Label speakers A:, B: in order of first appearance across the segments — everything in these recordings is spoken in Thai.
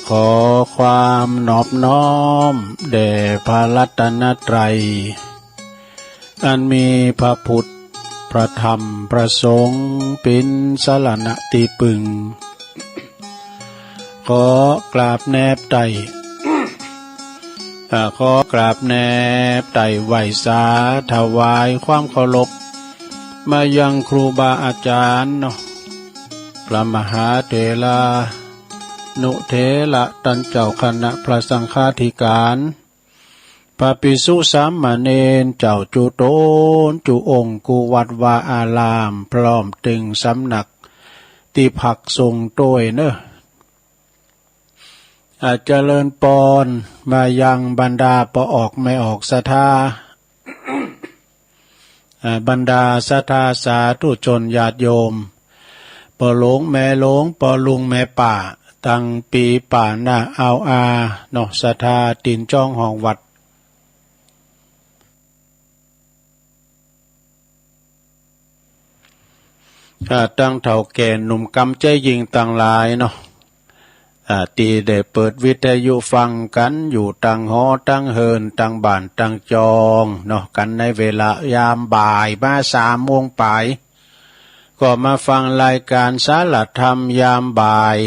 A: ขอความนอบน้อมแด่พระรัตนตรัยอันมีพระพุทธพระธรรมพระสงฆ์เป็นสรณะที่พึ่งขอกราบแนบไต่ขอกราบแนบไต่ไหวสาถวายความเคารพมายังครูบาอาจารย์พระมหาเถระนุเถระท่านเจ้าคณะพระสังฆาธิการพระภิกษุสามเณรเจ้าจุโตนจุองค์กุวัดวาอารามพร้อมตึงสำนักที่พักทรงโดยเจริญปอนมายังบรรดาปออกไม่ออกศรัทธาบรรดาศรัทธาสาธุชนญาติโยมปอหลงแม่หลงปอลุงแม่ป่าตั้งปีป่าหน้าเอาเนาะศรัทธาตินจ้องห้องวัดตั้งเท่าแก่หนุ่มกำใจยิงต่างหลายเนาะตีได้เปิดวิทยุฟังกันอยู่ตั้งหอตั้งเฮินตั้งบ้านตั้งจองเนาะกันในเวลายามบ่ายมา3 โมงปลายก็มาฟังรายการสาระธรรมยามบ่าย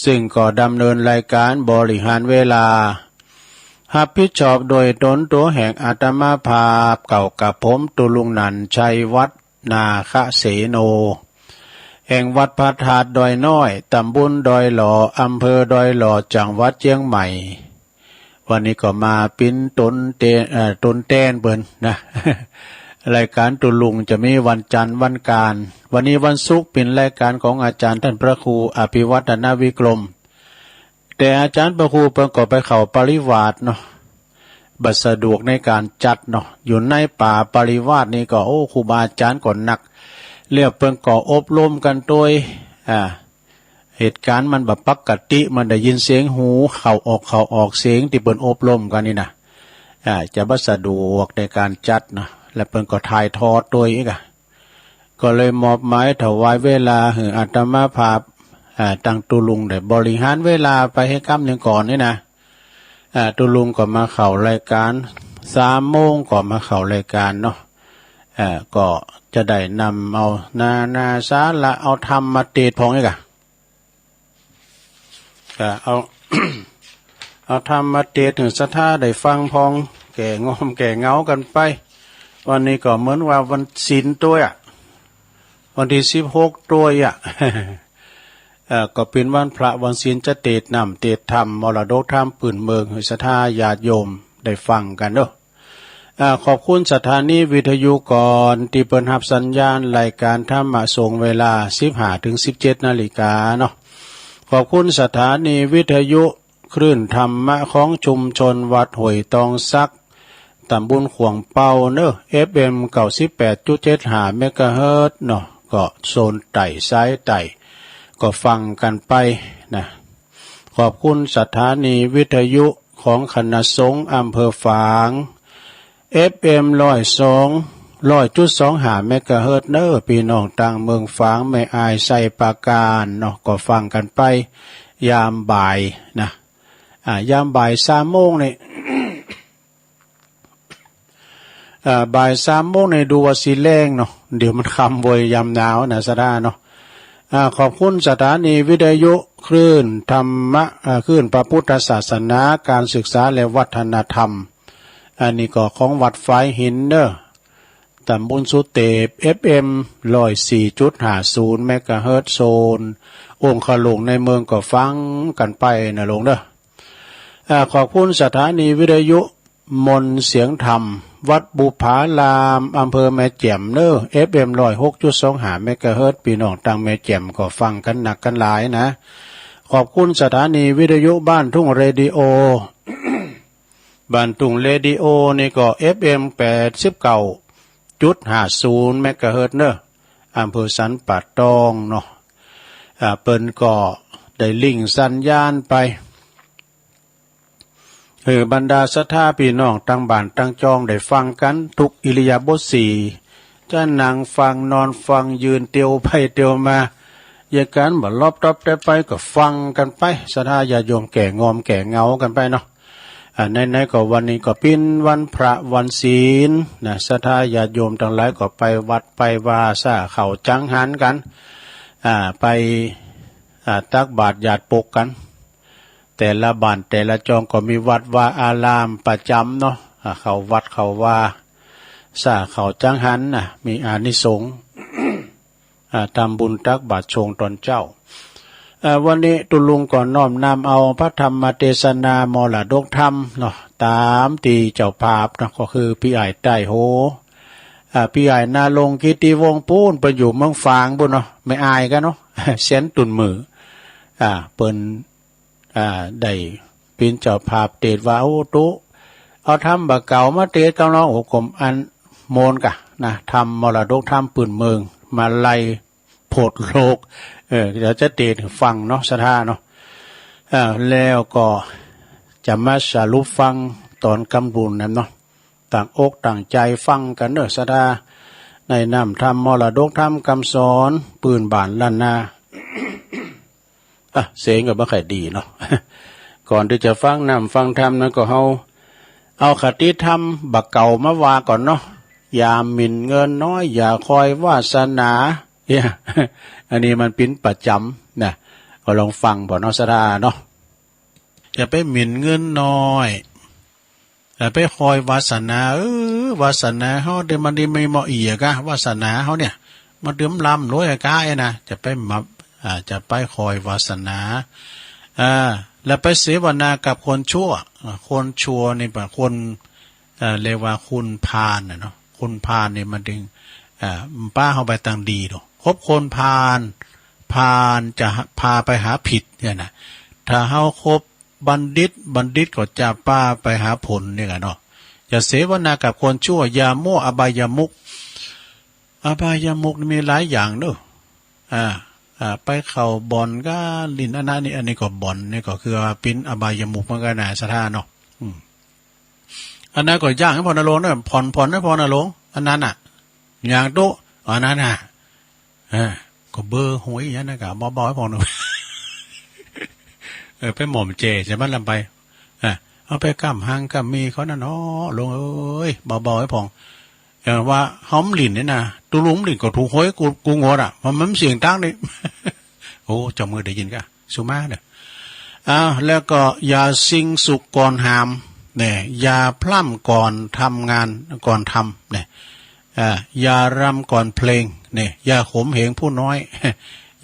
A: ซึ่งก็ดำเนินรายการบริหารเวลารับผิดชอบโดยตนตัวแห่งอาตมาภาพเก่ากับผมตุลุงนันชัยวัฒนาคเสโนแห่งวัดพระธาตุดอยน้อยตำบลดอยหล่ออำเภอดอยหล่อจังหวัดเชียงใหม่วันนี้ก็มาปิ้นตนเต้นเบิ่นนะ รายการตุลุงจะมีวันจันทร์วันการวันนี้วันศุกร์เป็นรายการของอาจารย์ท่านพระครูอภิวัฒนวิกรมแต่อาจารย์พระครูเพิ่งก็ไปเข้าปริวาสเนาะบัดสะดวกในการจัดเนาะอยู่ในป่าปริวาสนี่ก็ครูบาอาจารย์ก็หนักเรียกเพิ่งก็อบรมกันโดยเหตุการณ์มันแบบปกติมันได้ยินเสียงหูเข้าออกเสียงที่เปิ้นอบรมกันนี่นะจะบัดสะดวกในการจัดนะและเพิ่นก็ถ่ายทอดโดยอีกก็เลยมอบหมายถวายเวลาให้อาตมาภาพตั้งตุลุงได้บริหารเวลาไปให้ค่ำหนึ่งก่อนนี่นะตุลุงก็มาเข้ารายการ3 โมงก็มาเข้ารายการเนาะก็จะได้นำเอานาสาระเอาธรรมมาเทศพองอีกเอา เอาธรรมมาเทศถึงศรัทธาได้ฟังพองแก่งอมแก่เงากันไปวันนี้ก็เหมือนว่าวันศีลตัววันที่16ตัวก็เป็นวันพระวันศีลจะเทศนำเทศธรรมมรดกธรรมปืนเมืองให้ศรัทธาญาติโยมได้ฟังกันเนาะขอบคุณสถานีวิทยุก่อนที่เปิดรับสัญญาณรายการธรรมะส่งเวลา 15-17 นาฬิกาเนาะขอบคุณสถานีวิทยุคลื่นธรรมะของชุมชนวัดห้วยตองซักตำบลขวงเป่าเนอะ FM 98.75 เมกะเฮิรตซ์เนาะก็โซนไต่ซ้ายไต่ก็ฟังกันไปนะขอบคุณสถานีวิทยุของคณะสงฆ์อำเภอฝาง FM 102.25 เมกะเฮิรตซ์เนอะพี่น้องต่างเมืองฝางไม่อายใส่ปาการเนาะก็ฟังกันไปยามบ่ายนะยามบ่าย3 โมงนี่ บ่าย3 โมงในดูว่าสีแรงเนาะเดี๋ยวมันค่ำบ่อยยามหนาวนะสะดาเนาะขอบคุณสถานีวิทยุคลื่นธรรมะคลื่นพระพุทธศาสนาการศึกษาและวัฒนธรรมอันนี้ก็ของวัดฝายหินเนอะตำบลสุเตป FM 104.50 เมกะเฮิรตซ์โซนองค์ขลุงในเมืองก็ฟังกันไปนะลงเด้อขอบคุณสถานีวิทยุมนต์เสียงธรรมวัดบุภารามอำเภอแม่แจ่มเนอะ FM 106.25 เมกะเฮิรตซ์พี่น้องต่างแม่แจ่มก็ฟังกันหนักกันหลายนะขอบคุณสถานีวิทยุบ้านทุ่งเรดิโอ บ้านทุ่งเรดิโอนี่ก็ FM 89.50 เมกะเฮิรตซ์เนอะอำเภอสันป่าตองเนาะเปิ้นก็ได้ลิงก์สัญญาณไปบรรดาศรัทธาพี่น้องตั้งบ้านตั้งจองได้ฟังกันทุกอิริยาบถ4จะนั่งฟังนอนฟังยืนเตียวไปเตียวมา ยาการบ่รอบตอบได้ไปก็ฟังกันไปศรัทธาญาติโยมแก่งอมแก่เงากันไปเนาะในก็วันนี้ก็เป็นวันพระวันศีลนะศรัทธาญาติโยมทั้งหลายก็ไปวัดไปวาซาเข้าจังหันกันไปตักบาตรญาติปกกันแต่ละบ้านแต่ละจองก็มีวัดว่าอารามประจำเนาะเข้าวัดเข้าว่าซาเข้าจังหันมีอานิสงส์ทำบุญตักบาตรชงตอนเจ้าวันนี้ตุลุงก่อนน้อมนำเอาพระธรรมเทศนามรดกธรรมเนาะตามตีเจ้าภาพนะก็คือพี่ใหญ่ใต้โหพี่ใหญ่นาลงกิติวงศ์ปูนไปอยู่เมืองฝางบุญเนาะไม่อายกันเนาะเสียนตุนมือเปิ้นได้เป็นเจ้าภาพเตดว่าโอ้ตุเอาทำบะเก่ามาเตดกับน้องโอกมอันโมนกะนะทำมรดกธรรมปืนเมืองมาไล่โพดโลกเดี๋ยวจะเตดฟังเนาะศรัทธาเนาะแล้วก็จะมาสรุปฟังตอนกำบุญนั้นเนาะต่างอกต่างใจฟังกันเนอะศรัทธาในนำธรรมมรดกธรรมคำสอนปืนบานล้านนาเสียงก็บ่ค่อยดีเนาะ ก่อนที่จะฟังนำฟังธรรมนั้นก็เอาคติธรรมบักเก่ามาว่าก่อนเนาะอย่าหมิ่นเงินน้อยอย่าคอยวาสนาอันนี้มันเป็นประจำนะก็ลองฟังบ่เนาะศรัทธาเนาะอย่าไปหมิ่นเงินน้อยอย่าไปคอยวาสนาวาสนาเฮาเดี๋ยวมันดีไม่เหมาะอีกะวาสนาเฮาเนี่ยมาดื่มลำรวยกะนะจะไปมาจะไปคอยวาสนาแล้วไปเสวนากับคนชั่วคนชั่วนี่แบบคนเรียกว่าคุณพาลเนาะคุณพาลนี่มันดึงป้าเฮาไปทางดีดอกคบคนพาลจะพาไปหาผิดเนี่ยนะถ้าเฮาคบบัณฑิตก็จะป้าไปหาผลเนี่ยเนาะอย่าเสวนากับคนชั่วอย่ามั่วอบายามุขมีหลายอย่างเด้อไปเข้าบ่อนก็ลินอันนี้ก็บ่อนนี่ก็คือเป็นอบายามุขมันก็น่าศรัทธาเนาะอันนั้นก็ย่างให้พรนรงค์เนาะผ่อนให้พรนรงค์อันนั้นอย่างโตอันนั้นก็เบอร์หวยอย่างนั้นก็บ่ให้พรนรงค์ไปหม่อมเจใช่มั้ยลำไปเอาไปกำหังกำมีเขาน่ะเนาะลงเอ้ยเบาๆให้พองว่าห้อมหลินเนี่ยนะตุลุงหลินก็ถูกหวยกูงดมันเสียงตั้งนี่ โอ้เจ้ามือได้ยินกะสุมาเนี่ยแล้วก็อย่าซิงสุกก่อนหามเนี่ยอย่าพล่ำก่อนทำงานก่อนทำเนี่ยอย่ารำก่อนเพลงเนี่ยอย่าขมเหงผู้น้อย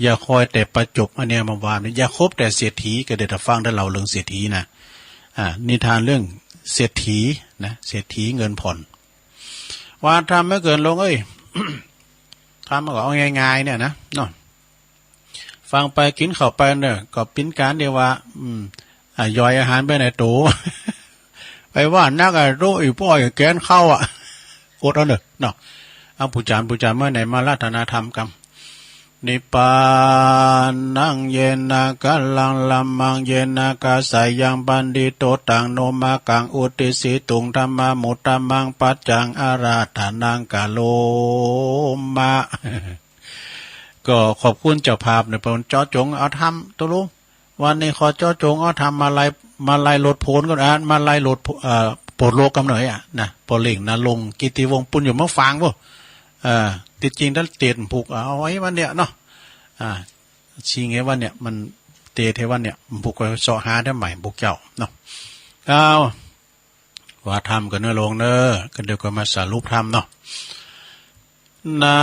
A: อย่าคอยแต่ประจบอันเนี้ยมาวานอย่าคบแต่เศรษฐีก็เดี๋ยวฟังได้เราเรื่องเศรษฐีนะนิทานเรื่องเศรษฐีนะเศรษฐีเงินผ่อนว่าทำไม่เกินลงเอ้ย ทำมาก็เอาง่ายๆเนี่ยนะเนาะฟังไปกินเข้าไปเนี่ยก็ปิ้นการเดียวว่าย่อยอาหารไปในตู้ ไปว่านักโรอีป้อยแกนเข้าอดเอาเนาะเอาผู้จารเมื่อไหนมาราธนาธรรมกรรมนิปานังเยนะกัลลังลัมมังเยนะกาสายังบันดิโตตังโนมากังอุติสิตุงธรรมมุตตมังปัจจังอาราธานังกาโลมะ ก็ขอบคุณเจ้าภาพเนี่ยเป็นเจาะจงเอาทำตัวลุงวันนี้ขอเจาะจงเอาทำมาไล่ลดโผลก็มาไล่ลดโปรดโลกกำเนิดนะโปรเล่งนะลงกิติวงศ์ปุญอยู่เมื่อฟังบ่ติดจริงถ้าเตียนผูกเอาไว้วันเนี้ยเนาะชี้เงี้ยวันเนี้ยมันเตะเทวันเนี้ยผูกไปเสาะหาได้ใหม่บุกเจ้าเนาะว่าทำกันเนื้อลงเนอะกันเดี๋ยวก็มาสรุปทำเนาะนะ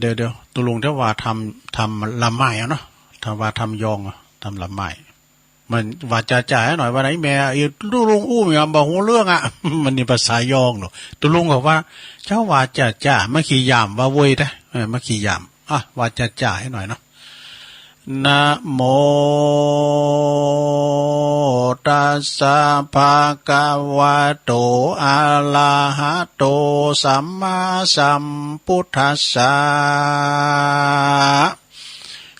A: เดี๋ยวตุลุงถ้าว่าทำลำไม้เนาะถ้าว่าทำยองทำลำไม้มันว่าจ่ายหน่อยว่าไหนแม่ตุลุงอู้มีบอกหัวเรื่องมันนี่ภาษายองเนาะตุลุงบอกว่าเจ้าว่าจ่ามาขี่ยามว่าเว้ยได้มาขี่ยามว่าจ่าให้หน่อยเนาะนะโมตัสสะภะคะวะโตอะระหะโตสัมมาสัมพุทธัสสะ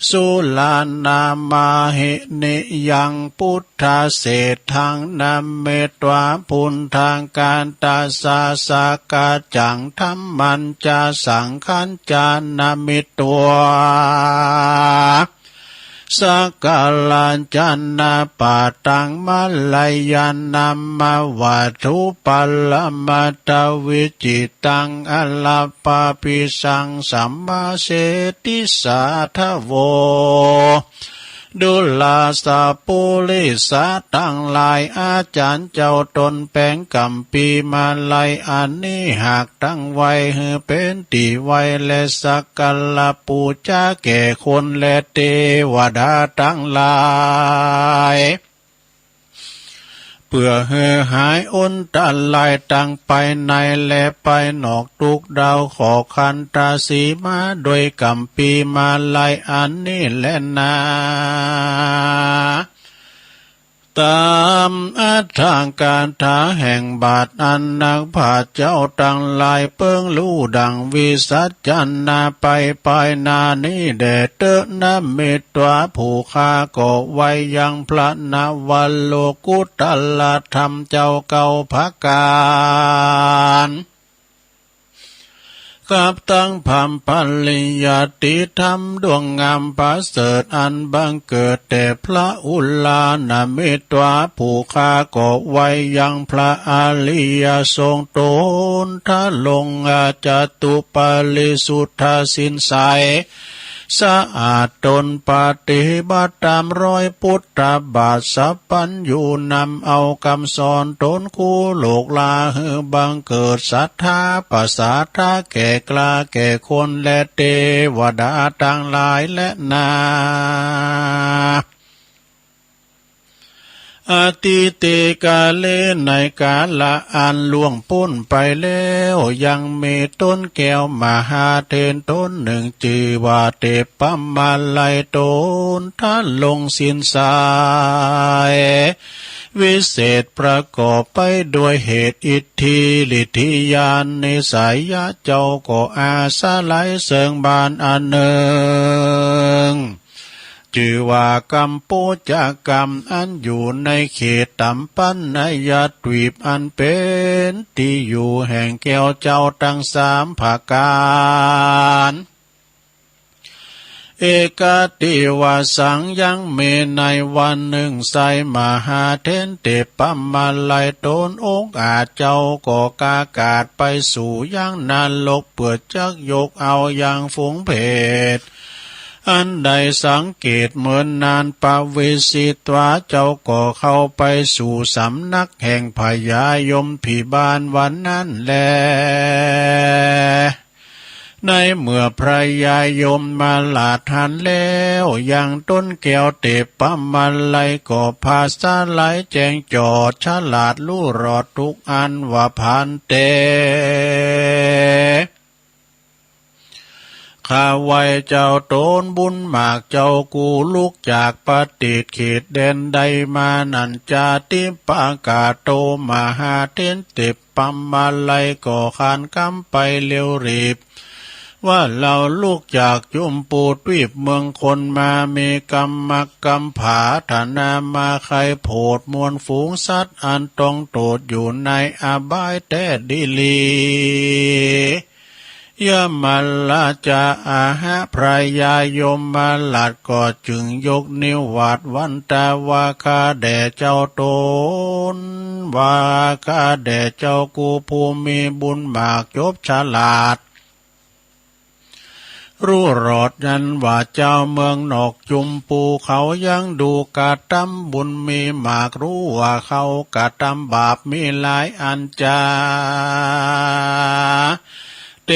A: สุลานามาหินิยังพุทธเศรษฐังนัมเมตวาพุนทางการตาสาสากาจังธรรมันจะสังขันจานามิตัว สักกาลัญจันนาปาตังมัลลายันนามาวัตถุปัลลมัตตวิจิตังอลาปาปิสังสัมมาเสติสาทโวดุลาสาปุลิสาตั้งหลายอาจารย์เจ้าตนแปงกัมปีมาลัยอันนี้หากตั้งไว้ให้เป็นตีไว้และสักกลปูจาแก่คนและเทวดาตั้งหลายเพื่อให้หายอนตันลายตั้งไปในและไปนอกทุกดาวขอคันตาสีมาโดยกัมปีมาลายอันนี้แลนาตามอัตถางการถาแห่งบาทอันนักผาเจ้าตั้งลายเปิงลู่ดังวิสัชจันนาไปนานี้แด่เตนะเมตตาผู้ข้าก็ไว้ยังพระนวัลโลกุตลธรรมเจ้าเก่าภาการกับตั้งพามปัลลิยติธรรมดวงงามประเสริฐอันบังเกิดแต่พระอุลานะเมตตาผู้ข้าก็ไว้ยังพระอริยทรงตนทะลงอาจตุปาลิสุทธาสินใสสะอาดตนปฏิบัติตามรอยพุทธบาทสัพพัญญูนำเอาคำสอนตนคู่โลกลาหือบังเกิดศรัทธาปัสสาทาแก่กล้าแก่คนและเทวดาทั้งหลายและนาอาทิเตกาเลในกาละอันล่วงพ้นไปแล้วยังมีต้นแก้วมหาเทนต้นหนึ่งจือว่าเตปัมมาลัยต้นท่านลงสินสายวิเศษประกอบไปด้วยเหตุอิทธิฤทธิญาณในสายยะเจ้าก็อาสาไลเสริงบานอันหนึ่งชื่อว่ากรรมปูจากกรรมอันอยู่ในเขตตัมปันนยทวีปอันเป็นที่อยู่แห่งแก้วเจ้าทั้งสามภาการเอกติวาสังยังเมในวันหนึ่งใสมหาเทนเตปัมมาลัยตนองค์อาจเจ้าก็กากาศไปสู่ยังนรกเปิดจักยกเอายังฝูงเพศอันใดสังเกตเหมือนนานปวิสิตวาเจ้าก็เข้าไปสู่สำนักแห่งพญายมพิบาลวันนั้นแลในเมื่อพระยายมมาลาทันแล้วยังต้นแก้วเตปัมมาลัยก็พาสาไหลแจงจอดฉลาดลู่รอดทุกอันว่าพันเตข้าไว้เจ้าโตนบุญมากเจ้ากูลุกจากปฏิเขตแดนใดมานันจาติปากาโตมหาเทนเตปัมมาลัยก็ขานกำไปเร็วรีบว่าเราลูกจากจุมปูทวีปเมืองคนมามีกรรมกรรมผาฐานามาใครโผดมวลฝูงสัตว์อันต้องโตดอยู่ในอบายแต่ดิลียามาลาจาอาหะพระยายมมาลัดก็จึงยกนิ้ววาดวันตาวาคาแด่เจ้าตนวาคาแด่เจ้ากูภูมิบุญมากจบฉลาดรู้รอดยันว่าเจ้าเมืองนอกจุมปูเขายังดูกะตำบุญมีมากรู้ว่าเขากะตำบาปมีหลายอันจาเต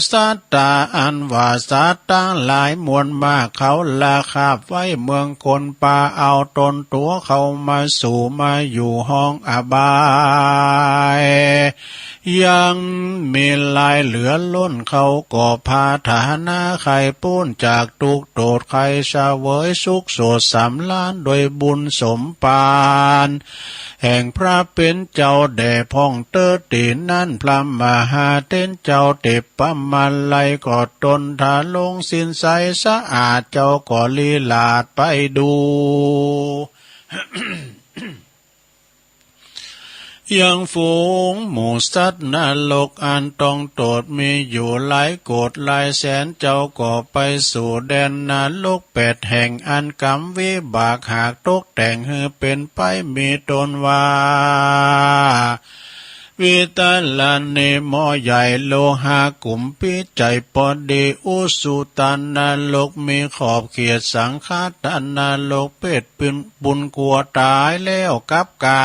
A: สัตตาอันว่าสัตตั้งหลายมวลมากเขาลาคาบไว้เมืองคนป่าเอาตนตัวเขามาสู่มาอยู่ห้องอบายยังมีลายเหลือล้นเขาก็พาฐานะใครปุ้นจากตุกโตดใครเสวยสุขโสดสำล้านโดยบุญสมปานแห่งพระเป็นเจ้าแด่พ่องเตอตีนั่นพระมหาเต้นเจ้าเตปปัมมาลัยก็ตนทาลงสินใสสะอาดเจ้าก็ลีลาดไปดู ยังฝูงหมู่สัตว์นรกอันต้องโตดมีอยู่หลายโกฏหลายแสนเจ้าก็ไปสู่แดนนรก8แห่งอันกรรมวิบากหากตกแต่งให้เป็นไปมีตนว่าวิตาลานเนมอใหญ่โลหะกุมพิใจปอดีอุสุตันนรกมีขอบเขียดสังฆาตันนรกเป็ดปืนบุญกลัวตายแล้วกับกา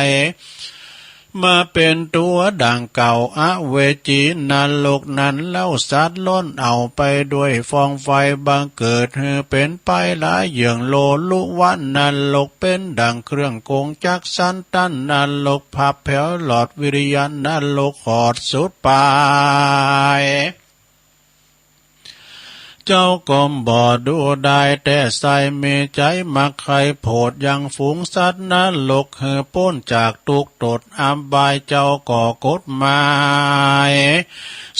A: ยมาเป็นตัวดังเก่าอเวจีนรกนั้นเล่าสัตว์ล้นเอาไปด้วยฟองไฟบังเกิดให้เป็นไปหลายเหยื่องโลลุวันนรกเป็นดังเครื่องโกงจักสันตันนรกพับแผ่วหลอดวิริยันนรกขอดสุดปลายเจ้ากมบ่ดูได้แต่ใส่เมใจมักใครโผดยังฝูงสัตว์นรกเหือพ้นจากทุกตดอบายเจ้าก่อกฎหมาย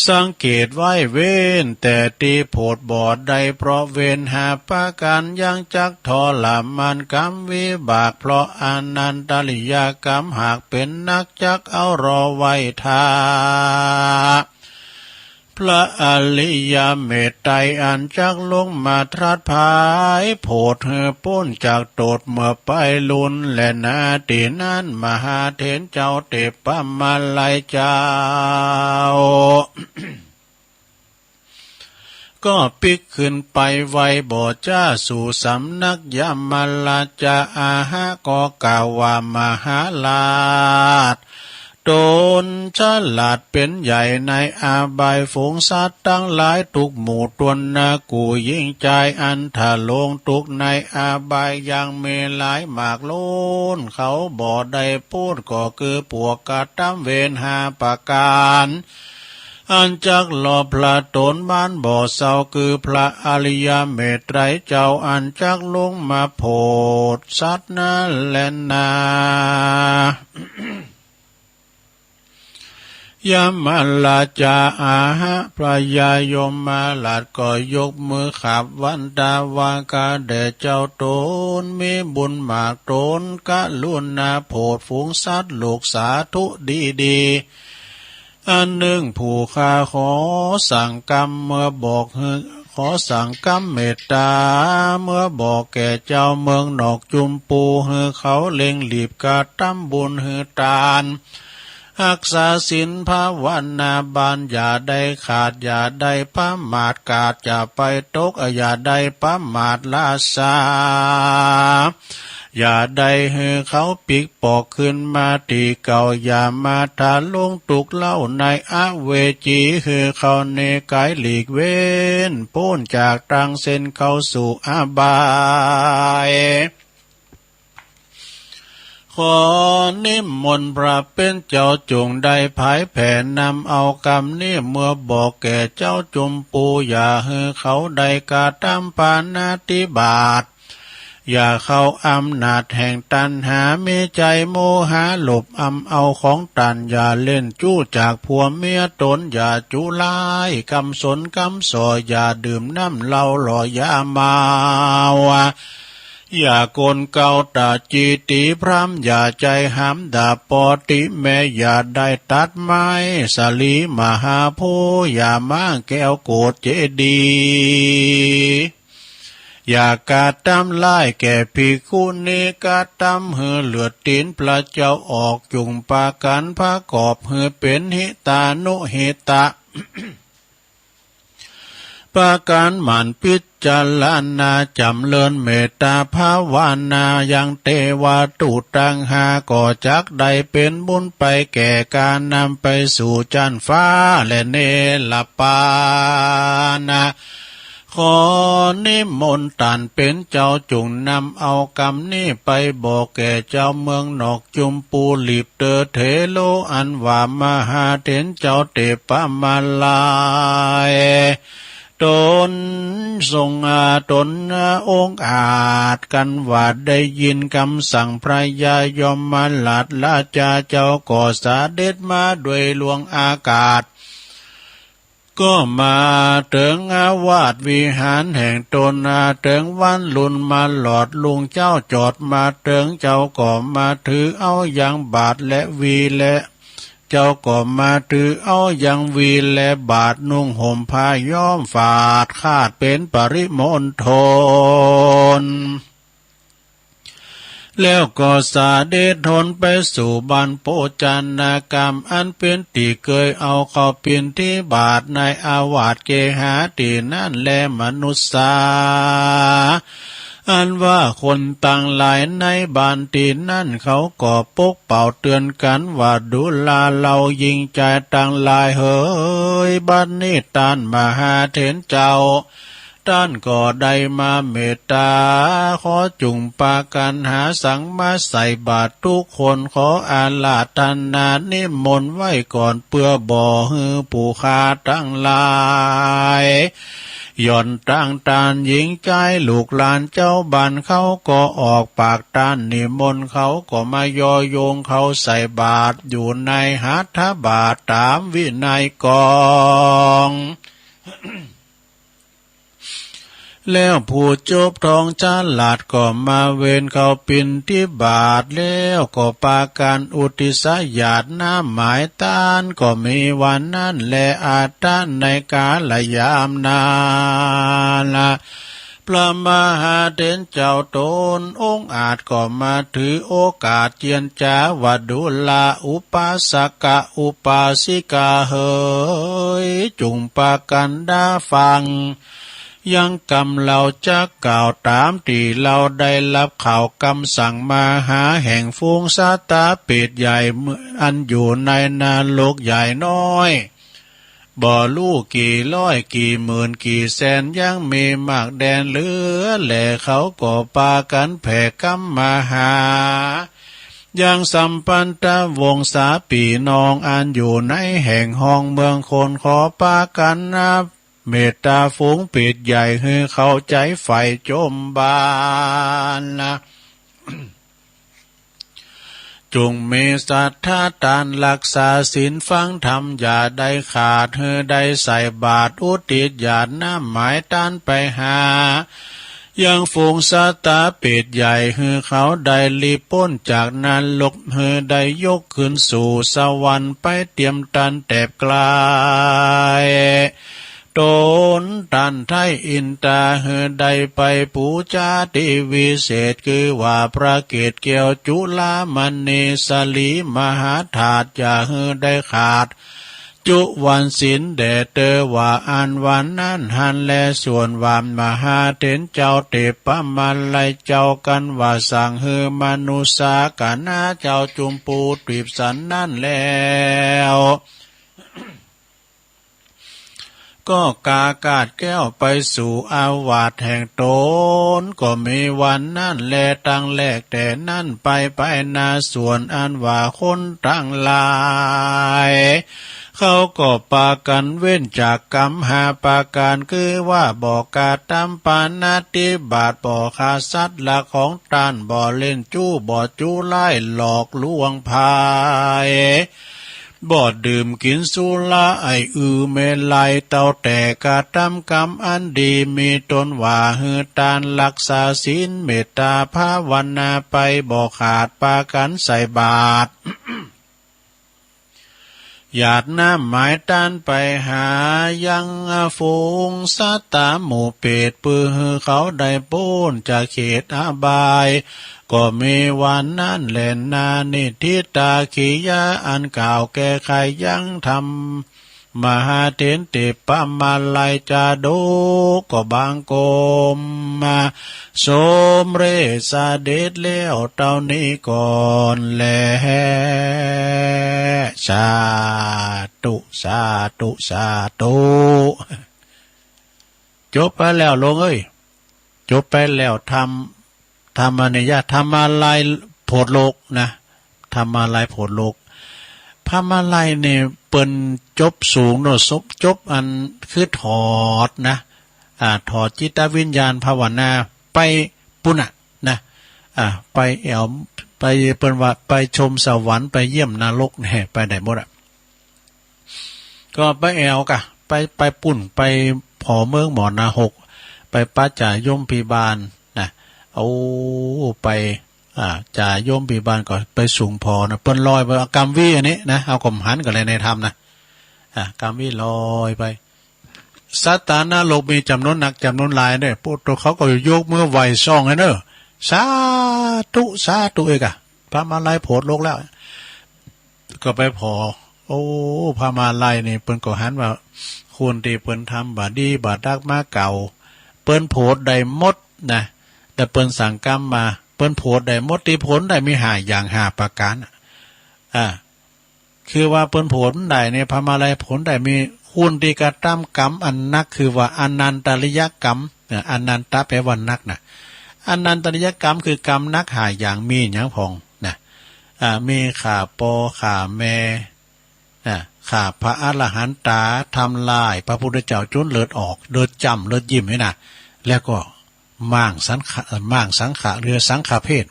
A: สังเกตไว้เว้นแต่ตีโผดบอดใดเพราะเว้นหาปาการยังจักทรมานกรรมวิบากเพราะอนันตริยกรรมหากเป็นนักจักเอารอไว้ทาพระอริยเมตไตรอันจักลงมาตรัสภายโพดเหือพ้นจากโตดเมื่อไปลุนและนาตีนั้นมหาเถรเจ้าเตปะมาลัยเจ้า ก็ปิกขึ้นไปไวบ่จ้าสู่สำนักยมราชอาหะก็กล่าวว่ามหาลาชตนฉลาดเป็นใหญ่ในอาบายฝูงสัตว์ตั้งหลายทุกหมู่ตวนนากูยิ่งใจอันถาลงทุกในอาบายยังเมหลายหมากโลนเขาบ่ได้พูดก็คือปวกกะตั้มเวนหาประการอันจักหล่อพระตนบ้านบ่อเศร้าคือพระอริยเมตไตรเจ้าอันจักลงมาโพดสัตว์นั้นแลนา ยมลาจาอาหะพระยายมมาลาดก็ยกมือขับวันตาวากาแด่เจ้าตนมีบุญมากตนกะลุณาโพดฝูงสัตว์ลูกสาธุดีอันหนึ่งผู้ข้าขอสั่งกรรมเมื่อบอกขอสั่งกรรมเมตตาเมื่อบอกแก่เจ้าเมืองนอกจุมปูเขาเล็งหลีบกาตั้มบุญตานรักษาศีลภาวนาบานอย่าได้ขาดอย่าได้ประมาทกาดอย่าไปตกอย่าได้ประมาทลาสาอย่าได้ให้เขาปิกปอกขึ้นมาตีเก่าอย่ามาทาลงตุกเล่าในอเวจีให้เขาเนกายหลีกเว้นพ้นจากทางเส้นเข้าสู่อบายขอนิมนต์พระเป็นเจ้าจงได้ผายแผ่นำเอากรรมนี้เมื่อบอกแก่เจ้าจุมปูอย่าให้เขาได้กาตามปานาติบาตอย่าเข้าอำนาจแห่งตัณหามีใจโมหะหลบเอาของตันอย่าเล่นจู้จากผัวเมียตนอย่าจุลายกำสนกำสอยอย่าดื่มน้ำเหล้าหล่อยาเมาอย่ากลเกาตาจีตีพรำอย่าใจหำด่าปอติแม่อย่าได้ตัดไม้สลีมหาโพอย่ามาแก้วโกดเจดีอย่ากาตำไล่แก่ภิกขุณีกาตำเหือเลือดตีนพระเจ้าออกจุงปากันพระกอบเหือเป็นหิตานุหิตะ ปาการหมั่นพิจารณาจำเลินเมตตาภาวนายังเตวาตุตังหาก่อจักใดเป็นบุญไปแก่การนำไปสู่จันฟ้าและเนลปานาขอนิมนต์ตันเป็นเจ้าจงนำเอากรรมนี้ไปบอกแก่เจ้าเมืองนอกจุมปูหลีบเตอเทโลอันว่ามหาเถรเจ้าเตปะมาลายตนทรงตนองค์อาจกันว่าได้ยินคำสั่งพระยายมมาลาดราชาเจ้าก่อสาเด็จมาด้วยลวงอากาศ ก็มาถึงอาวาสวิหารแห่งตนถึงวันลุนมาหลอดลุงเจ้าจอดมาถึงเจ้าก็มาถือเอาอย่างบาทและวีและเจ้าก็มาถือเอาอย่างวีและบาทนุ่งห่มผ้าย้อมฝาดคาดเป็นปริมณฑลแล้วก็สาเดชทนไปสู่บรรโพจานากรรมอันเป็นที่เคยเอาเข้าเป็นที่บาทในอาวาสเกหาตีนั่นแลมนุษสาอันว่าคนต่างหลายในบ้านตีนั่นเขาก็ปกเป่าเตือนกันว่าดูลาเรายิงใจต่างหลายเฮ้ยบัดนี้ตานมหาเถรเจ้าท่านก็ได้มาเมตตาขอจุงปากันหาสังมาใส่บาตรทุกคนขออาลาธนานิมนต์ไว้ก่อนเพื่อบ่ฮือผู้ค้าทั้งหลายย่อนตั้งตานหญิงใจลูกหลานเจ้าบ้านเขาก็ออกปากตานนิมนต์เขาก็มายอโยงเขาใส่บาตรอยู่ในหัตถบาตรตามวินัยกองแล้วผู้จบทองจานหลาดก็มาเวนเขาปินที่บาทแล้วก็ปาการอุทิศญาติน้ำหมายตานก็มีวันนั้นแลอาตานในกาลยามนาละพระมหาเถรเจ้าตนองค์อาจก็มาถือโอกาสเจียนจาวดุลาอุปาสกะอุปาสิกาเฮยจุงปากันดาฟังยังกำเราจะกล่าวตามที่เราได้รับข่าวคำสั่งมาหาแห่งฟูงซาตาเป็ดใหญ่อันอยู่ในนาโลกใหญ่น้อยบ่รู้กี่ร้อยกี่หมื่นกี่แสนยังมีมากแดนเหลือแหล่เขาก็ปากันแผ่กำมาหายังสัมปันตวงศาปีน้องอันอยู่ในแห่งห้องเมืองคนขอปากันนับเมตตาฝูงปิดใหญ่ให้เข้าใจไฟจมบานนะจงมีศรัทธาตานรักษาศีลฟังธรรมอย่าได้ขาดให้ได้ใส่บาตรอุทิศญาติน้ำหมายตานไปหายังฝูงสาตาเป็ดใหญ่ให้เขาได้ลีพ้นจากนรกให้ได้ยกขึ้นสู่สวรรค์ไปเตรียมตันแตบกลายตนตันไทยอินตาเฮไดไปปูจาติวิเศษคือว่าพระเกศเกี่ยวจุลามณีสลีมหาถาตอย่าเฮได้ขาดจุวันศีลแด่เตอว่าอันวันนั้นหันแลส่วนวามมหาเถรเจ้าเตปะมาลัยเจ้ากันว่าสั่งเฮมนุสากานาเจ้าจุมปูตรีบสันนั่นแล้วก็กากาดแก้วไปสู่อาวาสแห่งตนก็มีวันนั่นแลตั้งแรกแต่นั่นไปนาส่วนอันว่าคนตั้งหลายเขาก็ปากันเว้นจากกรรมหาปาการคือว่าบ่กาตามปานาติบาตบ่ฆ่าสัตว์ละของตานบ่เล่นจู้บ่จู้ไล่หลอกลวงพายบ่ดื่มกินสุราไอเมลัยเต้าแต่กาทำกรรมอันดีมีตนว่าหือตานรักษาศีลเมตตาภาวนาไปบ่ขาดปากันใส่บาตร หยาดน้ำหมายตานไปหายังฝูงสัตตาหมู่เป็ดปือเขาได้ปูนจากเขตอาบายก็มีวันนั้นแหลนนานิทิตาขียาอันกล่าวแก้ไขยังทำมหาเถรติปะมาลัยจาดูก็บางกมมาสมเรสาเดชเลี้ยวเต้านี้ก่อนแลสาธุสาธุสาธุจบไปแล้วลงเอ้ยจบไปแล้วทำอันนี้ทำมาลายโพดโลกนะทำมาลายโพดโลกพระมาลัยเนี่ยเปิ้นจบสูงโนซบจบอันคือถอดนะถอดจิตวิญญาณภาวนาไปปุณะนะไปแอวไปเปิ้นว่าไปชมสวรรค์ไปเยี่ยมนรกเนี่ยไปไหนหมดก็ไปแอวกะไป ไปปุ่นไปผอเมืองหมอนาหกไปป้าจ่ายมพิบาลนะเอาไปจ่ายมพิบาลก่อนไปสูงพอนะเปิ้นลอยไปเอากำวิอันนี้นะเอากำหันกับอะไรในธรรมนะกำวิลอยไปสัตตานาโลกมีจำนวนหนักจำนวนหลายเนี่ยพวกตัวเขาก็ยกมือไหวซ่องไอ้เนอะสาธุเอกอะพระมาลัยโพดโลกแล้วก็ไปพอโอ้พระมาลัยนี่เปิ้นก็หันว่าคนที่เปิ้นทำบาดีบาดักมาเก่าเปิ้นโพดได้หมดนะแต่เปิ้นสั่งกรรมมาเปิ้นโพดได้หมดที่ผลได้มีหาอย่างหาประการคือว่าเปิ้นผลได้เนี่ยพระมาลัยผลได้มีคุณที่กระทำกรรมอันนักคือว่าอนันตริยกรรมอนันตะแปลว่านักนะอนันตริยกรรมคือกรรมนักหาอย่างมีอย่างพองนะมีข่าปอข่าแม่ข่าพระอรหันตาทำลายพระพุทธเจ้าจนเลือดออกเลือดจำเลือดยิ้มให้นะแล้วก็มั่งสังขะเรือสังขาเพศ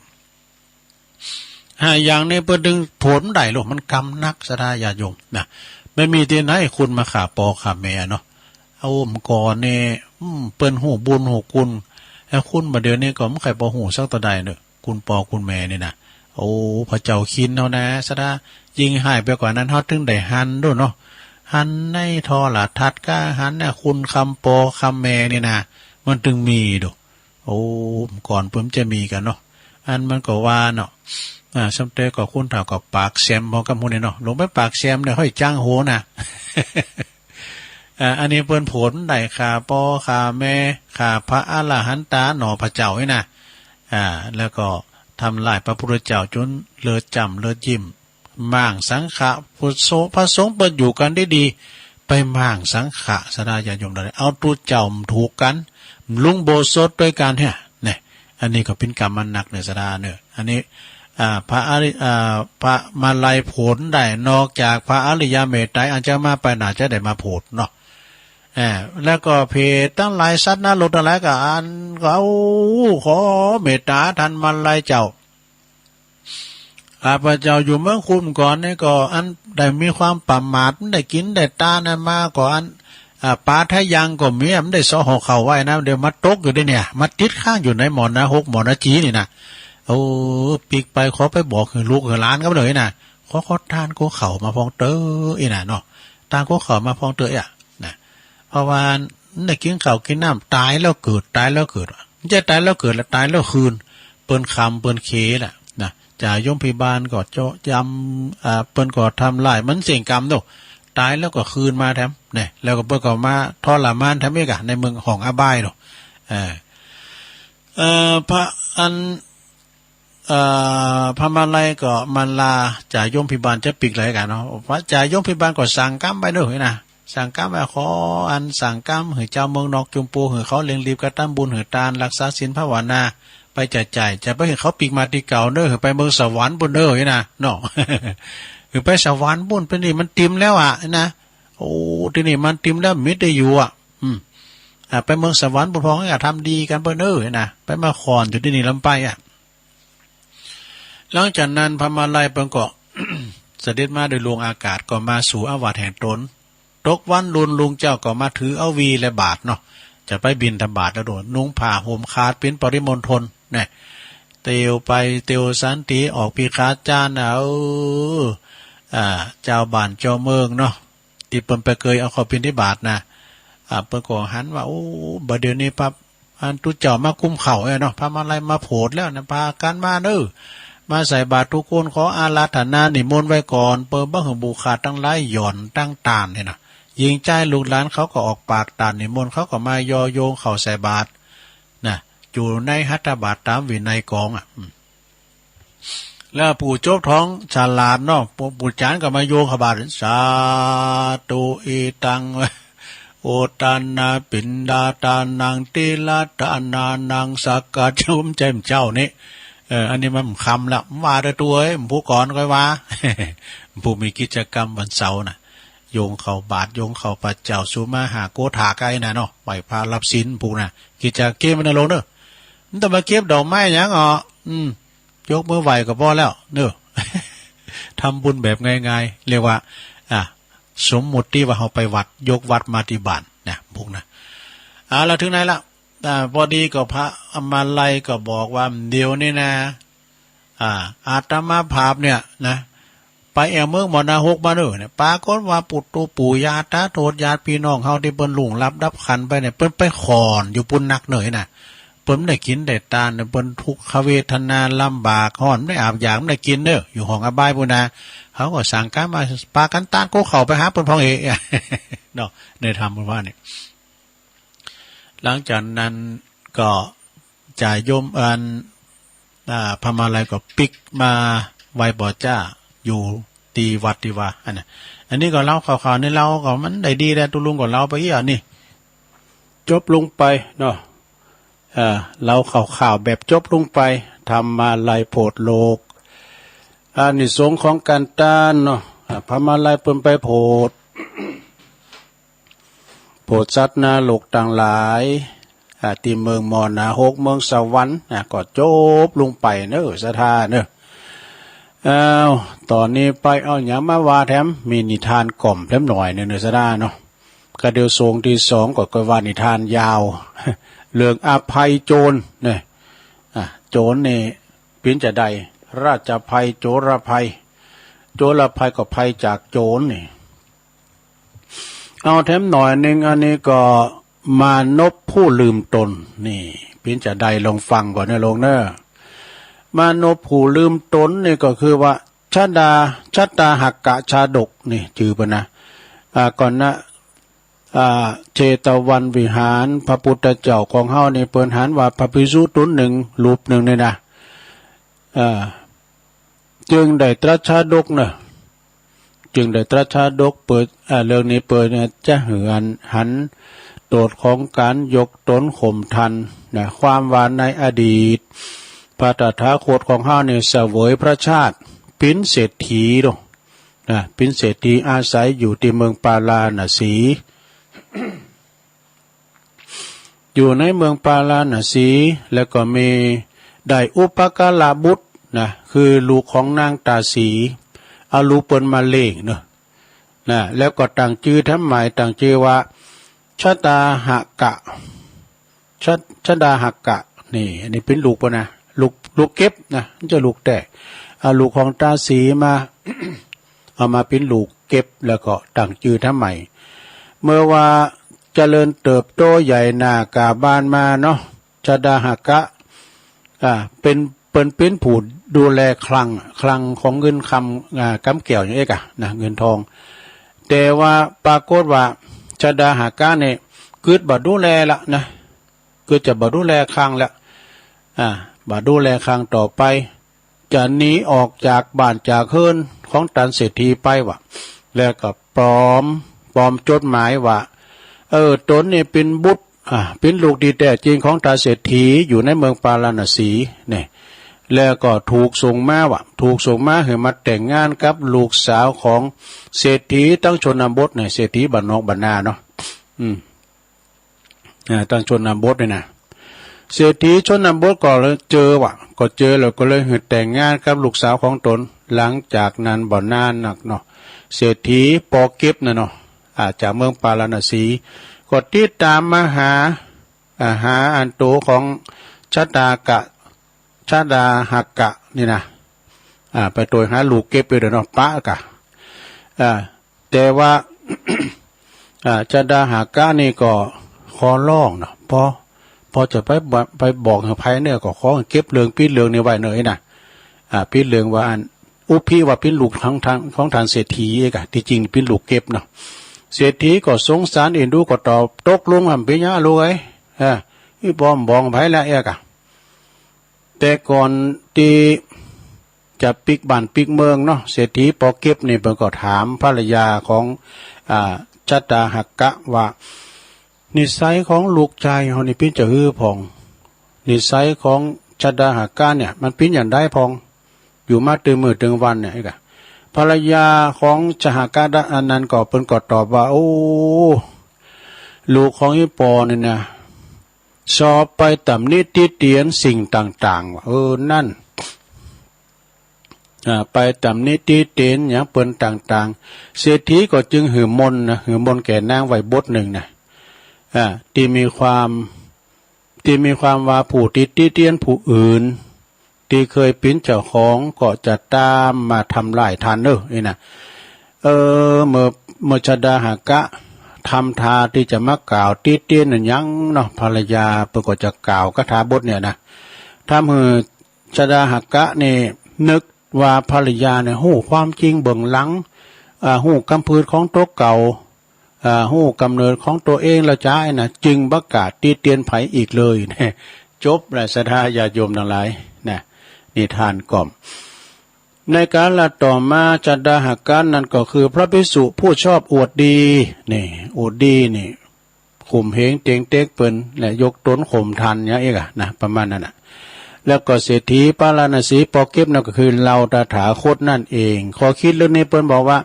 A: อย่างนี้เพื่อดึงผลได้หรอกมันกรรมนักสดาญาโยมนะไม่มีที่ไหนคุณมาข่าปอข่าแม่เนาะเอาก่อนเนี่ยเปิ้นหูบุญหูคุณแล้วคุณมาเดี๋ยวนี้ก็ไม่ใครปอหูสักตัวใดเนอะคุณปอคุณแม่นี่นะโอ้พระเจ้าคินเอานะสดายิงหายไปกว่านั้นฮอดถึงได้หันด้วยเนาะหันในทอละทัดก้าหันเนี่ยคุณคำปอคำแม่นี่นะมันถึงมีดูโอ้ก่อนเพิ่มจะมีกันเนาะอันมันก็ว่าเนาะสมเด็จก็คุณถามกับปากแซมพอกับมูนี่เนาะลงไปปากแซมเนี่ยห้อยจ้างโหนะอันนี้เปิ้นผลได้ข่าปอข่าแม่ข่าพระอรหันตาหน่อพระเจ้าไว้นะแล้วก็ทำลายพระพุทธเจ้าจนเลือดจำเลือดยิ้มมั่งสังขะพุทโธพระสงฆ์เปิดอยู่กันได้ดีไปมั่งสังขะสดาญาโยมได้เอาตัวเจ้าถูกกันลุงโบสถด้วยกันเนี่ยอันนี้ก็เป็นกรรมมันหนักเนี่ยสดาเนี่ยอันนี้พระมาลัยผลได้นอกจากพระอริยเมตไตรอันจะมาไปหนาจะได้มาโพดเนาะแล้วก็เพศตั้งหลายสัตว์นะโลกตั้งหลายก็อันก็เอาขอเมตตาท่านมาลัยเจ้าพระเจ้าอยู่เมืองคุมก่อนนี่ก็อันได้มีความประมาทได้กินได้ตานะมาก่อนปลาทะยังก็มีมันได้สอหอเข่าไว้นะเดี๋ยวมาตกอยู่ได้เนี่ยมาติดข้างอยู่ในหมอนนะหกหมอนนะจีนี่นะโอ้ปีกไปขอไปบอกคือลูกคือหลานก็เลยนะขอทานกูเข่ามาพองเตออีน่ะเนาะทานกูเข่ามาพองเตอนะเพราะว่าได้กินข้าวกินน้ำตายแล้วเกิดจะตายแล้วเกิดแล้วตายแล้วคืนเปิ้นคำเปิ้นเคล่ะนะจ่ายมพิบาลก็เจาะยำเปิ้นก็ทำลายมันเสี่ยงกรรมเนาะตายแล้วก็คืนมาแถมเนี่ยแล้วก็เปิ้นก็มาทรมานแถมอีกในเมืองของอบายเนาะพระอันพระมาลัยก็มันลาจ่ายมพิบาลจะปิกอะไรกันเนาะพระจ่ายมพิบาลก็สั่งกรรมไปด้วยนะสั่งกรรมไปขออันสั่งกรรมให้เจ้าเมืองนอกจุมปูให้เขาเลี้ยงรีบกระตั้มบุญให้ทานรักษาศีลภาวนาไปจ่ายจะไปให้เขาปิกมาที่เก่าเด้อไปเมืองสวรรค์บุญเด้อนะเนาะคือไปสวรรค์บุญเป็นนี่มันติมแล้วนะโอ้ที่นี่มันติมแล้วมิตรได้อยู่ไปเมืองสวรรค์บุญพองก็ทำดีกันเปิ้นเด้อนะไปมาขอนอยู่ที่นี่ลำไปหลังจากนั้นพระมาลัยเปิ้นก็ เสด็จมาโดยลวงอากาศก็มาสู่อาวาสแห่งตนตกวันลุงเจ้าก็มาถือเอาวีและบาทเนาะจะไปบิณฑบาตแล้วโดดนุ่งผ้าห่มขาดเป็นปริมณฑลเนี่ยเตียวไปเตียวสันติออกพิคาจานเจ้าบ้านเจ้าเมืองเนาะที่เปิ้นไปเคยเอาเขาเป็นที่บาทนะเปิ้นก็หันว่าโอ้บัดเดี๋ยวนี้ปั๊บอันตุเจ้ามาคุ้มเข่าเนาะพามาลัยมาโผดแล้วนะพากันมาเด้อมาใส่บาตรทุกคนขออาราธนานิมนต์ไว้ก่อนเปิ่มบ่หือบูขาตั้งหลายหย่อนตั้งตานเนี่ยนะยิงใจลูกหลานเขาก็ออกปากตานนิมนต์เขาก็มายอโยงเข้าใส่บาตรนะอยู่ในหัตถบาตรตามวินัยกองแล้วปู่โจ๊กท้องฉลาดเนาะปู่จานก็มาโยงเข้าบาตรสาธุอีตังโอตานาปินดาตานังติลาตานานังสักกะชุมเจมเจ้านี่อันนี้มันคำละว่าแต่ตัวผู้ก่อนค่อยว่าผู้มีกิจกรรมวันเสาร์น่ะโยงเข้าบาตรโยงเข้าพระเจ้าสุมาหาโกถาไกน่ะเนาะไปพารับศีลผู้น่ะกิจเก็บมันลงเด้อมันต้องมาเก็บดอกไม้หยังยกมือไหวก็พอแล้วเด้อทำบุญแบบง่ายๆเรียกว่า สมมุติที่ว่าเขาไปวัดยกวัดมาที่บ้านนะพวกนะแล้วถึงไหนละพอดีก็พระอมาลัยก็บอกว่าเดี๋ยวนี้นะอาตมาภาพเนี่ยนะไปเมืองมรณะหกมาเนี่ยปรากฏว่าปุตตุปู่ย่าตาโทษญาติพี่น้องเฮาที่เปิ้นหลงรับดับขันไปเนี่ยเปิ้นไปขอนอยู่ปุ่นนักเหนื่อยน่ะเปิ้นได้กินได้ตาเนี่ยเปิ้นทุกขเวทนาลำบากฮ้อนได้อาบอย่างได้กินเด้ออยู่ห้องอบายพุ่นนะเขาก็สั่งการมาปากันตานก็เข้าไปหาเปิ้นพ้องเเนาะได้ทำเพิ่นว่านี่หลังจากนั้นก็จ่ายโยมพม่าลัยก็ปิกมาไว้บ่อจ้าอยู่ตีวัดตีว่าอันนี้ก็เล่าข่าวๆในเราก็มันได้ดีแล้วตุลุงก็เล่าไปอีกนี่จบลงไปเนาะเราข่าวแบบจบลงไปทำมาลายโพดโลกอานิสงส์ของการต้านเนาะพม่าลัยเปิ้นไปโพดสัตว์นาโลกต่างหลายที่เมืองมอนาหกเมืองสวรรค์ก็จบลงไปเนอะสถานเนอะตอนนี้ไปเอาอย่างมาว่าแถมมีนิทานกล่อมแถมหน่อยเนื้อสดาเนาะกระเดียวทรงที่สองก็ว่านิทานยาวเรื่องอภัยโจรเนี่ยโจรนี่เป็นจะใดราชภัยโจรภัยก็ภัยจากโจรนี่เอาแถมหน่อยหนึ่งอันนี้ก็มานพผู้ลืมตนนี่เป็นจะใดลองฟังก่อนนะลงเนอะมานพผู้ลืมตนนี่ก็คือว่าชาตาหักกะชาดกนี่ชื่อปะนะก่อนนะเจตวันวิหารพระพุทธเจ้าของเฮานี่เปิ้นหันว่าพระภิกษุตุนหนึ่งรูปหนึ่งนี่นะจึงได้ตรัสชาดกนะจึงได้ตรัสชาดกเปิดเรื่องนี้เปิดเนี่ยจะเหือนหันโดดของการยกตนข่มทันนะความหวานในอดีตพระตถาคตของเฮาเนี่ยเสวยพระชาติเป็นเศรษฐีดอกนะเป็นเศรษฐีอาศัยอยู่ที่เมืองปาลาณสี อยู่ในเมืองปาลาณสีแล้วก็มีได้อุปการะบุตรนะคือลูกของนางตาสีเอาลูกเปิ้นมาเลี้ยงเนาะนะแล้วก็ตั้งชื่อทำหมายตั้งชื่อว่าชาตาหักกะชาดาหักกะนี่อันนี้เป็นลูกปะนะลูกเก็บนะจะลูกแต่เอาลูกของตาสีมา เอามาเป็นลูกเก็บแล้วก็ตั้งชื่อทำหมายเมื่อว่าเจริญเติบโตใหญ่หน้ากาบานมาเนาะชาดาหักกะเป็นผู้ดูแลคลังของเงินคำกำเกี่ยวอย่างเอกนะเงินทองแต่ว่าปรากฏว่าชาดาหักกะเนี่ยเกิดบ่ดูแลละนะเกิดจะบ่ดูแลคลังละบ่ดูแลคลังต่อไปจะหนีออกจากบ้านจากเฮือนของตันเศรษฐีไปว่ะแล้วก็ปลอมจดหมายว่าตนเนี่ยเป็นบุตรเป็นลูกดีแต่จริงของตาเศรษฐีอยู่ในเมืองปาราณสีเนี่ยแล้วก็ถูกส่งมาให้มาแต่งงานกับลูกสาวของเศรษฐีตั้งชนบทเนี่ยเศรษฐีบ้านนอกบ้านนาเนาะตั้งชนบทเนี่ยนะเศรษฐีชนบทก็เลยเจอแล้วก็เลยแต่งงานกับลูกสาวของตนหลังจากนั้นบ่นานนักเนาะเศรษฐีปอเก็บนะเนาะจากเมืองปาราณสีก็ติดตามมาหาอันโตของชาดาหักกะนี่นะไปตัวหาลูกเก็บไปเดี๋ยวเนาะปะกะแต่ว่า ชาดาหักกะนี่ก็ขอร้องเนาะพอจะไปบอกให้ไผเนี่ยก็ขอเก็บเรื่องปีเรื่องนี่ไว้หน่อยนะปีเรื่องว่าอันอุพี่ว่าเป็นลูกของทางเศรษฐีเอกะที่จริงเป็นลูกเก็บเนาะเศรษฐีก็สงสารเอ็นดูก็ตอบตกลงเป็นยังลูกไอ้อีบอมบองไผละเอกะแต่ก่อนที่จะปิกบ้านปิกเมืองเนาะเศรษฐีปอเก็บนี่เพิ่นก็ถามภรรยาของชาดาหักกะว่านิสัยของลูกชายเฮานี่เป็นจะฮือพองนิสัยของชาดาหักกะเนี่ยมันเป็นอย่างใดพองอยู่มาตึงมื้อตึงวันเนี่ยไอ้กะภรรยาของชหากะอันนั้นก็เพิ่นก็ตอบว่าโอ้ลูกของอีปอนี่นะสอบไปตำหนิติเตียนสิ่งต่างๆว่านั่น ไปตำนิตีเตนอย่างเปิ้นต่างๆเศรษฐีก็จึงหือมนนะหือมนแก่นางไว้บทหนึ่งนะที่มีความว่าผู้ติตีเตียนผู้อื่นที่เคยเป็นเจ้าของก็จะตามมาทำลายทานนี่นะเมื่อชดาหากะทำทาที่จะมากล่าวตีเตียนนั่นยังเนาะภรรยาเปิ่นก็จะกล่าวคาถาบทเนี่ยนะถ้ามือชดาหากะนี่นึกว่าภรรยาเนี่ยฮู้ความจริงเบื้องหลังฮู้กำพืชของตัวเก่าฮู้กำเนิดของตัวเองแล้วจ้านะจึงประกาศตีเตียนไผอีกเลยนะจบและศรัทธาญาติโยมทั้งหลายนะนิทานก่อมในการละต่อมาจัดดาหการนั้นก็คือพระภิกษุผู้ชอบอวดดีนี่อวดดีนี่ข่มเหงเตียงเต็กเปิ้นและยกตนข่มทันอย่างเอกนะประมาณนั้นนะแล้วก็เศรษฐีปาราณสีปอเก็บนั่นก็คือเราตถาคตนั่นเองขอคิดเรื่องนี้เปิ้นบอกว่า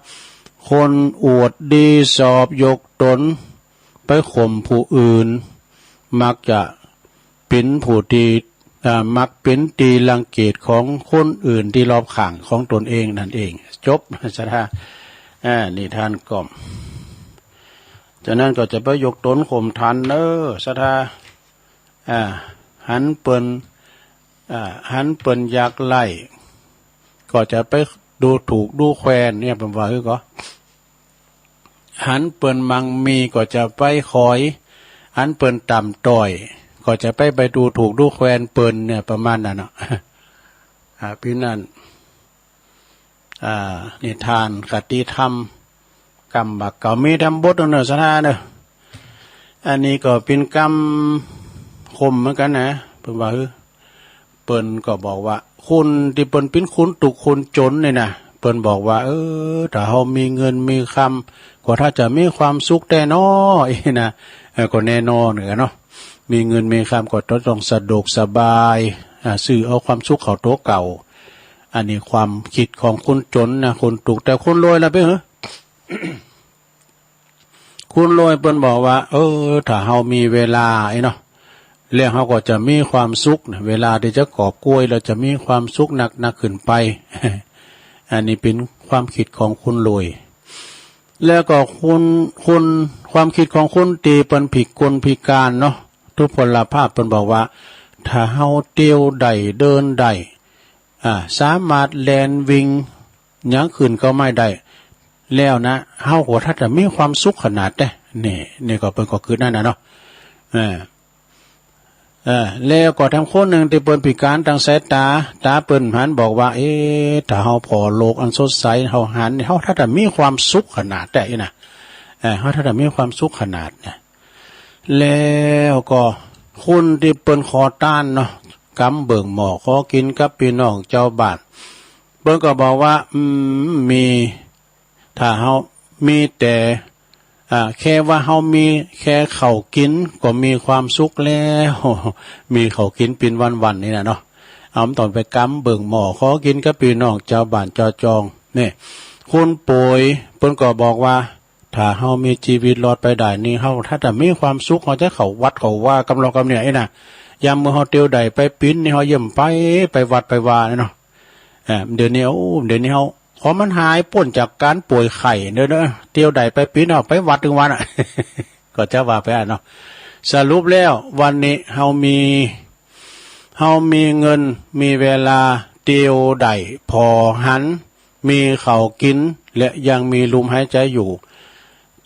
A: คนอวดดีสอบยกตนไปข่มผู้อื่นมักจะเป็นผู้ที่มักเป็นตีรังเกียจของคนอื่นที่รอบข้างของตนเองนั่นเองจบศรัทธานิทานก่อมจากนั้นก็จะไปยกตนข่มทันศรัทธาหันเปิ้นอยากไล่ก็จะไปดูถูกดูแคลนเนี่ยเป็นว่าคือก็หันเปิ้นมังมีก็จะไปคอยหันเปิ้นต่ำต้อยก็จะไปดูถูกดูแคลนเปิ้นเนี่ยประมาณนั้นเนาะพี่นั่นนิทานคติธรรมกรรมบักเก่ามีทำบทเนอสถาเนอะอันนี้ก็เป็นกรรมคมเหมือนกันนะเป็นว่าเปิ้นก็บอกว่าคุณที่เปิ้นเป็นคุณตุกคุณจนเนี่ยนะเปิ้นบอกว่าถ้าเฮามีเงินมีคำก็ถ้าจะมีความสุขแต่น้อยนะก็แน่นอนเนาะมีเงินมีคำก็ต้องสะดวกสบายซื้อเอาความสุขเขาโตเก่าอันนี้ความคิดของคนจนนะคนตุกแต่คนรวยล่ะเป้คุณรวยเปิ้นบอกว่าถ้าเฮามีเวลาเนาะแล้วเขาก็จะมีความสุขเวลาที่จะกอบกล้วยเราจะมีความสุขหนักขึ้นไป อันนี้เป็นความคิดของคุณรวยแล้วก็คุณความคิดของคุณตีเป็นผิดคนพิการเนาะทุพพลภาพเป็นบอกว่าถ้าเฮาเตียวได้เดินได้สามารถแลนวิ่งยังขึ้นก็ไม่ได้แล้วนะเฮาก็ถ้าจะมีความสุขขนาดได้นี่ก็เป็นก็คือนั่นนะเนาะแล้วก็ทั้งคนหนึ่งที่เปิ้นพิการทางสายตาเปิ้นหันบอกว่าถ้าเฮาพอโลกอันสดใสเฮาหันเฮาถ้าจะมีความสุขขนาดได้นะเฮาถ้าจะมีความสุขขนาดเนี่ยแล้วก็คนที่เปิ้นขอต้านเนาะกำเบิ่งหมอขอกินกับพี่น้องเจ้าบ้านเปิ้นก็บอกว่ามีถ้าเฮามีแต่แค่ว่าเฮามีแค่ข้าวกินก็มีความสุขแล้วมีข้าวกินเป็นวันๆนี่นะเนาะเอาตอนไปกำเบิ่งหมอขอกินกับพี่น้องเจ้าบ้านเจ้าจองนี่คนป่วยเพิ่นก็บอกว่าถ้าเฮามีชีวิตรอดไปได้นี่เฮาถ้าจะมีความสุขเฮาจะเข้าวัดเข้าว่ากำลังกำเนี่ยน่ะยามมื้อเฮาเตียวใดไปปิ้นนี่เฮาเยี่ยมไปวัดไปว่าเนาะเดี๋ยวนี้เฮาขอมันหายพ้นจากการป่วยไข้เด้อเที่ยวใดไปปีนเอาไปวัดถึงวันก็จะว่าไปเนาะสรุปแล้ววันนี้เฮามีเงินมีเวลาเที่ยวใดพอหันมีข้าวกินและยังมีลมหายใจอยู่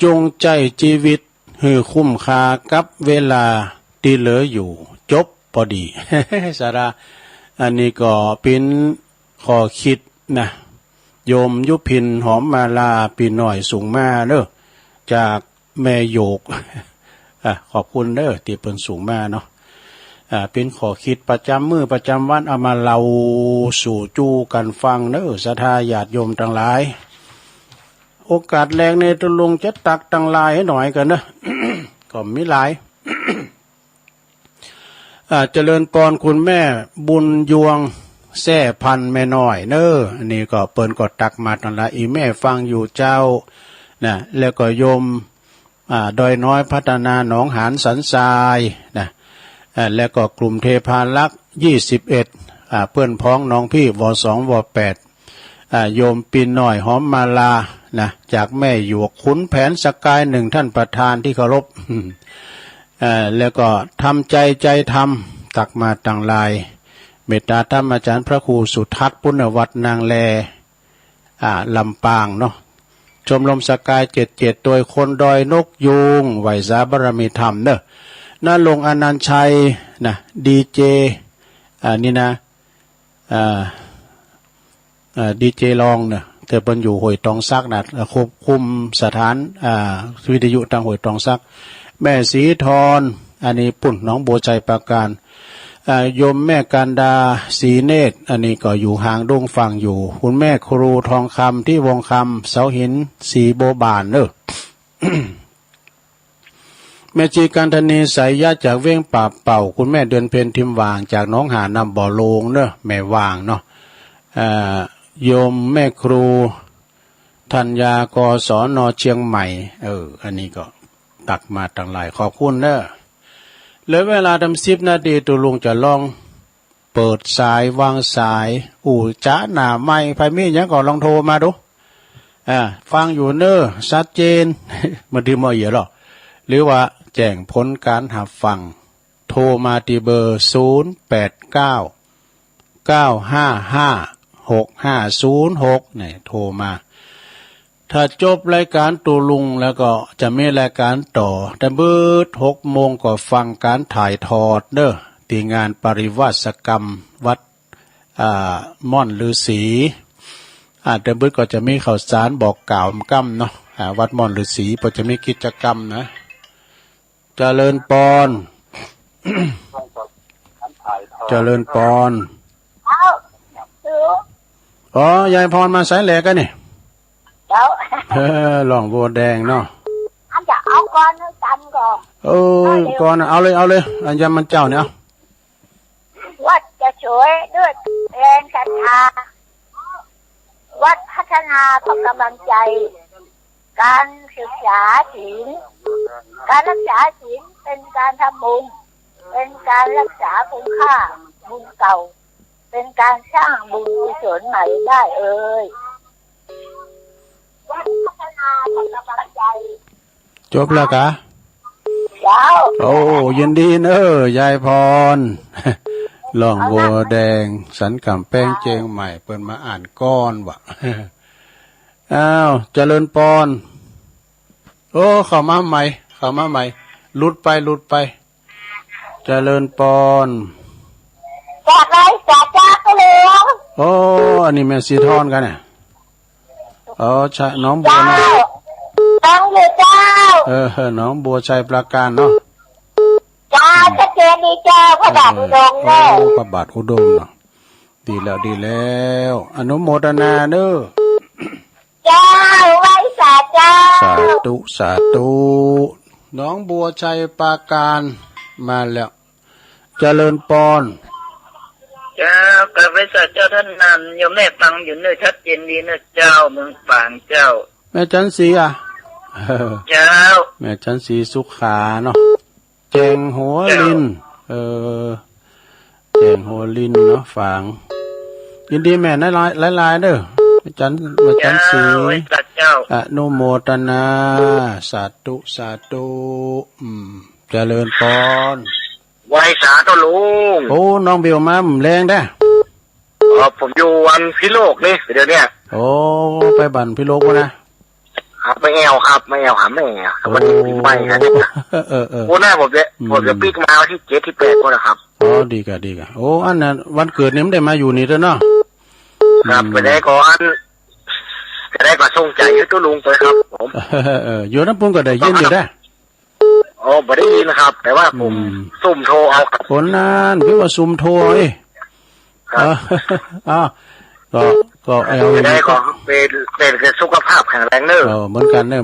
A: จงใจชีวิตให้คุ้มค่ากับเวลาที่เหลืออยู่จบพอดี สาระอันนี้ก็เป็นข้อคิดนะโยมยุพินหอมมาลาปีหน่อยสูงมาเด้อจากแม่โยกขอบคุณเด้อที่เปิ้นสูงมาเนาะเป็นข้อคิดประจำมื้อประจำวันเอามาเล่าสู่จูกันฟังเด้อศรัทธาญาติโยมทั้งหลายโอกาสแรงในตุลงจะตักตั้งหลายให้หน่อยกันนะ ก็มีหลาย เจริญปอนคุณแม่บุญยวงแซ่พันแม่น้อยอันนี้ก็เปิ้นก็ตักมาตั้งละอีแม่ฟังอยู่เจ้านะแล้วก็โยมดอยน้อยพัฒนาหนองหานสันทรายนะแล้วก็กลุ่มเทพาลักษณ์21เพื่อนพ้องน้องพี่ว2ว8 โยมปีหน่อยหอมมาลานะจากแม่หยวกขุนแผนสกายหนึ่งท่านประธานที่เคารพแล้วก็ทำใจทำตักมาต่างลายเมตตาธรรมอาจารย์พระครูสุทัศน์ปุณณวัฒน์นางแลลำปางเนาะชมรมสกาย77โดยคนดอยนกยูงไหวสาบารมีธรรมเนอะน่าลงอนันต์ชัยนะดีเจนี่นะดีเจลองเนี่ยแต่เป็นอยู่ห้วยตองซักนะควบคุมสถานวิทยุทางห้วยตองซักแม่สีทรอันนี้ปุ่นน้องโบใจประการโยมแม่การดาสีเนตรอันนี้ก็อยู่ห่างดงฟังอยู่คุณแม่ครูทองคำที่วงคำเสาหินสีโบบานเนอะ แม่จีการธนีสายญาติจากเว้งป่าเป่าคุณแม่เดือนเพ็ญทิมวางจากน้องหานำบ่อโลงเนอะแม่วางเนาะโยมแม่ครูธัญญากศนเชียงใหม่อันนี้ก็ตักมาต่างหลายขอบคุณเนอะเหลือเวลา10 นาทีตุลุงจะลองเปิดสายวางสายจ้าหน้าไม่ไฟมีอย่างก่อนลองโทรมาดูฟังอยู่เนอะชัดเจน มันดีมาเยอะหรอหรือว่าแจ้งผลการหับฟังโทรมาที่เบอร์0899555606เนี่ยโทรมาถ้าจบรายการตูลุงแล้วก็จะมีรายการต่อแต่เบิด6 โมงก็ฟังการถ่ายทอดเด้อที่งานปริวาสกรรมวัดม่อนฤาษีแต่เบิดก็จะมีข่าวสารบอกกล่าวกำเนาะวัดม่อนฤาษีก็จะมีกิจกรรมนะเจริญปอนเจริญปอนอ๋อยายพรมาสายแหลกกันนี่หล่องบัวแดงเนาะอันจะเอาก่อนจำก่อนก่อนเอาเลยอันยามันเจ้าเนี่ย
B: วัดจะช่วยด้วยแรงศรัทธาวัดพัฒนาพกำลังใจการศึกษาศีลการรักษาศีลเป็นการทำบุญเป็นการรักษาคุณค่าบุญเก่าเป็นการสร้างบุญกุศลใหม่ได้วัดพัฒนาพกำลังใจ
A: จบแล้วกะโอ้ยินดีเนอะยายพรหล่องบัวแดงสันกำแป้งเจงใหม่เปิดมาอ่านก้อนวะอ้าวเจริญปอนเข้ามาใหม่ลุดไปเจริญปอน
B: จากไรจากจ้าก็เหลือง
A: อันนี้แม่สีทอนกันเนี่ยใช่น้องบัวนะ
B: น้องอยู่เจ้า
A: น้องบัวชัยประการเนาะ
B: จ้าชัดเจนดีเจ้าพระบาทอุดมเนาะ
A: พระบาทอุดมเนาะดีแล้วอนุโมทนาเด้อ
B: เจ้าไว้สาเจ้า
A: สาธุน้องบัวชัยปราการมาแล้วเจริญปอน
C: เจ้ากับไว้สาเจ้าท่านนั้นโยมแม่ฟังอยู่เนื้อชัดเจนดีเนื้อเจ้าเมืองฝางเจ้า
A: แม่จันสี
C: เจ้า
A: แม่จันสีสุขาเนาะแจงหัวลินแจงหัวลินเนาะฝางยินดีแม่หลายเด้อแม่จันสีอนุโมทนาสาธุเจริญพร
C: ไว้สาธุลุง
A: น้องเบลมาแรงได้
C: ผมอยู่วันพิโลกนี่เดี๋ยวเนี้ย
A: ไปบั่นพิโลกวะนะครับ
C: ไม่แอวหาแม่วันนี้ปีใหม่ครับหน้าผมจะปีกมาที่7 ที่ 8ก็นะครับ
A: ดีกะอันนั้นวันเกิดนี้ไม่ได้มาอยู่นี่แล้วเนาะ
C: ครับไปได้ก่อนจะได้ก็ส่งใจให้ตัวลุงไปครับผม
A: อยู่น้ำปุ่นก็ได้ยินอยู่ได้
C: ไม่ได้ยินนะครับแต่ว่าผมซุ่มโทรเอา
A: คนนั้นพี่ว่าซุ่มโทรก็
C: ได้ก็เป็นสุขภาพแข็งแรงเนอะ
A: เหมือนกันเนอะ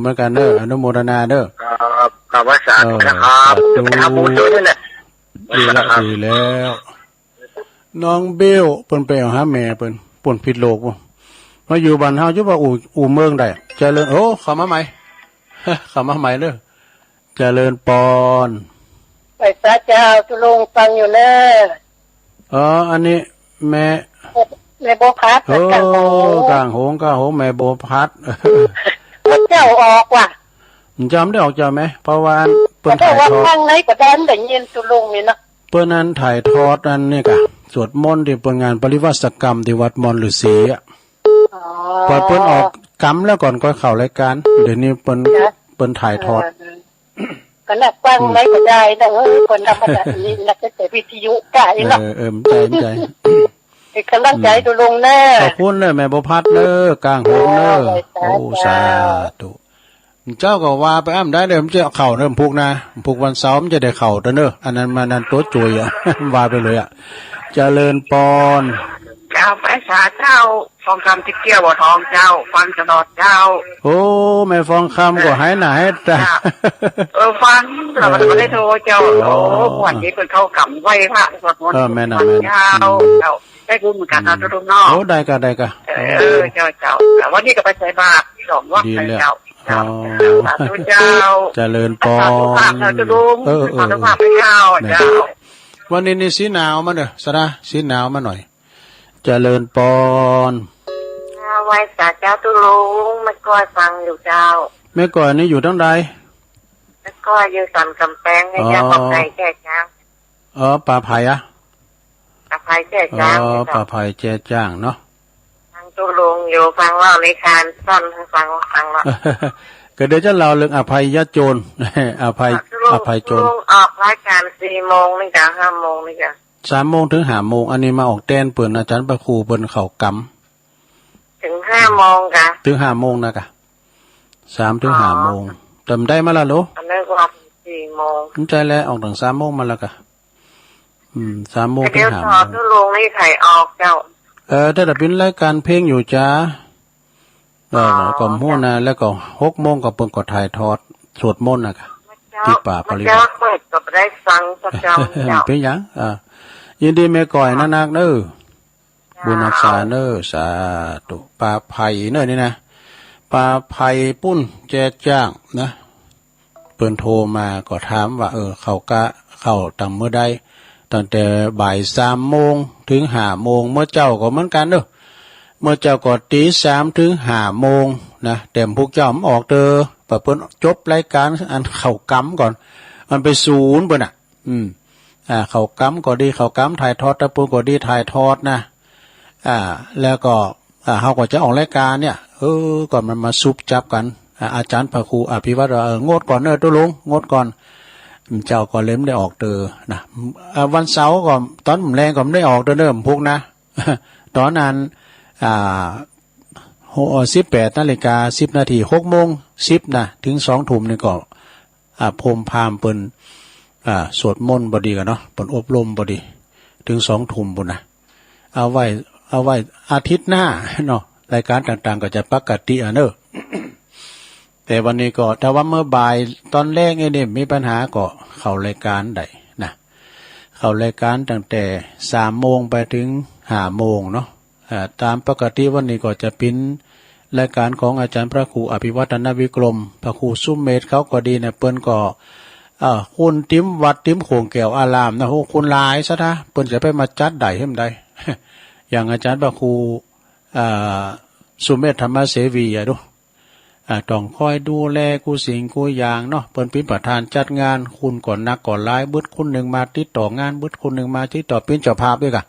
A: อนุโมทนาเนอะ
C: กับวัดสาธุนะครับไปทำบุญด้วยนี่แหละ
A: ดีแล้วน้องเบลเปิ้นไปหาแม่เปิ้นป่นผิดโลกมาอยู่บ้านเฮาอยู่ว่าอู่เมืองได้เจริญเข้ามาใหม่เด้อเจริญปอน
B: ไปพระเจ้าตุลงฟังอยู่เนอะ
A: อันนี้แม่
B: แม่โบพัด
A: โอ้กลางโหงแม่โบพัด
B: เจ้าออกว่ะ
A: จำได้ออกจำไหมเพราะว่าเปิ้
B: ก็
A: น
B: ได้
A: ถ่าย
B: ว่า
A: ทอด
B: ข้างไหนก็แดนแต่เย็นตุลุงนี่เนาะ
A: เปิ้นนั้นถ่ายทอดนั่นนี่กะสวดมนต์ที่เปิ้นงานปริวัติกรรมที่วัดมอนฤาษีอ่ะ
B: อ๋อ
A: พอเปิ้นออกกรรมแล้วก่อนก็เข้ารายการเดี๋ยวนี้เปิ้นถ่ายทอด
B: ก็นักฟังไหนก็ได้นะคนธรรมดานี่นักแต่วิทยุกายเนาะ
A: ใจ
B: เป็นกำลังใจตุลุงแน่
A: ขอบคุณเลยแม่บ่พัดเด้อกลางโหงเด้อโอ้สาธุเจ้าก็ว่าไปอ้ำได้เด้อมันจะเข้าเริ่มพุกนะพุกวันเสาร์มันจะได้เข้าเด้ออันนั้นมานั่นตัวจุยอ่ะ ว่าไปเลยอ่ะเจริญปอน
C: เจ้าไปสาเจ้าทองคำที่เกี่ยวบ่ทองเจ้าฟังตลอดเจ้า
A: โอ้แม่ฟองคำก็หายหนาให้ตา
C: ฟังเราไม่ได้โทรเจ้าโอ้วันนี้เป็นเข้ากำไว้พระสวดมนต์เจ้าได้บุญเหมือนกันนะทุกน้อง
A: โอ้ได้กะ
C: เจ้าแต่วันนี้ก็ไปใส่บาตรสองวัดเจ้าสาธุเจ้า
A: เจริญปอ
C: สุขภาพเราจะลุงสุขภาพเจ้า
A: วันนี้นี่สีหนาวมาเด้อสระสีหนาวมาหน่อยเจริญปอน
C: ไว้สาเจ้าตุลุงไม่ก้อยฟังอยู่เจ้า
A: แม่ก่อนนี่อยู่ทั้งใด
C: ไม่ก้อยอยู่สันกำแพงให้เจ้าบอกใจแก่จ้าง
A: ป่าไผ่อะ
C: ป่าไผ่แก่จ้าง
A: ป่าไผ่แจ้จ้างเนาะ
C: ทางตุลุงอยู่ฟังว่าในการสั้นฟังว่า
A: ก็เดี๋ยวจะเล่าเรื่องอภัยยโจรอภัยโจร
C: ออกรายการ4 โมงนี่จ้ะ5 โมงนี่จ้ะ
A: 3 โมงถึง5 โมงอันนี้มาออกแต้นเปิ่นอาจารย์ประครูเปิ้นเข้ากำ
C: ถึง5 โมงกะ
A: ถึง5 โมงนะกะ3 ถึง 5 โมงจำได้มาละโล
C: อันนั้นก็4 โมง
A: ใจแล้วออกถึง3 โมงมาแล้วกะ3 โมงถึง5 โมง
C: เดี๋ยวสอบตุลุงนี่ไข่ออกเจ้า
A: ถ้าจะเป็นรายการเพลงอยู่จ้าก็มู่นะแล้วก็6 โมงก็เปิ้นก็ถ่ายทอดสวดมนต์น่ะค่ะที่ป่าปริวัติ
C: ก็ได้ฟังประจำเจ้า
A: เป็นหยังยินดีแม่ก่อยนักเด้อบุญรักษาเด้อสาธุป่าไผ่เด้อนี่นะป่าไผ่ปุ้นแจ้จ้างนะเปิ้นโทรมาก็ถามว่าเข้าตั้งเมื่อใดตั้งแต่บ่าย3 โมงถึง5 โมงเมื่อเจ้าก็เหมือนกันเด้อเมื่อเจ้าก็ตี 3 ถึง 5 โมงนะแต่พวกเจ้ามันออกเด้อปะเปิ้นจบรายการอันเข้ากำก่อนมันไปศูนย์เปิ้นน่ะเข้ากำก็ดีเข้ากำถ่ายทอดตะปูก็ดีถ่ายทอดนะแล้วก็เฮาก็จะออกรายการเนี่ยก่อนมันมาซุบจับกันอาจารย์พระครูอภิวัตรงดก่อนตุลุงงดก่อนเจ้าก็เล่มได้ออกเด้อนะวันเสาร์ก็ตอนแรงก็ไม่ได้ออกเด้อพวกนะตอนนั้น18 นาฬิกา 10 นาที 6 โมง 10นะถึง 2 ทุ่มนี่ก็พรมพามเปิ้นสวดมนต์บ่ดีกันเนาะเปิ้นอบรมบ่ดีถึง 2 ทุ่มพุ่นนะเอาไว้อาทิตย์หน้าเนาะรายการต่างๆก็จะปกติเนอะ แต่วันนี้ก็ถ้าว่าเมื่อบ่ายตอนแรกนี่มีปัญหาก็เข้ารายการได้นะเข้ารายการตั้งแต่ 3 โมงไปถึง 5 โมงเนาะตามปกติวันนี้ก็จะเป็นรายการของอาจารย์พระครูอภิวัตนวิกรมพระครูสุมเมธเขาก็ดีเนี่ยเปิ้นก็คุณติ้มวัดติ้มโขงแก้วอารามนะโหคุณหลายซะนะเปิ้นจะไปมาจัดได้เฮ็ดได้ อย่างอาจารย์พระครูสุมเมธธรรมเสวีดูต้องคอยดูแลกูสิ่งกูอย่างเนาะเปิ้นเป็นประธานจัดงานคุณก่อนนักก่อนหลายบึดคุณนึงมาติดต่องานบึดคุณนึงมาติดต่อเป็นเจ้าภาพด้วยกะ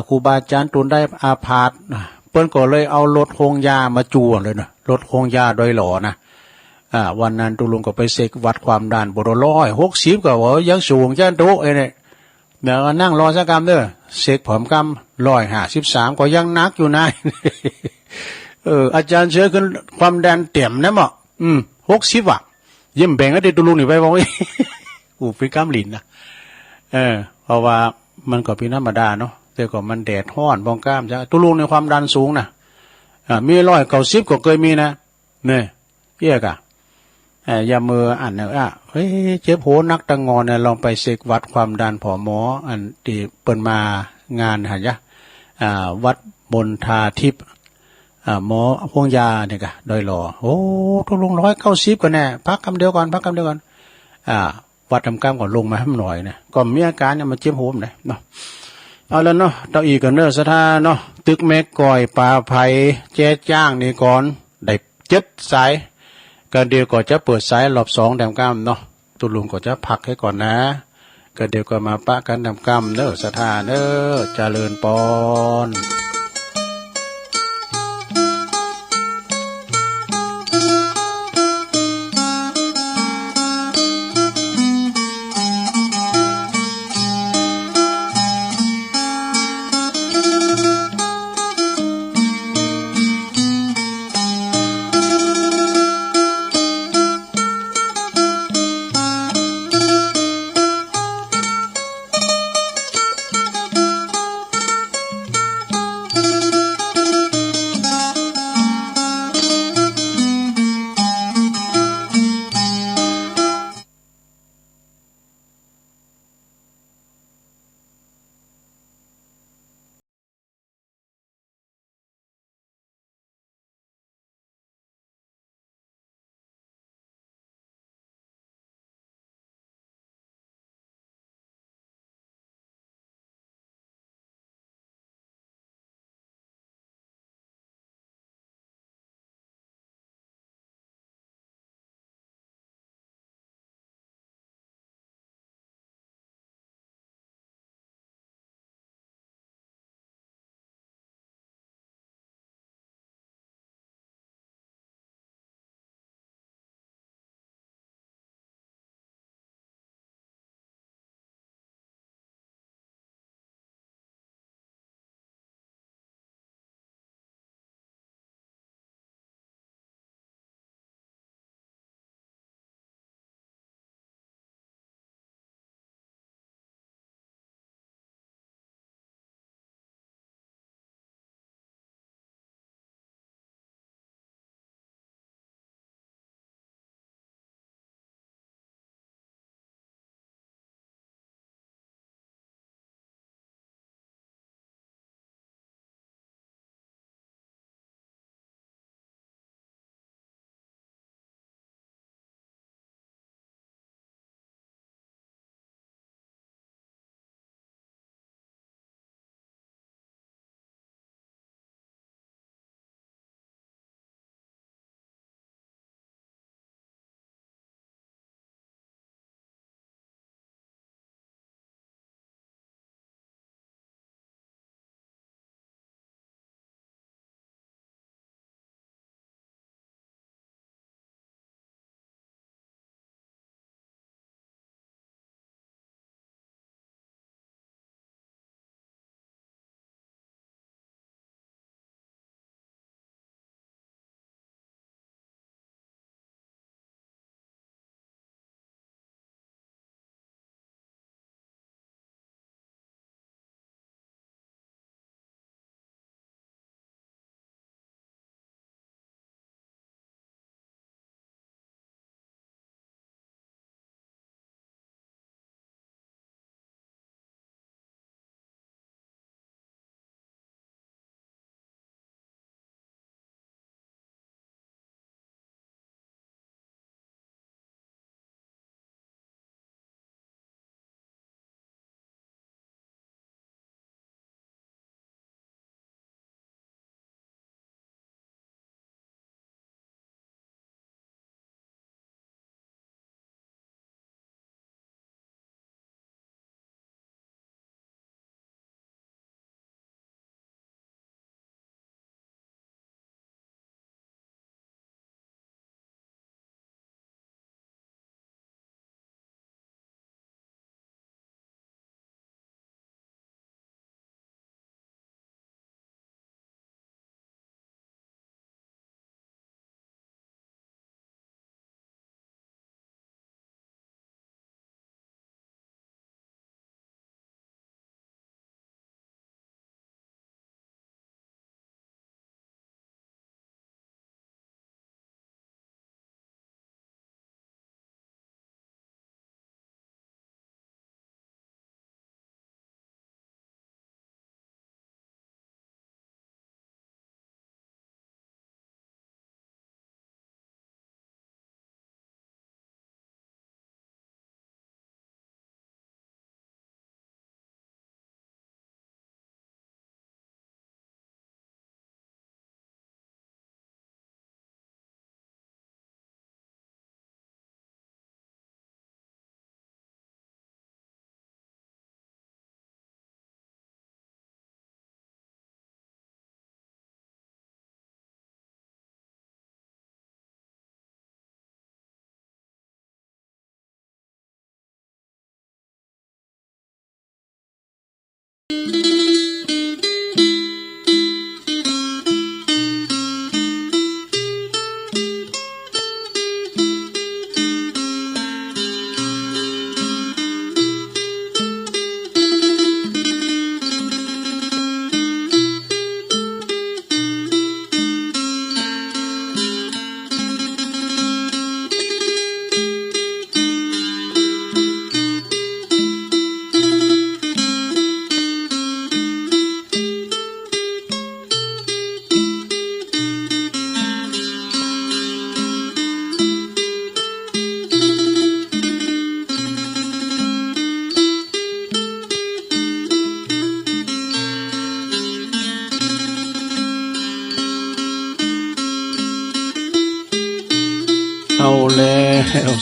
A: ครูบาอาจารย์ตุนได้อาพาธเปิ้นก็เลยเอารถโฮงยามาจั่วเลยนะรถโฮงยาโดยหล่อนะวันนั้นตุลุงก็ไปเสกวัดความดันบ่160ก็ว่ายังสูงจังโตเนี่ยเดี๋ยวนั่งรอสักกรรมเด้อเสกผอมกรรม153ก็ยังนักอยู่นะอาจารย์เชื่อขึ้นความดันเต็มนะหมอ60ว่ะยิ้มแบ่งให้ตุลุงนี่ไปบ่ฟิกรรมลิ้นนะเพราะว่ามันก็เป็นธรรมดาเนาะแต่ก็มันแดดร้อนบ้องกล้ามจ้ะตุลุงในความดันสูงนะมี190ก็เคยมีนะเนี่ยเอี้ยกะอย่ามืออันเนี่ยเฮ้ยเจ็บโหนักตะงอนเนี่ยลองไปเช็ควัดความดันผอหมออันที่เปิ้นมางานหันยะวัดมณฑาทิพย์หมอพวงยาเนี่ยกะโดยหล่อโอ้ตุลุง190ก็แน่พักคำเดียวก่อนวัดทำกล้ามก่อนลงมาให้มันหน่อยนะก็มีอาการเนี่ยมันเจ็บโหมเลยเนาะ เอาแล้วเนาะเต้าอีกันเนอสถาเนาะตึกแม่ก่อยปลาไผ่แจ้จ้างนี่ก่อนได้7 สายก็เดี๋ยวก็จะเปิดสายรอบ2แดมก้ามเนาะตุลุงก็จะพักให้ก่อนนะก็เดี๋ยวก็มาปะกันแดมก้ามเนอสถาเนอเจริญปอน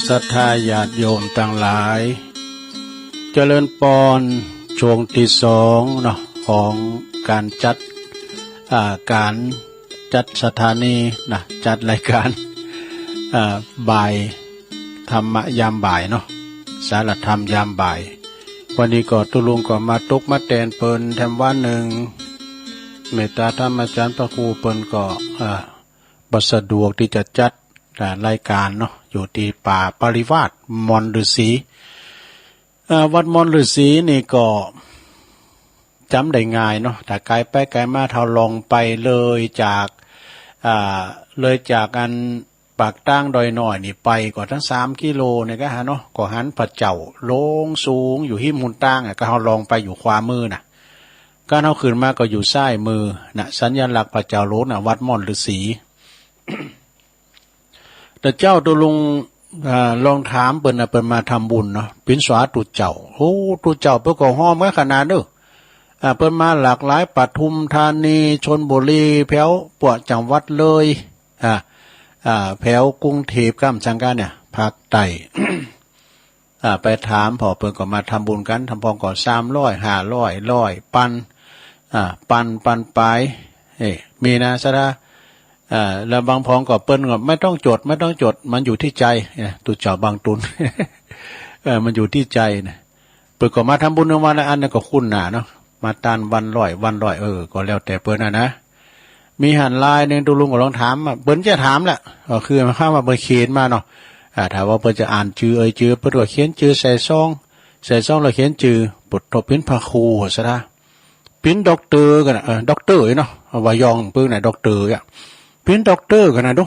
A: ศรัทธาญาติโยมต่างหลายเจริญปอนช่วงที่สองเนาะของการจัดสถานีนะจัดรายการบ่ายธรรมยามบ่ายเนาะสารธรรมยามบ่ายวันนี้ก็ตุลุงก็มาตุกมาแตนเปินแถมวันหนึ่งเมตตาธรรมอาจารย์พระครูเปินก็บัสะดวกที่จะจัดรายการเนาะอยู่ที่ป่าปริวาสมอนฤาษีวัดมอนฤาษีนี่ก็จำได้ง่ายเนาะแต่ไกลไปไกลมาเท่าลงไปเลยจากอันปากตั้งดอยหน่อยนี่ไปก็ทั้ง3 กิโลเนี่ยก็ฮะเนาะก็หันพระเจ้าลงสูงอยู่หิมหุนตั้งก็เฮาลองไปอยู่ขวามือน่ะก็เฮาขึ้นมาก็อยู่ซ้ายมือน่ะสัญลักษณ์พระเจ้าโลน่ะวัดม่อนฤาษี แต่เจ้าตัวลุงลองถามเปิ้นน่ะเปิ้นมาทำบุญเนาะเป็นสวาตุเจ้าโอ้ตุเจ้าเปิ้นก็ฮ้อมขนาดเด้อเปิ้นมาหลากหลายปทุมธานีชลบุรีแถวปวจังหวัดเลยแถวกรุงเทพกัมจังกันเนี่ยภาคใต้ ไปถามพอเปิ้นก็มาทำบุญกันทำพองก่อน300 500 100ปันไปมีนะซะนะแล้วบางพองก็เปิ้นก็ไม่ต้องจดมันอยู่ที่ใจตุเจ้าบางตุน มันอยู่ที่ใจนะเปิ้นก็มาทำบุญวันละอันนั้นก็คุ้นหน้าเนาะมาตานวันร้อยก็แล้วแต่เปิ้นนะมีหันลายนึงตุลุงก็ลองถามเปิ้นจะถามแหละก็คือมันเข้ามาเปิ้นเขียนมาเนาะถ้าว่าเปิ้นจะอ่านชื่อชื่อเปิ้นก็เขียนชื่อใส่ซองแล้วเขียนชื่อปุถะพินพระครูซะนะพินด็อกเตอร์กันด็อกเตอร์เนาะว่ายองเปิ้นน่ะด็อกเตอร์อ่ะพินด็อกเตอร์กันนะดู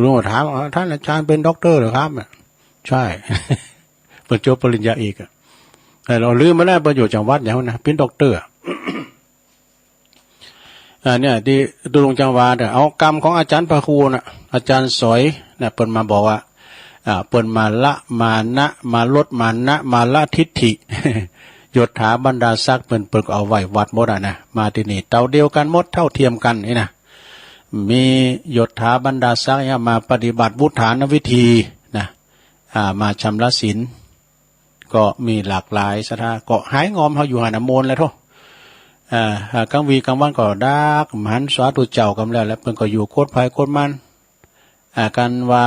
A: ลุงก็ถามท่านอาจารย์เป็นด็อกเตอร์เหรอครับใช่ เปิ้นจบปริญญาเอกแต่เราลืมมาแล้วเปิ้นอยู่จังหวัดอย่างนั้นนะพินด็อกเตอร์เนี่ยที่ตุลงจังหวัดเอากรรมของอาจารย์พระครูน่ะอาจารย์สอยน่ะเปิ้นมาบอกว่าเปิ้นมาละมานะมาลดมานะมาละทิฏฐิ ยศถาบรรดาศักดิ์เปิ้นก็เอาไว้วัดหมดนะมาที่นี่เท่าเดียวกันหมดเท่าเทียมกันนี่นะมียศถาบรรดาศักดิ์มาปฏิบัติวุฒานวิธีนะมาชำระศีลก็มีหลากหลายสถาก็หายงอมเฮาอยู่หาน้ำมนต์แล้วทุกกลางวีกลางวันก็ดักหันสวาตุเจ้ากำแล้วเพิ่นก็อยู่โคตรภัยโคตรมันกันว่า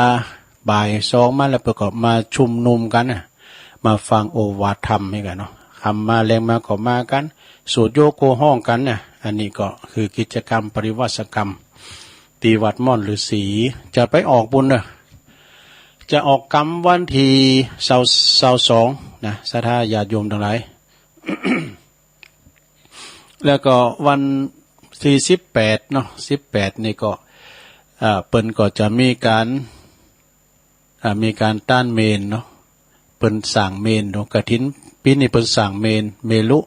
A: บ่าย2มาแล้วเพิ่นก็มาชุมนุมกันมาฟังโอวาทธรรมให้กันเนาะคำมาแรงมาก็มากันสวดโยโกห้องกันเนี่ยอันนี้ก็คือกิจกรรมปริวัติกรรมตีวัดม่อนฤาษีจะไปออกบุญจะออกกรรมวันที่22นะศรัทธาญาติโยมทั้งหลาย แล้วก็วันที่18เนาะ18นี่ก็เปิ้นก็จะมีการต้านเมนเนาะเปิ้นสร้างเมนเนาะกฐินปีนี้เปิ้นสร้างเมลุ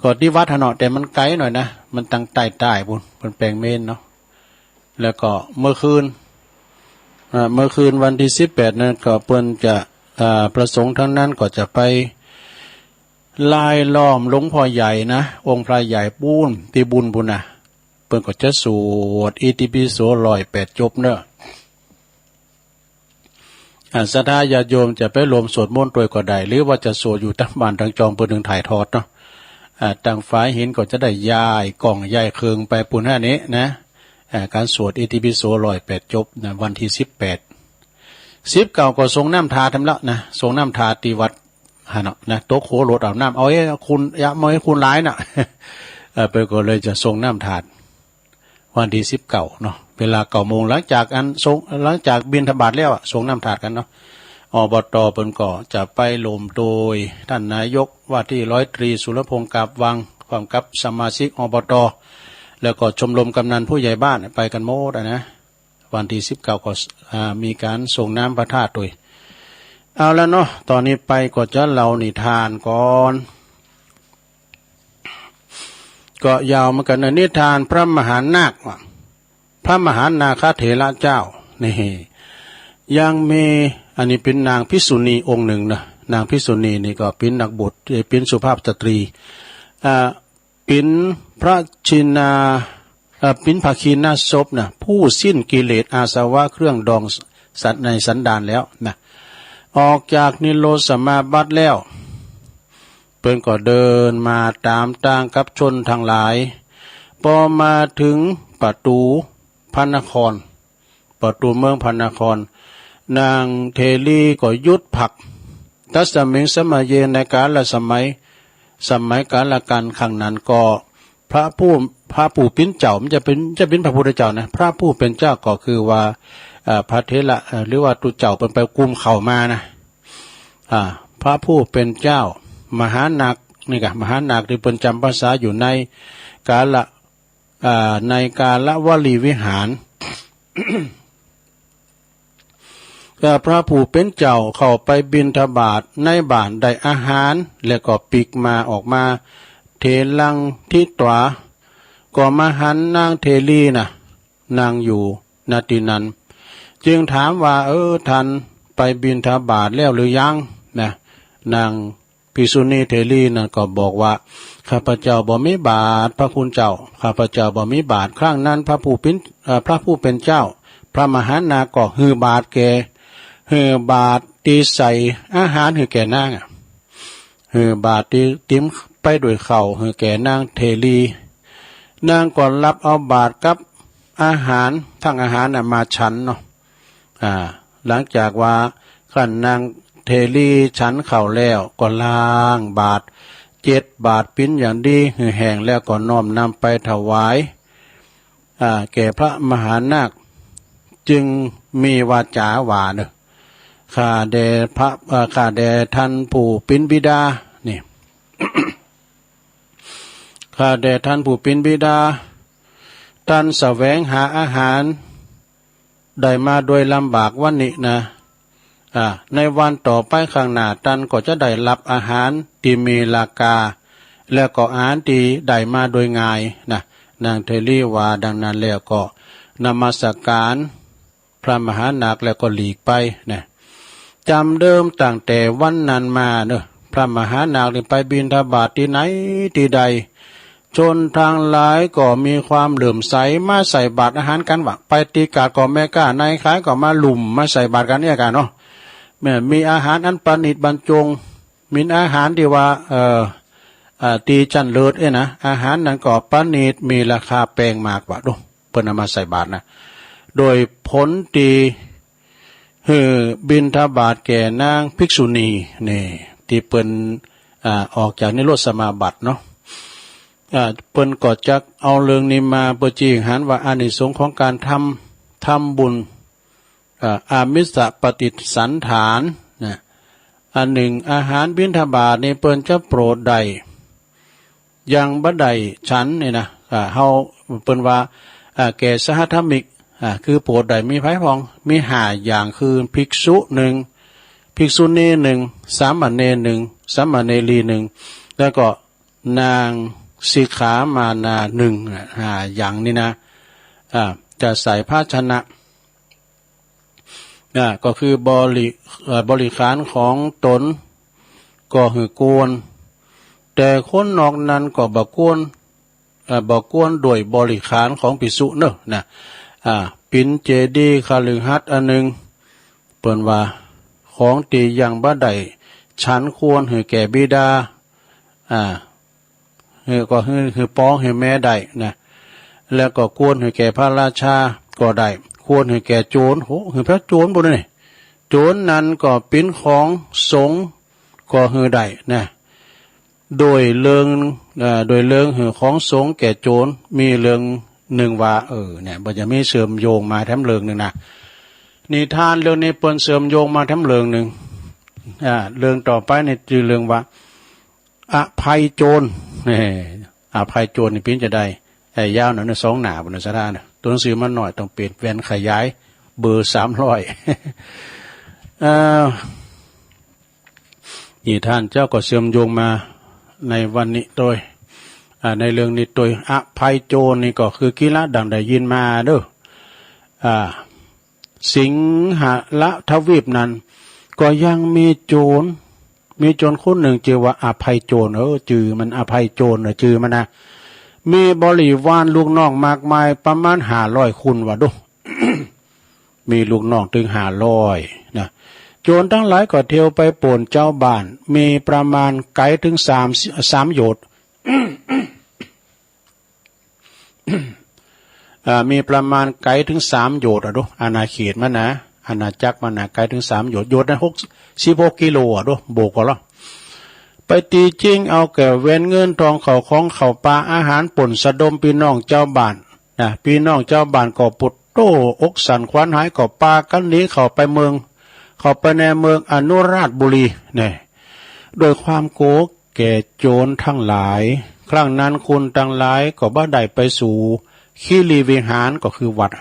A: ก็ที่วัดเนาะแต่มันไกลหน่อยนะมันตั้งใต้พุ่นเปิ้นแปลงเมนเนาะแล้วก็เมื่อคืนวันที่18นั้นก็เปิ้นจะประสงค์ทั้งนั้นก็จะไปลายล้อมหลวงพ่อใหญ่นะองค์พระใหญ่ปูนที่บุญบุญนะเปิ้นก็จะสวดอิติปิโส108จบเนอะศรัทธาญาติโยมจะไปรวมสวดมนต์ด้วยก็ได้หรือว่าจะสวดอยู่ตั้งบ้านตั้งจอมเปิ้นถึงถ่ายทอดเนาะตั้งฝ่ายเห็นก็จะได้ย้ายกล่องย้ายเครื่องไปปุ่นห้านี้นะการสวดอิติปิโส108จบนะวันที่19ก็ส่งน้ำทาทำแล้วนะส่งน้ำทาตีวัดฮะเนาะนะโต๊ะโคโรดเอาน้ำเอาคุณอย่ามาให้คุณร้ายน่ะ ไปก็เลยจะส่งน้ำทาวันที่19เนาะเวลา9 โมงหลังจากบิณฑบาตแล้วส่งน้ำทากันเนาะอบต.เปิ้นก็จะไปลมโดยท่านนายกว่าที่100 ตรีสุรพงษ์กาบวังพร้อมกับสมาชิกอบต.แล้วก็ชมรมกำนันผู้ใหญ่บ้านไปกันหมดนะวันที่19ก็มีการส่งน้ำพระธาตุด้วยเอาแล้วเนาะตอนนี้ไปก็จะเล่านิทานก่อนก็ยาวเหมือนกันนะนิทานพระมหานาคพระมหานาคเถระเจ้านี่ยังมีอันนี้เป็นนางภิกษุณีองค์หนึ่งนะนางภิกษุณีนี่ก็เป็นนักบวชเป็นสุภาพสตรีเป็นพระชินาเป็นภคีนาศพนะผู้สิ้นกิเลสอาสวะเครื่องดอง สัตว์ในสันดานแล้วนะออกจากนิโรธสมาบัติแล้วเพิ่นก็เดินมาตามทางกับชนทั้งหลายพอมาถึงประตูพระนครประตูเมืองพระนครนางเทลีก็ยุดผักทัศมิงสมัยเยในกาลสมัยกาลกันครั้งนั้นก็พระผู้เป็นเจ้ามันจะเป็นพระพุทธเจ้านะพระผู้เป็นเจ้าก็คือว่าพระเถระหรือว่าตุเจ้าเป็นไปกุมเข้ามานะพระผู้เป็นเจ้ามหานาคนี่กะมหานาคที่เป็นจำภาษาอยู่ในกาลวลีวิหาร พระผู้เป็นเจ้าเข้าไปบิณฑบาตในบ้านได้อาหารแล้วก็ปีกมาออกมาเทลังทิตวาก็มาหันนางเทลีนะนางอยู่นาทีนั้นจึงถามว่าท่านไปบิณฑบาตแล้วหรือยังนะนางภิกษุณีเทลีนั่นก็บอกว่าข้าพเจ้าบ่มีบาตรพระคุณเจ้าข้าพเจ้าบ่มีบาตรครั้งนั้นพระผู้เป็นเจ้าพระมหานาคก็ฮือบาตรแก่ฮือบาตรตีใส่อาหารฮือแก่นางฮือบาตรตีติ้มไปด้วยข้าวฮือแก่นางเทลีนางก็รับเอาบาตรกับอาหารทั้งอาหารมาฉันเนาะหลังจากว่าขั้นนางเทลีฉันเข้าแล้วก็ล้างบาตร7 บาตรปิ้นอย่างดีหือแห้งแล้วก็น้อมนำไปถวายแก่พระมหานาคจึงมีวาจาว่าเนอะข้าแด่ท่านผู้เป็นบิดานี่ ข้าแด่ท่านผู้เป็นบิดาท่านแสวงหาอาหารได้มาโดยลำบากวันนี้นะในวันต่อไปข้างหน้าท่านก็จะได้รับอาหารที่มีราคาแล้วก็อาหารที่ได้มาโดยง่ายนะนางเทลีว่าดังนั้นแล้วก็นมัสการพระมหานาคแล้วก็หลีกไปนะจำเดิมตั้งแต่วันนั้นมาเนอะพระมหานาคไปบิณฑบาตที่ไหนที่ใดชนทางหลายก็มีความเหลื่อมใสมาใส่บาตรอาหารกันว่าไปตีกาดก็แม่กล้านายขายก็มาหลุมมาใส่บาตรกันเนี่ยกันเนาะมีอาหารอันประณีตบรรจงมีอาหารที่ว่าตีจันเลิศนะอาหารนั้นก็ประณีตมีราคาแพงมากกว่าดูเพิ่นเอามาใส่บาตรนะโดยผลตีบิณฑบาตแก่นางภิกษุณีนี่ที่เปิ้นออกจากนิโรธสมาบัติเนาะเปิ้นก็จักเอาเรื่องนี้มาประจีงหันว่าอานิสงส์ของการทำบุญอามิสปฏิสันฐานนะอันหนึ่งอาหารบิณฑบาตนี่เปิ้นจะโปรดใดยังบ่ได้ฉันนี่นะเฮาเปิ้นว่าแก่สหธรรมิกคือโปรดใดมีไผพองมี5อย่างคือภิกษุ1ภิกษุณี1สามเณร1สามเณรี1แล้วก็นางสิกขามานา5อย่างนี่นะจะใส่ภาชนะก็คือบริขารของตนก็หือกวนแต่คนนอกนั้นก็บ่กวนโดยบริขารของภิกษุเนอะนะปิ่นเจดีย์คฤหัสถ์อันหนึ่งเปิ้นว่าของตียังบ่ได้ฉันควรให้แก่บิดาก็คือป้องให้แม่ได้นะแล้วก็ควรให้แก่พระราชาก็ได้ควรให้แก่โจรคือพระโจรบ่ได้โจรนั้นก็เป็นของสงฆ์ก็คือได้นะโดยเรื่องของสงฆ์แก่โจรมีเรื่องหนึ่งว่าเนี่ยบ่จะมีเสริมโยงมาแถมเรื่องนึงนะนิทานเรื่องนี้เปิ้นเสริมโยงมาแถมเรื่องนึงเรื่องต่อไปนี่คือเรื่องว่าอภัยโจรอภัยโจรนี่เพิ่นจะได้ยาวหน่อย2 หน้าบนสะดานะตัวหนังสือมันหน่อยต้องเปลี่ยนแว่นขยายเบอร์300นี่ท่านเจ้าก็เสริมโยงมาในวันนี้โดยในเรื่องนี้โดยอภัยโจรนี่ก็คือกีฬาดังได้ยินมาเด้อสิงหละทวีปนั้นก็ยังมีโจรคนหนึ่งชื่อว่าอภัยโจรชื่อมันอภัยโจรชื่อมันนะมีบริวารลูกน้องมากมายประมาณ500 คนว่าดู มีลูกน้องถึง500นะโจรทั้งหลายก็เที่ยวไปป่นเจ้าบ้านมีประมาณไกลถึง3โยชน์ มีประมาณไกลถึง3โยชน์ดูอาณาเขตมันนะอาณาจักรมันนะไกลถึง3โยชน์โยชน์นั้น16กิโลดูโบกก็แล้วไปตีจริงเอาแก่เว้นเงินทองเขาของเขาปลาอาหารป่นสะดมพี่น้องเจ้าบ้านนะพี่น้องเจ้าบ้านก็ปุดโตอกสันขวัญหายก็ปลากันนี้เข้าไปเมืองเข้าไปในเมืองอนุราชบุรีเนี่ยโดยความโกรธแก่โจรทั้งหลายครั้งนั้นคุณทั้งหลายก็บ่ได้ไปสู่คีรีวิหารก็คือวัด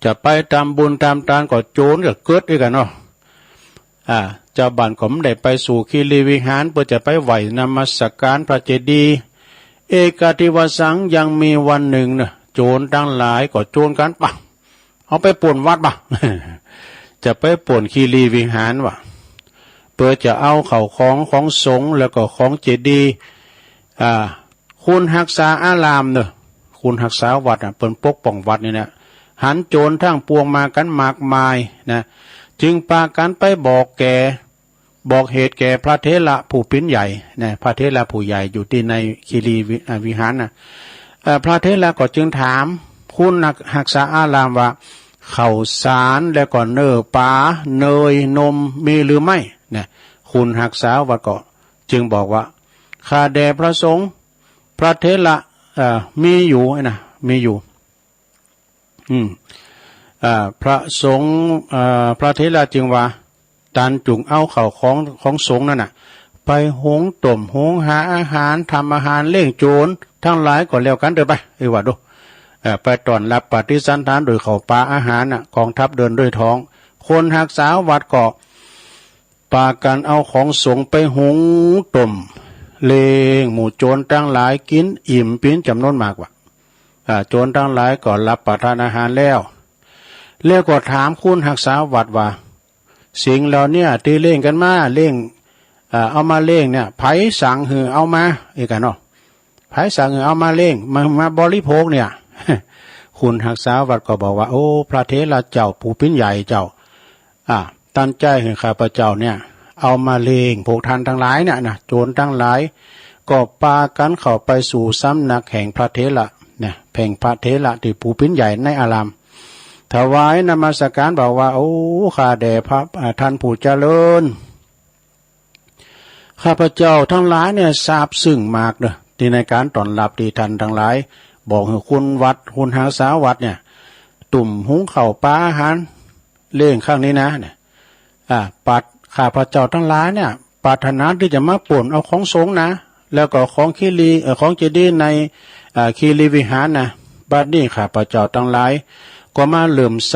A: จะไปทำบุญตามทานก็โจรก็เกิดด้วยกันเนาะเจ้าบ้านก็ไม่ได้ไปสู่คีรีวิหารเพื่อจะไปไหวนมัสการพระเจดีย์เอกาทิวสังยังมีวันหนึ่งนะโจรทั้งหลายก็โจรกันปะเอาไปป่วนวัดปะ จะไปป่วนคีรีวิหารวะเพื่อจะเอาเข่าของสงฆ์แล้วก็ของเจดีย์คุณรักษาอารามเนอะคุณรักษาวัดเปิ่นปกป้องวัดนี่นะหันโจรทั้งปวงมากันมากมายนะจึงพากันไปบอกเหตุแก่พระเถระผู้เป็นใหญ่นะพระเถระผู้ใหญ่อยู่ที่ในคีรีวิหารนะพระเถระก็จึงถามคุณรักษาอารามว่าข้าวสารแล้วก็เนื้อปลาเนยนมมีหรือไม่เนี่ยคุณรักษาวัดก็จึงบอกว่าข้าแด่พระสงฆ์พระเถระมีอยู่นะมีอยู่พระสงฆ์พระเถระจึงว่าตันจุงเอาข้าวของสงฆ์นั่นน่ะไปหุงต้มหุงหาอาหารทำอาหารเลี้ยงโจรทั้งหลายก็แล้วกันเด้อไปว่าดูไปต้อนรับปฏิสันทานโดยข้าวปลาอาหารกองทัพเดินด้วยท้องคนรักษาวัดก็ปากันเอาของสงฆ์ไปหุงต้มเลี้ยงหมู่โจรทั้งหลายกินอิ่มเป็นจำนวนมากว่าโจรทั้งหลายก็รับประทานอาหารแล้วก็ถามคุณรักษาวัดว่าสิ่งเหล่านี้ที่เล่งกันมาเล่งเอามาเล่งเนี่ยไผสั่งหือเอามาเอกกันเนาะไผสั่งหือเอามาเล่งมาบริโภคเนี่ย คุณรักษาวัดก็บอกว่าโอ้พระเถระเจ้าผู้เป็นใหญ่เจ้าตั้งใจให้ข้าพเจ้าเนี่ยเอามาเล่งพวกท่านทั้งหลายเนี่ยนะโจรทั้งหลายก็ปากันเข้าไปสู่สำนักแห่งพระเถระเนี่ยแห่งพระเถระที่ผู้เป็นใหญ่ในอารามถวายนมัสการบอกว่าโอ้ข้าแด่พระท่านผู้เจริญข้าพเจ้าทั้งหลายเนี่ยทราบซึ้งมากเลยที่ในการต้อนรับที่ท่านทั้งหลายบอกให้คุณวัดคุณรักษาวัดเนี่ยตุ่มหุงข้าวปลาอาหารเรื่องข้างนี้นะเนี่ยปัดข้าพเจ้าทั้งหลายเนี่ยปรารถนาที่จะมาป่นเอาของสงฆ์นะแล้วก็ของคีรีของเจดีย์ในคีรีวิหารนะบัดนี้ข้าพเจ้าทั้งหลายก็มาเหลื่อมใส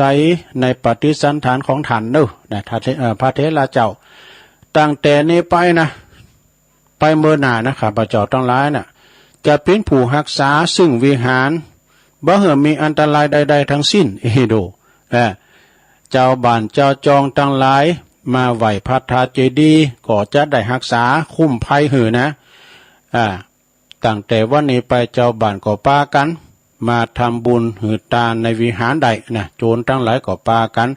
A: ในปฏิสันฐานของท่านเนอะนะพระเถระเจ้าตั้งแต่นี้ไปนะไปเมื่อหน้านะข้าพเจ้าทั้งหลายน่ะจะเป็นผู้รักษาซึ่งวิหารบ่เหื่อมีอันตรายใดๆทั้งสิ้นดูเจ้าบ้านเจ้าจองทั้งหลายมาไหว้พระธาตุเจดีย์ก็จะได้รักษาคุ้มภัยหือนะตั้งแต่วันนี้ไปเจ้าบ้านก็ปากันมาทำบุญหือตาในวิหารใดนะโจรทั้งหลายก็ปากัน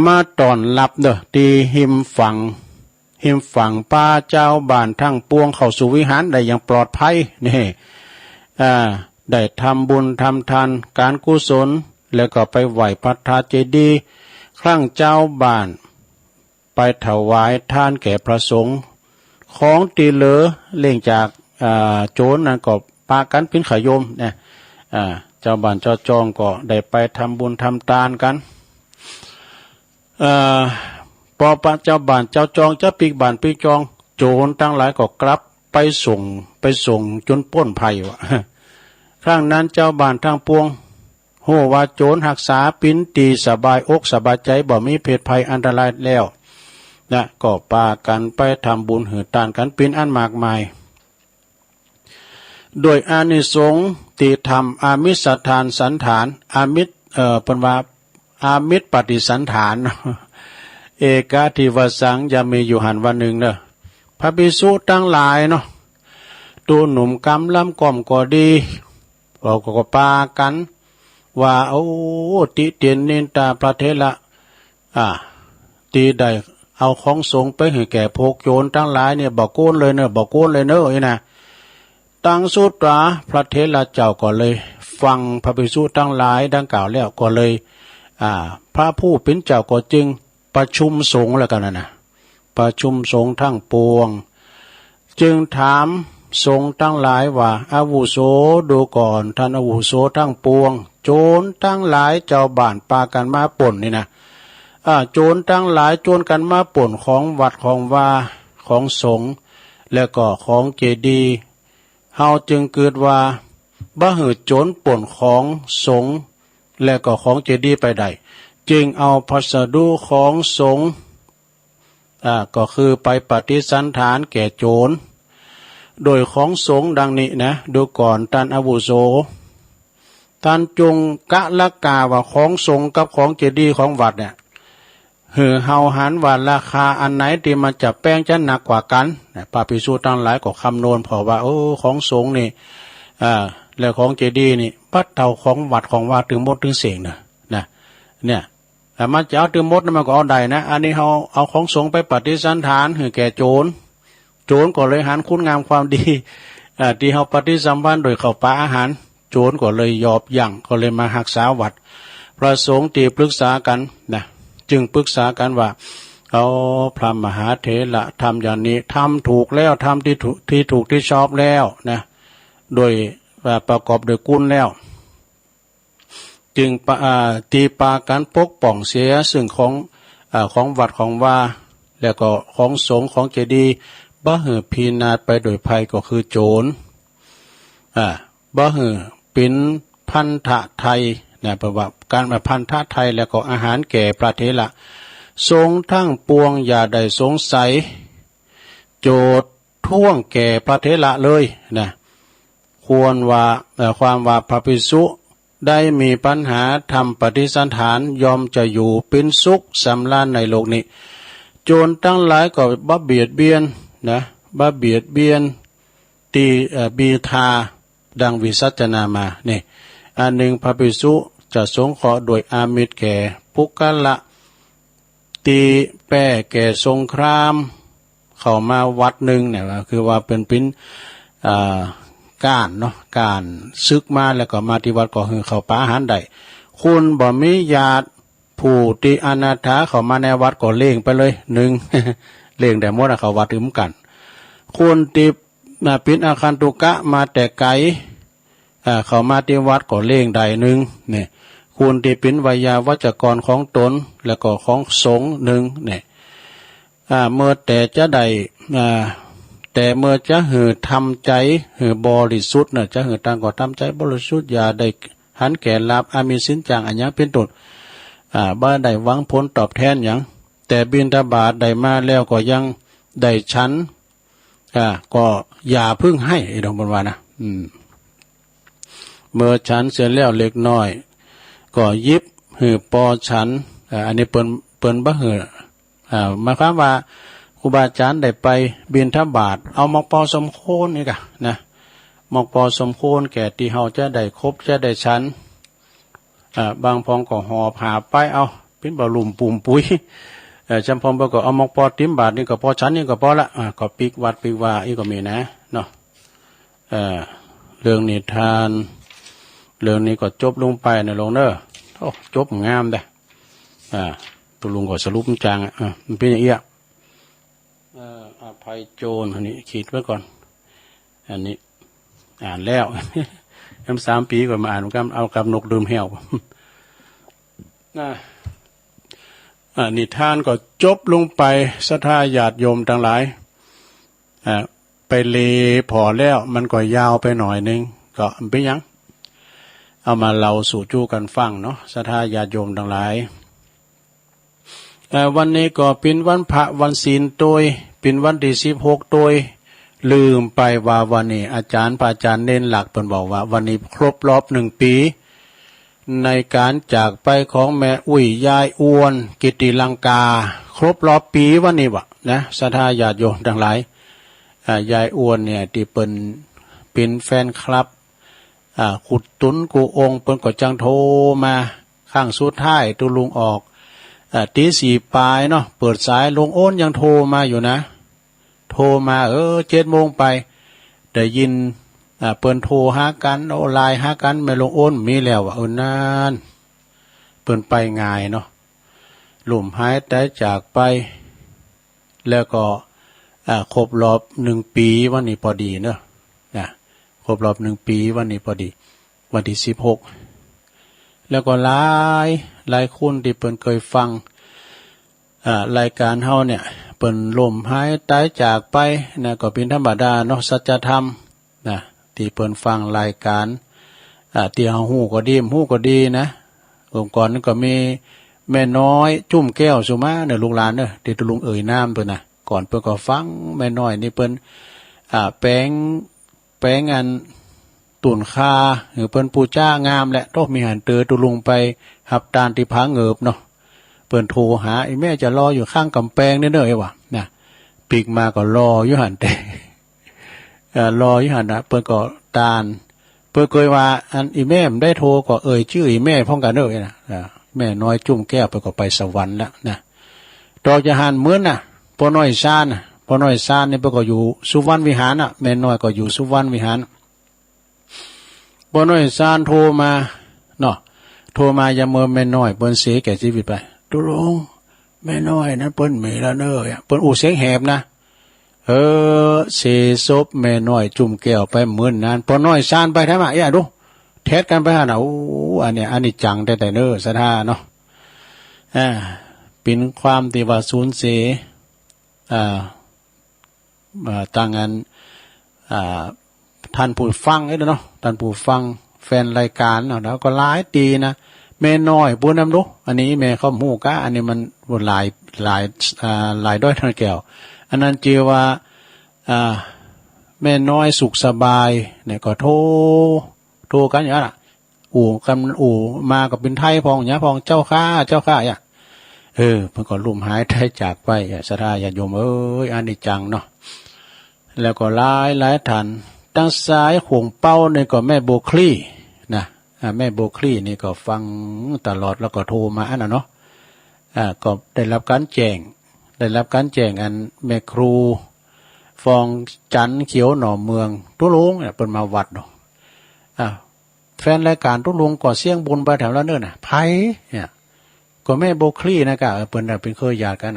A: มาต้อนรับเด้อที่หิมฝั่งป้าเจ้าบ้านทั้งปวงเข้าสู่วิหารได้อย่างปลอดภัยนี่ได้ทำบุญทำทานการกุศลแล้วก็ไปไหว้พระธาตุเจดีย์ครั้งเจ้าบ้านไปถวายทานแก่พระสงฆ์ของตีเหลือเล่งจากโจรนั่นก็ปากันเป็นขยมเนี่ยเจ้าบ้านเจ้าจองก็ได้ไปทำบุญทำทานกันพอเจ้าบ้านเจ้าจองเจ้าปีกบ้านปีกจองโจรทั้งหลายก็กลับไปส่งจนป้นภัยวะครั้งนั้นเจ้าบ้านทั้งปวงโหว่าโจรรักษาปิ้นตีสบายอกสบายใจบ่มีเพศภัยอันตรายแล้วนะก็ปากันไปทำบุญหือตานกันปิ้นอันมากมายโดยอานิสงส์ที่ทำอามิสทานสันฐานอามิตเป็นว่าอามิตรปฏิสันฐานเอกาทิวสังจะมีอยู่หันวันหนึ่งเนอะพระภิกษุทั้งหลายเนาะตัวหนุ่มกำลำก่อมก็ดีก็ปากัน ว่าโอ้ติเตียนนินตาพระเถระตีได้เอาของสงฆ์ไปให้แก่พวกโจรทั้งหลายเนี่ยบอกโกนเลยเนอะบอกโกนเลยเนอะนะตั้งสุตราพระเถระเจ้าก็เลยฟังพระภิกษุทั้งหลายดังกล่าวแล้วก็เลยพระผู้เป็นเจ้าก็จึงประชุมสงฆ์แล้วกันนะประชุมสงฆ์ทั้งปวงจึงถามสงฆ์ทั้งหลายว่าอาวุโสดูก่อนท่านอาวุโสทั้งปวงโจรทั้งหลายเจ้าบ้านปากันมาป่นนี่นะโจรทั้งหลายโจรกันมาป่นของวัดของวาของสงฆ์แล้วก็ของเจดีย์เฮาจึงเกิดว่าบ่หือโจรป่นของสงฆ์และก็ของเจดีย์ไปได้จึงเอาพัสดุของสงฆ์ก็คือไปปฏิสันถานแก่โจรโดยของสงฆ์ดังนี้นะดูก่อนท่านอาวุโสท่านจงกะละกาว่าของสงฆ์กับของเจดีย์ของวัดเนี่ยเฮาหันว่าราคาอันไหนที่มันจะแป้งจะหนักกว่ากันพระภิกษุทั้งหลายก็คำนวณพอว่าของสงฆ์นี่แล้วของเจดีย์นี่ปัดเท่าของวัดของว่าถึงหมดถึงเสียงเนี่ยแต่มันจะเอาถึงหมดมันก็เอาได้นะอันนี้เขาเอาของสงฆ์ไปปฏิสันถานให้แก่โจรก็เลยหันคุณงามความดีที่เขาปฏิสัมพันธ์โดยเข้าป่าอาหารโจรก็เลยยอบยั้งก็เลยมาหักษาวัดพระสงฆ์ตีปรึกษากันนะจึงปรึกษากันว่าพระมหาเถระทำอย่างนี้ทำถูกแล้วทำที่ถูกที่ชอบแล้วนะโดยประกอบโดยกุลแล้วจึงตีปากันปกป้องเสียซึ่งของวัดของว่าแล้วก็ของสงฆ์ของเจดีย์บ่หือพีนาศไปโดยภัยก็คือโจรบ่หือปินพันธะไทยนะเพราะว่าการมาพันธะไทยแล้วก็อาหารแก่พระเถระสงฆ์ทั้งปวงอย่าได้สงสัยโจทย์ท่วงแก่พระเถระเลยนะควรว่าความว่าพระภิกษุได้มีปัญหาทำปฏิสันถานยอมจะอยู่เป็นสุขสำราญในโลกนี้โจรทั้งหลายก็บ่เบียดเบียนนะบ่เบียดเบียนตีบีทาดังวิสัชนามานี่อันหนึ่งพระภิกษุจะสงเคราะห์โดยอามิตรแก่ปุกละตีแป้แก่สงครามเข้ามาวัดหนึ่งเนี่ยคือว่าเป็นการเนาะการซึกมาแล้วก็มาที่วัดก็คือเข้าป่าอาหารได้คุณบ่มีญาติผู้ที่อนาถาเข้ามาในวัดก็เล่งไปเลยหนึ่ง เล่งแต่หมดเข้าวัดถึงกันคุณที่ปินอาคันตุกะมาแต่ไกลเข้ามาที่วัดก็เล่งใดหนึ่งเนี่ยคุณที่เป็นวิยาวัจกรของตนแล้วก็ของสงฆ์หนึ่งเนี่ยเมื่อแต่จะได้แต่เมื่อจะหือทำใจหือบริสุทธิ์จะหือต่างก็ทำใจบริสุทธิ์อย่าได้หันแก่ลาภอามีสินจางอันยังเป็นต้นบ่ได้หวังผลตอบแทนอย่างแต่บิณฑบาตได้มาแล้วก็ยังได้ชั้นก็อย่าพึ่งให้ดอกบนว่านะเมื่อชั้นเสร็จแล้วเล็กน้อยก็ยิบหือปอชั้นอันนี้เปิ้นบ่หือหมายความว่าครูบาอาจารย์ได้ไปบิณฑบาตเอามอกปอสมโคนนี่กะนะมอกปอสมโคนแก่ที่เฮาจะได้ครบจะได้ชั้นบางพองก็หอบหาไปเอาเป็นบ่ลุ่มปุ่มปุ๋ยจำพองบ่ก็เอามอกปอติมบาทนี่ก็พอชั้นนี่ก็พอละก็ปิกวัดปิกว่าอีกก็มีนะเนาะเรื่องนิทานเรื่องนี้ก็จบลงไปในลงเด้อโอ้จบงามเด้ตุลุงก็สรุปจังมันเป็นอย่างเงี้ยอภัยโจรอันนี้ขีดไว้ก่อนอันนี้อ่านแล้ว3 ปีก่อนมาอ่านกันเอากับนกดื่มแห้วนิทานก็จบลงไปศรัทธาญาติโยมทั้งหลายไปเลพอแล้วมันก็ยาวไปหน่อยนึงก็เป็นยังเอามาเล่าสู่จู้กันฟังเนาะศรัทธาญาติโยมทั้งหลายวันนี้ก็เป็นวันพระวันศีลโดยเป็นวันที่16โดยลืมไปว่าวันนี้พระอาจารย์เน้นหลักเพิ่นบอกว่าวันนี้ครบรอบ1 ปีในการจากไปของแม่อุ้ยยายอ้วนกิติลังกาครบรอบปีวันนี้วะนะศรัทธาญาติโยมทั้งหลายยายอ้วนเนี่ยที่เป็นแฟนคลับ ขุดตุนกูองค์เปิ้นก็จังโทรมาข้างสุดท้ายตุลุงออกตีสี่ปลายเนาะเปิดสายลุงโอนยังโทรมาอยู่นะโทรมา7 โมงไปได้ยินเปิ้นโทรหากันไลน์หากันแม่ลุงโอนมีแล้วนานเปิ้นไปง่ายเนาะลุ่มหายแต่จากไปแล้วก็ครบรอบ1 ปีวันนี้พอดีเนาะครบรอบ1 ปีวันนี้พอดีวันที่16แล้วก็หลายคนที่เปิ้นเคยฟังรายการเฮาเนี่ยเปิ้นล่มหายตายจากไปนะก็เป็นธรรมดาเนาะสัจธรรมนะที่เปิ้นฟังรายการที่เฮาฮู้ก็ดีนะองค์กรนั้นก็มีแม่น้อยจุ่มแก้วสุมาเนี่ยลูกหลานเด้อที่ตุลุงเอ่ยนามเพิ่นน่ะก่อนเพิ่นก็ฟังแม่น้อยนี่เปิ้นแปลงอันตุ่นคาหรือเปิ้นปูจ้างามแหละต้องมีหันเตอตุลุงไปหับตาลที่ผาเงิบเนาะเปิ้นโทรหาไอ้แม่จะรออยู่ข้างกำแพงเด้อว่ะนะปีกมาก็รออยู่หันแต่รออยู่หันนะเปิ้นก็ตาลเปิ้นเคยว่าอันอีแม่มได้โทรก็เอ่ยชื่ออีแม่พร้อมกันเด้อนะแม่น้อยจุ่มแก้วเปิ้นก็ไปสวรรค์แล้วนะต่อจะหันเหมือนน่ะพ่อน้อยซ่านพ่อน้อยซ่านนี่เปิ้นก็อยู่สุวรรณวิหารน่ะแม่น้อยก็อยู่สุวรรณวิหารพ่อน้อยซ่านโทรมาเนาะโทรมาอย่าเมื่อแม่น้อยเปิ้นเสียแก่ชีวิตไปตุลงแม่น้อยนั้นเปิ้นมีแล้วเด้อเปิ้นเสียงแหบนะเสศพแม่น้อยจุ่มแก้วไปเหมือนนั้นพ่อน้อยซ่านไปทำไมดูเทศกันไปหาน่ะอันนี้จังแต่เด้อสะท่าเนาะเป็นความที่ว่าสูญเสียต่างกันท่านผู้ฟังเนาะท่านผู้ฟังแฟนรายการเนาะแล้วก็หลายตีนะแม่น้อยบุญนำลูกอันนี้แม่เขาหูกะอันนี้มันหลายด้อยท่านแก้วอันนั้นเจียว่าแม่น้อยสุขสบายเนี่ยก็โทรกันอย่างนั้นมากับเป็นไทยพองเนี่ยพองเจ้าข้าอย่างเพิ่นก็ลุ่มหายไทยจากไปสะท่าญาติโยมอันนี้จังเนาะแล้วก็หลายท่านตั้งซ้ายขวงเป้าเนี่ยก็แม่โบคลี่นะแม่โบคลี่นี่ก็ฟังตลอดแล้วก็โทรมาอันน่ะเนาะก็ได้รับการแจ้งอันแม่ครูฟองจันเขียวหน่อเมืองตุลุงเนี่ยเปิ้นมาวัดเนาะแฟนรายการตุลุงก็เสียงบุญไปแถวแล้วเนิ่นน่ะไผเนี่ยก็แม่โบคลี่นะกะเปิ้นเป็นเคยญาติกัน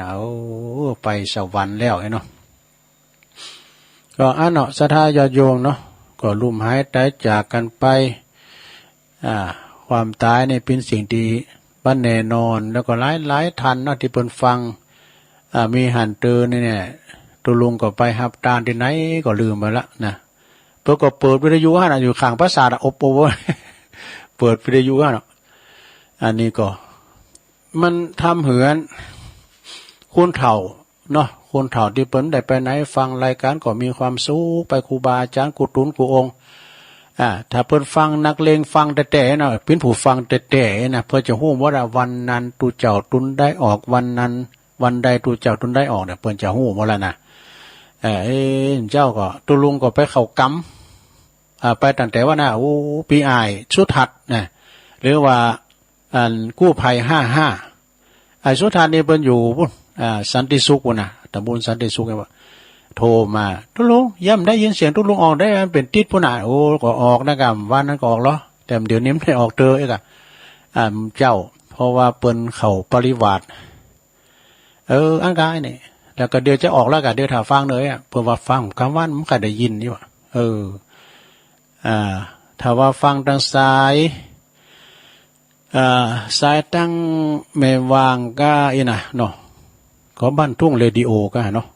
A: ไปสวรรค์แล้วเนาะก็อันเนาะศรัทธาญาติโยมเนาะก็ลุ่มหายตายจากกันไปความตายเนี่ยเป็นสิ่งที่บ่แน่นอนแล้วก็หลายท่านเนาะที่เปิ้นฟังมีหันเตอเนี่ยตุลุงก็ไปหับตาลที่ไหนก็ลืมไปละนะเพิ่นก็เปิดวิทยุน่ะอยู่ข้างปราสาทอบเปิดวิทยุน่ะอันนี้ก็มันทำเหือนคนเฒ่าเนาะคนเฒ่าที่เปิ้นได้ไปไหนฟังรายการก็มีความสุขไปครูบาอาจารย์กุตุนกุองค์ถ้าเปิ้นฟังนักเลงฟังแต่ๆเนาะเป็นผู้ฟังแต่ๆนะเพื่อจะฮู้ว่าวันนั้นตูเจ้าตุนได้ออกวันนั้นวันใดตูเจ้าตุนได้ออกเนี่ยเปิ้นจะฮู้บ่ล่ะนะเจ้าก็ตุลุงก็ไปเข้ากรรมไปตั้งแต่ว่านะปีอายสุทัศน์นะหรือว่ากู้ภัย55สุทัศน์นี่เปิ้นอยู่พุ่นสันติสุขพุ่นน่ะตำบลสันติสุขว่าโทรมาตุลุงย่ำได้ยินเสียงตุลุงออกได้เป็นติดพุ่นน่ะก็ออกนะครับวันนั้นก็ออกเหรอแต่เดี๋ยวนี้ไม่ออกเตออีกเจ้าเพราะว่าเปิ้นเข้าปริวาสอันกายนี่แล้วก็เดี๋ยวจะออกแล้วก็เดี๋ยวถ้าฟังเลยเพื่อว่าฟังคำว่ามันก็ได้ยินนี่ว่าถ้าว่าฟังทางซ้ายตั้งแม่วางก็นะเนาะก็บ้านทุ่งเรดิโอก็เนาะ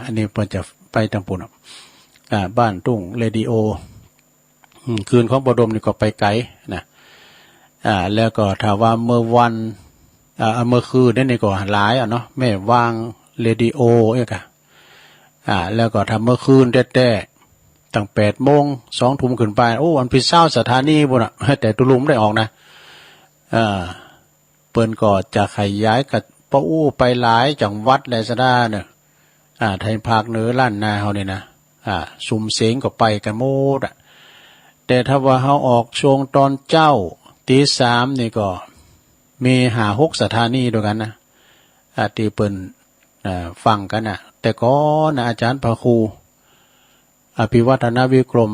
A: อันนี้เพิ่นจะไปทางปุ่นบ้านทุ่งเรดิโอคืนของบดมนี่ก็ไปไกลนะแล้วก็ถ้าว่าเมื่อวันเมื่อคืนนี่ก็หลายเนาะแม่วางเรดิโอแล้วก็ทำเมื่อคืนแต่ตั้ง8 โมง 2 ทุ่มขึ้นไปอันพิเศษสถานีบ่น่ะแต่ตุลุมได้ออกนะเปิ้นก็จะขยายกับไปหลายจังหวัดและสะดาเนี่ยไทยภาคเหนือล้านนาเฮานี่นะซุ่มเสียงก็ไปกันหมด แต่ถ้าว่าเฮาออกช่วงตอนเจ้าตีสามนี่ก็มี5-6สถานีด้วยกันนะที่เปิ้นฟังกันน่ะแต่ก็นะอาจารย์พระครูอภิวัฒนวิกรม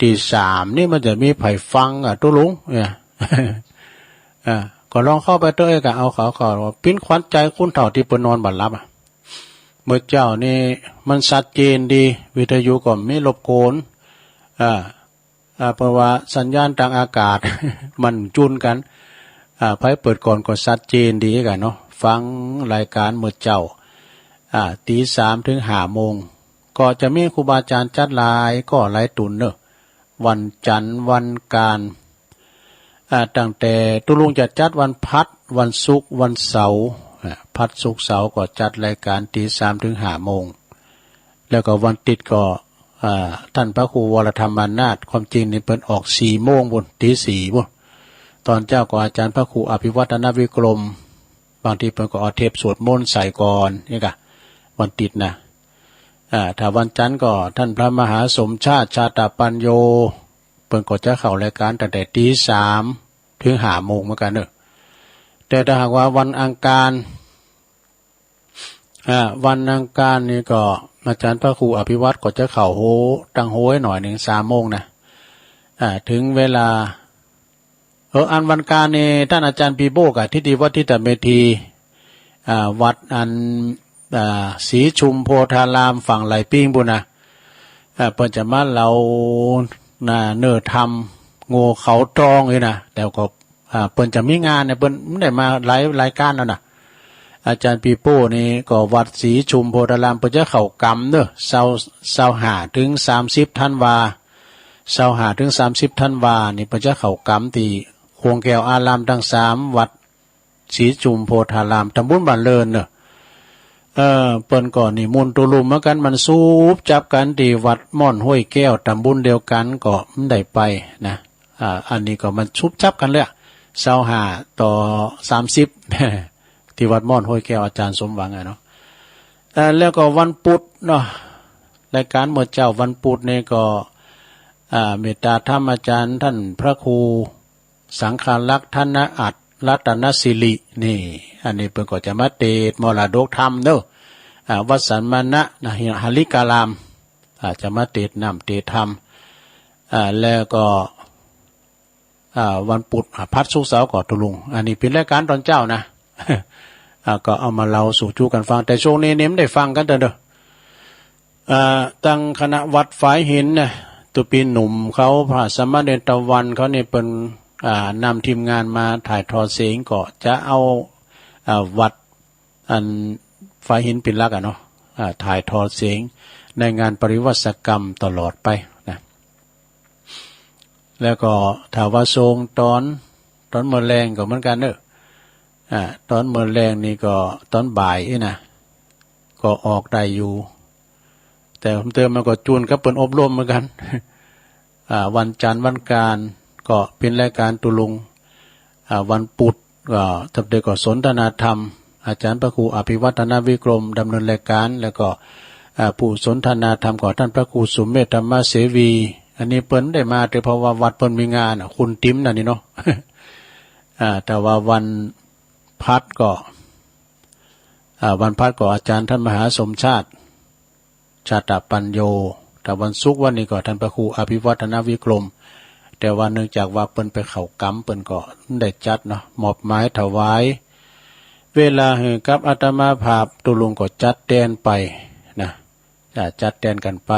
A: ตีสามนี่มันจะมีไผฟังตุลุงเนี่ยก็ลองเข้าไปเต้ยก็เอาเขาว่าปิ้นขวัญใจคุณเฒ่าที่เปิ้นนอนบ่หลับเมื่อเจ้านี่มันชัดเจนดีวิทยุก็ไม่รบกวนเพราะว่าสัญญาณทางอากาศ มันจุนกันไผเปิดก่อนก็ชัดเจนดีกันเนาะฟังรายการเมื่อเจ้าตีสามถึง5 โมงก็จะมีครูบาอาจารย์จัดหลายก็หลายตุนเนอะวันจันทร์วันการตั้งแต่ตุลุงจะจัดวันพัดวันศุกร์วันเสาร์พัดศุกร์เสาร์ก็จัดรายการตีสามถึง5 โมงแล้วก็วันติดก็ท่านพระครูวรธรรมานาถความจริงนี่เพิ่นออก4 โมงบนตี 4บ่ตอนเจ้าก็อาจารย์พระครูอภิวัฒนวิกรมบางทีเพิ่นก็เอาเทปสวดมนต์ใส่ก่อนนี่ก็วันติดนะถ้าวันจันทร์ก็ท่านพระมหาสมชาติชาตปัญโยเพิ่นก็จะเข้ารายการตั้งแต่ตี 3ถึง5 โมงเหมือนกันเนอะแต่ถ้าหากว่าวันอังคารนี่ก็อาจารย์พระครูอภิวัตรก็จะเข้าโหตั้งโหให้หน่อย1 3 โมงนะถึงเวลาอันวันการนี่ท่านอาจารย์ปีโบกทิฏฐิวัดทิฏฐเมธีวัดอันศรีชุมโพธารามฝั่งไหลปิ้งบุญนะเปิ้นจะมาเราเนื้อทำโง่เขาตรองเลยนะแต่ก็เปิ้นจะมีงานเนี่ยเปิ้นไม่ได้มาหลายรายการแล้วนะอาจารย์ปีโป้นี่ก็วัดศรีชุมโพธารามเปิ้นจะเข้ากรรมเด้อ25ถึง30 ธันวา25ถึง30 ธันวานี่เปิ้นจะเข้ากรรมที่โคงแก้วอารามทั้ง3วัดศรีชุมโพธารามตำบลบ้านเลินเด้อเปิ้นก่อนนี่มุนตุลุมเหมือนกันมันซูบจับกันที่วัดม่อนห้วยแก้วตำบลเดียวกันก็ไม่ได้ไปนะอันนี้ก็มันชุบจับกันเลย25ต่อ30ที่วัดม่อนห้วยแก้วอาจารย์สมหวังเนาะแล้วก็วันพุธเนาะรายการเมื่อเจ้าวันพุธนี่ก็เมตตาธรรมอาจารย์ท่านพระครูสังฆลักษณ์ธนอัตรัตนศิรินี่อันนี้เพิ่นก็จะมาเทศมรดกธรรมเด้อวัดสันมานะหริการามจะมาเทศนำเทศธรรมแล้วก็วันพุธพัดศุกร์เสาร์ก็ตุลุงอันนี้เป็นรายการตอนเจ้านะ ก็เอามาเล่าสู่จูกันฟังแต่ช่วงนี้เน้นได้ฟังกันเด้อตั้งคณะวัดฝายหินนะตุปีหนุ่มเขาพระสมณเณรตะวันเขาเนี่ยเป็นนำทีมงานมาถ่ายทอดเสียงก็จะเอาวัดอันฝายหินเป็นหลักเนาะถ่ายทอดเสียงในงานปริวัติกรรมตลอดไปนะแล้วก็ถ้าว่าทรงตอนมื้อแลงก็เหมือนกันเด้อตอนมื้อแลงนี่ก็ตอนบ่ายนะก็ออกได้อยู่แต่ผมเติมมันก็จูนกับเปิ้นอบรมเหมือนกันวันจันทร์วันการก็เป็นรายการตุลุงวันพุธก็ทำเด็กก็สนทนาธรรมอาจารย์พระครูอภิวัฒนวิกรมดำเนินรายการแล้วก็ผู้สนทนาธรรมก็ท่านพระครูสุเมธธรรมเสวีอันนี้เปิ้นได้มาแต่เพราะว่าวัดเปิ้นมีงานคุณติ๋มนั่นนี่เนาะ แต่ว่าวันพัดก็อาจารย์ท่านมหาสมชาติชาตปัญโยแต่วันศุกร์วันนี้ก็ท่านพระครูอภิวัฒนวิกรมแต่ว่าเนื่องจากว่าเปิ้นไปเข้ากรรมเปิ้นก็ได้จัดเนาะมอบหมายถวายเวลาให้กับอาตมาภาพตุลุงก็จัดแดนไปนะจัดแดนกันไป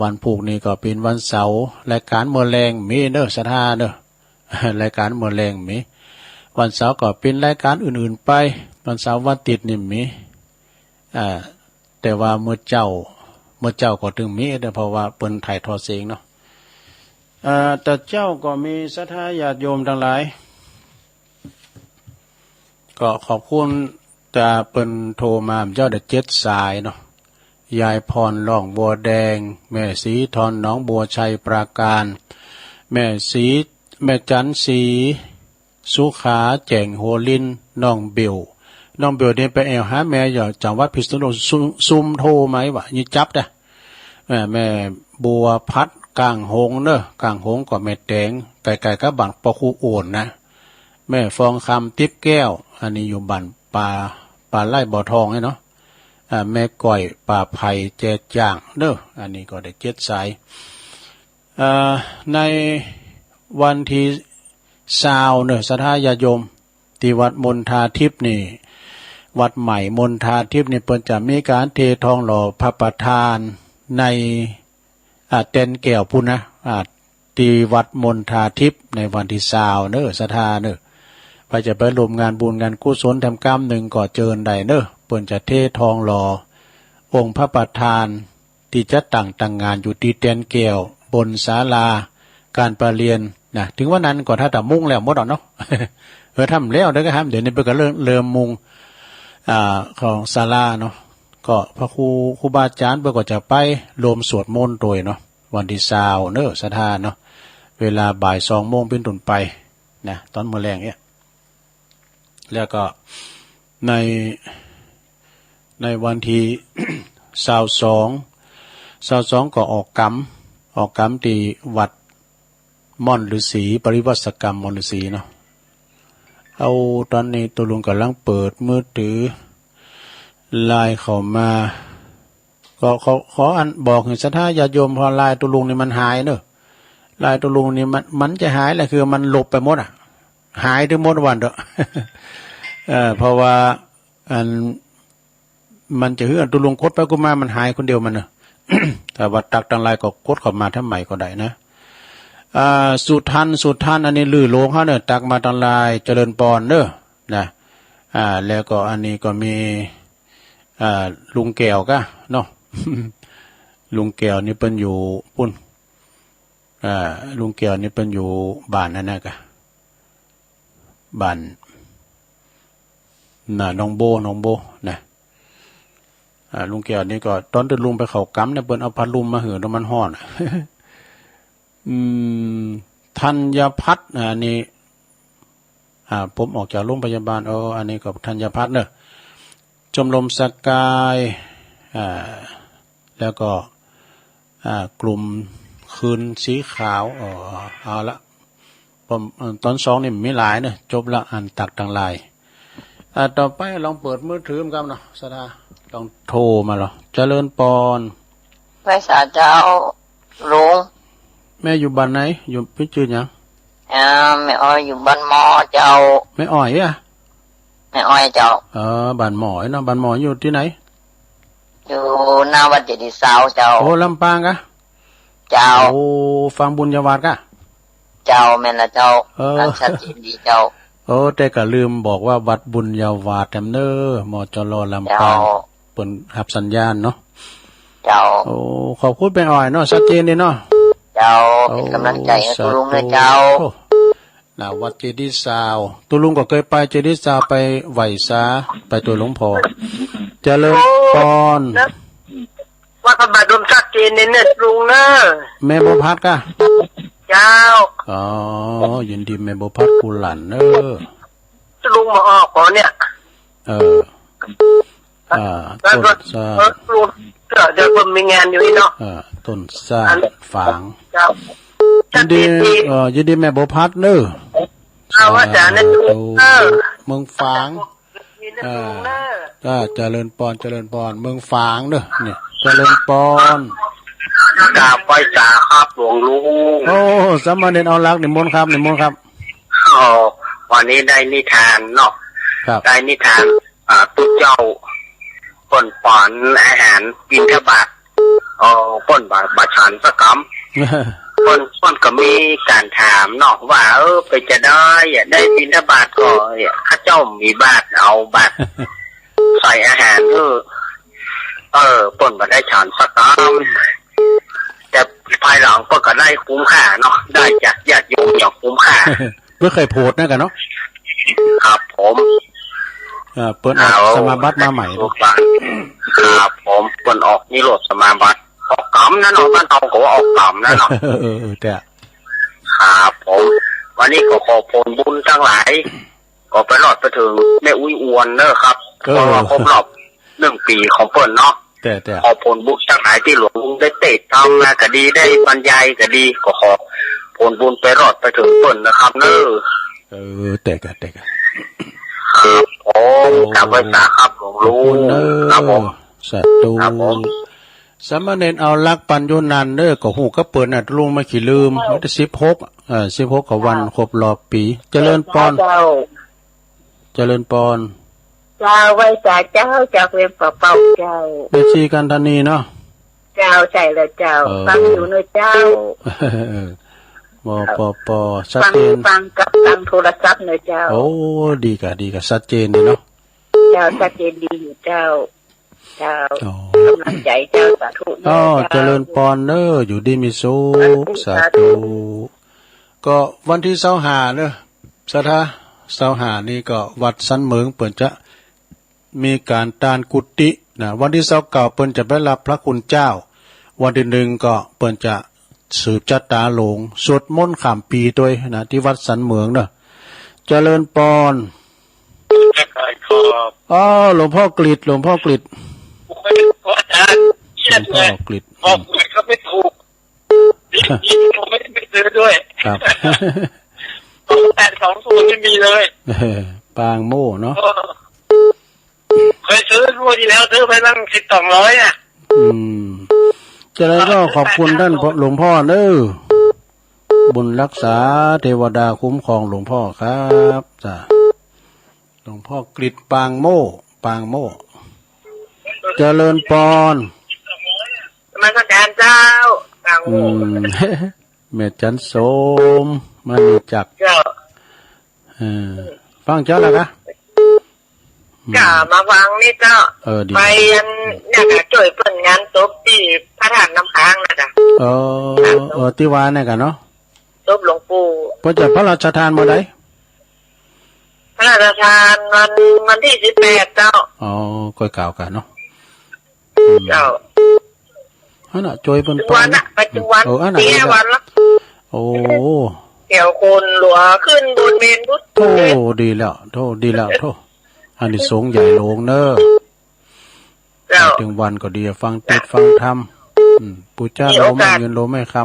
A: วันพุธนี้ก็เป็นวันเสาร์รายการมื้อแลงมีเด้อศรัทธาเด้อ รายการมื้อแลงมีวันเสาร์ก็เป็นรายการอื่นๆไปวันเสาร์วันติดนี่มีแต่ว่าเมื่อเจ้าก็ถึงมีเพราะว่าเปิ้นถ่ายทอดเสียงเนาะแต่เจ้าก็มีศรัทธาญาติโยมทั้งหลายก็ขอบคุณแต่เปิ้นโทรมาเจ้าได้7 สายเนาะยายพรล่องบัวแดงแม่สีทอนหนองบัวชัยปราการแม่จันสีสุขาแจ่งโหลินน้องเบลเนี่ยไปแอวหาแม่อยู่จังหวัดพิษณุโลกซุมโทรไหมวะยี่จับเด้อแม่บัวพัด กลางหงเนอะกลางหงก็แม่แตงไก่ๆก็บันปอคูโอนนะแม่ฟองคำติ๊บแก้วอันนี้อยู่บันปลาไล่บ่อทองเนาะแม่ก้อยป่าไผ่แจจ่างเนอะอันนี้ก็ได้7 สายในวันที่20เนอะศรัทธาญาติโยมที่วัดมณฑาทิพย์นี่วัดใหม่มณฑาทิพย์นี่เพิ่นจะมีการเททองหล่อพระประธานในเต็นแก้วพุ่นนะที่วัดมณฑาทิพย์ในวันที่20เนอะศรัทธาเนอะไปจะไปร่วมงานบุญงานกุศลทำกรรมหนึ่งก็เจิญได้เนอะเพิ่นจะเททองหล่อองค์พระประธานที่จะตั้งงานอยู่ที่เต็นแก้วบนศาลาการประเรียนนะถึงว่านั้นก็ถ้าแต่มุ่งแล้วหมดเนาะ ทำแล้วเด้อครับเดี๋ยวนี้เพิ่นก็เริ่มมุ่งของศาลาเนาะก็พระครูบาอาจารย์เพิ่นก็จะไปรวมสวดมนต์โดยเนาะวันที่20เนอะศรัทธาเนาะเวลาบ่าย2 โมงเป็นต้นไปนะตอนมื้อแลงเนี่ยแล้วก็ในวันที่22ก็ออกกรรมที่วัดม่อนฤาษีปริวัติกรรมม่อนฤาษีเนาะเอาตอนนี้ตัวลุงกำลังเปิดมือถือไลน์เข้ามาก็ขออันบอกให้ศรัทธาญาติโยมพอไลน์ตัวลุงนี่มันหายเนอะไลน์ตัวลุงนี่มันจะหายแหละคือมันหลบไปหมดหายทั้งหมดวันเด้อ เพราะว่ามันจะอันตัวลุงกดไปก็มามันหายคนเดียวมันเนอะ แต่ว่าตักตังไลน์ก็กดเข้ามาทำใหม่ก็ได้นะสุทันอันนี้ลือโลงเขาเนอะตักมาตังไลน์เจริญปอนเนอะนะแล้วก็อันนี้ก็มีลุงแก้วก็เนาะ ลุงแก้วนี่เป็นอยู่ปุ่นลุงแก้วนี่เป็นอยู่บ้านนั่นนะกะบ้านน้องโบนะลุงแก้วนี่ก็ตอนเดินลุงไปเขากำเนี่ยเปิ้นเอาพัดลมมาเหือแล้วมันฮ้อน ธัญพัฒน์อันนี้ผมออกจากโรงพยาบาลอันนี้ก็ธัญพัฒน์เนอะชมรมสกายแล้วก็กลุ่มคืนสีขาวเอาละผมตอน2นี่มีหลายเนอะจบละอันตักทางไลน์ต่อไปลองเปิดมือถือกันเนาะสดาลองโทรมาเหรอเจริญปอน
D: พระสาเจ้าลุง
A: แม่อยู่บ้านไหนอยู่พิจิตรยัง
D: แม่อ้อยอยู่บ้านหมอเจ้า
A: แม่อ้อย
D: แม่อ้อยเจ้า
A: บ้านหมอเนาะบ้านหมออยู่ที่ไหน
D: อยู่หน้าวัดเจดีย์สาวเจ้า
A: โอ้ลำปางกะ
D: เจ้า
A: โอ้ฟังบุญญาวาสกะ
D: เจ้าแม่นละเจ้าชัดเจนดีเจ้า
A: แต่ก็ลืมบอกว่าวัดบุญญาวาสแถมเนอมจรลำปางเปิ่นรับสัญญาณเนาะ
D: เจ้า
A: โอ้ขอบคุณเป็นอ้อยเนาะชัดเจนดีเนาะ
D: เจ้าเป็นกำลังใจให้ตุลุงนะเจ้า
A: วัดเจดีย์สาวตุลุงก็เคยไปเจดีย์สาวไปไหว้สาไปตัวหลวงพ่อเจริญปอน
C: ว่าพระบาทรวมชัดเจนเนี่ยลุงเนอะ
A: แม่บ่พัดกะ
C: เจ้า
A: ยินดีแม่บ่พัดกุหลัน
C: ลุงมาออกก่อนเนี่ย
A: ต้นซา
C: ลุงเดี๋ยวผมมีงานอยู่นี่เนาะ
A: ต้นซาฝางยินดีแม่บ่พัดเนอะ
C: ว่าจะเนี่ย
A: เมืองฝางเจริญปอนเมืองฝางเนอะเนี่ยเจริญปอน
C: กราบไหว้จ่าครับหลวงลุง
A: โอ้สามเณรเอารักนิมนต์ครับ
C: วันนี้ได้นิทานเนาะได้นิทานตุ๊เจ้าป่นปอนอาหารบิณฑบาตป่นบาฉันสักกำป่นก็มีการถามเนาะว่าไปจะได้บิณฑบาตก็ข้าเจ้ามีบาตรเอาบาตรใส่อาหารป่นมาได้ฉันสักกำแต่ภายหลังก็ได้คุ้มค่าเนาะได้จากญาติโยมอย่างคุ้มค่า
A: ไม่เคยโพสนะกันเนาะ
C: ครับผม
A: เปิดออกสมาบัติมาใหม่
C: ครับผมเปิดออกนิโรธสมาบัติออกกรรมนะเนาะบ้านเราก็ว่าออกกรรมนะเนาะ
A: แต่
C: ครับผมวันนี้ก็ขอผลบุญทั้งหลายก็ไปรอดไปถึงแม่อุ้ยอวนเนอะครับเพราะว่าครบรอบ1 ปีของเปิดเนาะ
A: แต่
C: ขอผลบุญทั้งหลายที่หลวงลุงได้เตะทำนะก็ดีได้บรรยายก็ดีก็ขอผลบุญไปรอดไปถึงต้นนะครับเนอะ
A: แต่
C: ครับผมกลับไปสาครับหลวงลุงครับผม
A: สาธุสามเณรเอาลักปัญญนันเด้อก็หูก็เปิดน่ะลุงไม่ขี้ลืมวันที่16กับวันครบรอบปีเจริญพรเจริญพร
B: เจ้าไว้สาเจ้าจากเวียนเป่าเจ้า
A: เบชีกันธนีเนาะ
B: เจ้าใช่แล้วเจ้าฟังอยู่เนอะเจ้า
A: ปอชัดเจน
B: ฟังกับทางโทรศัพท์เนอะเจ้า
A: โอ้ดีกะชัดเจนดีเนาะ
B: เจ้าชัดเจนดีอยู่เจ้ากำลังใจเจ้าสาธุ
A: เจริญพรเนอะอยู่ดีมีสุขสาธุก็วันที่25เนอะสถา25นี่ก็วัดสันเหมืองเปิ่นจะมีการตานกุฏินะวันที่29เปิ้นจะไปรับพระคุณเจ้าวันที่1ก็เปิ้นจะสืบจัตตาหลงสวดมนต์ข้ามปีด้วยนะที่วัดสันเหมืองเนอะเจริญพรหลวงพ่อกฤษ
C: อาจารย์หลวงพ่อกฤษบอกเลยก็ไม่ถูกผมไม่ได้ไปซื้อด้วย
A: ครับ
C: 820ไม่มีเลย
A: ปางโม่เนาะ
C: เคยซื้อรู้ที่แล้วซื้อไปตั้ง200อ่ะ
A: จะได้ก็ขอบคุณท่านหลวงพ่อเด้อบุญรักษาเทวดาคุ้มครองหลวงพ่อครับจ้ะหลวงพ่อกฤษปางโม่เจริญพร
B: มาสักการเจ้าปางโม่
A: แม่จันสมมาจักฟังเจ้าแล้วคะ
B: ก็มาฟังนี่เจ้าไปเนี่ยค่ะช่วยเปิดงานศพที่พระธาตุน้ำค้างนะจ๊ะ
A: ที่วานเนี่ยกันเนาะ
B: ศพหลวงปู่
A: เพิ่นจะพระราชทานมื้อใด
B: พระราชทานวันที่18เจ้า
A: ก็กล่าวกันเนาะ
B: เจ้า
A: น่ะจอยเพิ่น
B: วันน่ะปัจจุบันเที่ยวันละเกี่ยวคนหลัวขึ้นบนเมนพุทธ
A: ดีแล้วอันนี้สงใหญ่โลงเนอะถึงวันก็ดีฟังเทศฟังธรรมปู่เจ้าโลไม่เงินโลไม่ค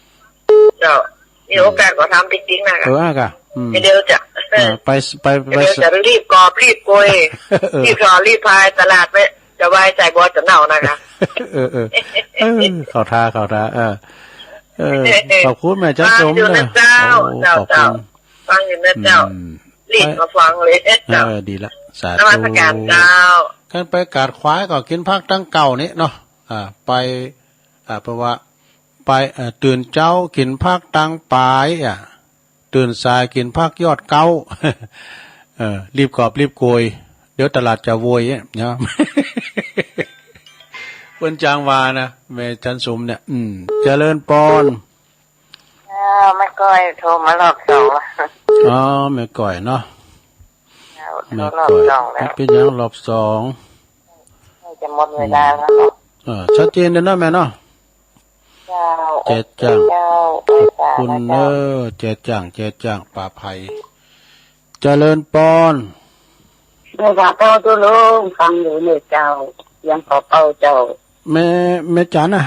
B: ำเจ้ามีโอกาสก็ทำจริงๆนะคะ
A: ค่ะ
B: เดี๋ยวจะ
A: ไป
B: จะรีบกอบรีบโกยรีบพายตลาดไปจะไว้ใจบอสจะเน่านะคะ
A: ข่าวท่าขอบคุณแม่เจ้าชม
B: นะขอบคุณฟังอยู่นะเจ้ารีบมาฟังเลยเจ้า
A: ดีละสาธุ
B: นมัสการเจ้า
A: กันไปกาดควายก็กินพักตั้งเก่านี้เนาะไปเพราะว่าไปตื่นเจ้ากินพักตั้งปลายตื่นสายกินพักยอดเก้ารีบกอบรีบโกยเดี๋ยวตลาดจะโวยเนาะเพิ่นจางวานะแม่จันสมเนี่ยเจริญพร
B: ไม่ก้อยโทรมารอบ2
A: แม่ก้อยเนาะ
B: แม่ก้อย
A: เป็นยังรอบ2
B: จะหมดเวลาแล้ว
A: ชัดเจนเด้อเนาะแม่เนาะเจ็ดจังคุณเจ็ดจังป่าไผ่เจริญพร
B: แม่ก็เป้าตัวลุงฟังอยู่เนี่ยเจ้ายังขอเป้าเจ้า
A: แม่จันน่ะ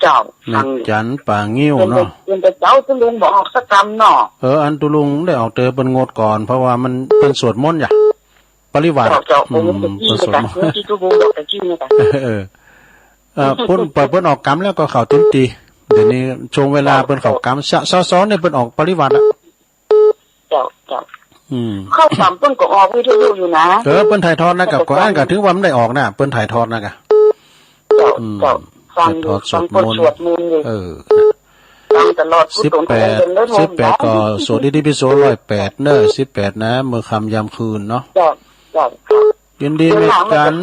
B: เจ้า
A: แม่จันป่างิ้วเนาะ
B: เป็นแต่เจ้าตัวลุงบอกสักคำเนาะ
A: อันตัวลุงได้ออกเตอเป็นงดก่อนเพราะว่ามันเป็นสวดมนต์อย่าปริวาส
B: เป็นสวดมนต์ที่ตัวลุงบอกตะกี้นี่ค่ะ
A: เพิ่นออกกรรมแล้วก็เข้าเต็มทีเดี๋ยวนี้ช่วงเวลาเพิ่นเข้ากรรมซ้อนเนี่ยเพิ่นออกปริวาสอ่ะ
B: เจ้าเข้ากรรมเพิ่นก็ออกวิทยุอยู่นะ
A: เพิ่นถ่ายทอดนะกับก็อ่านก็ถือว่ามันได้ออกนะเพิ่นถ่ายทอดนะกะ
B: ฟังสวดมนต์ฟังตลอด
A: 18ก็สวดดีๆพิโส108เด้อ18นะมื้อค่ำยามคืนเนาะยินดีแม่จัน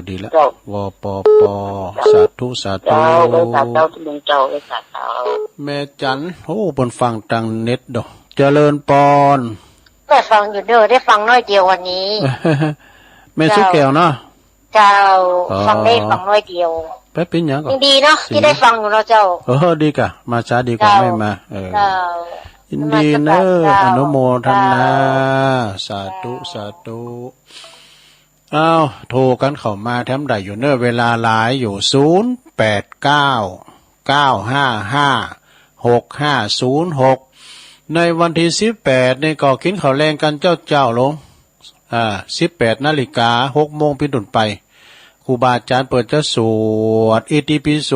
A: ดีละวปปสาธุแม่จันบนฟังตังเน็ตดอกเจริญพร
B: ก็ฟังอยู่เด้อได้ฟังน้อยเดียววันนี้
A: แม่ชุกแก้วเนาะ
B: เจ้าฟังได้ฟังน้อยเดียว
A: ไปเป็นหยังก็
B: ดีเนาะที่ได้ฟังอยู่เนาะเจ้า
A: ดีกะมาช้าดีกว่าไม่มายินดีเนออนุโมทนาสาธุ อ้าวโทรกันเข้ามาแถมได้อยู่เนอะเวลาหลายอยู่0899556506ในวันที่18นี่ก็กินข้าวแรงกันเจ้าลง18 นาฬิกา 6 โมงเป็นต้นไปครูบาอาจารย์เปิดจะสวดอิติปิโส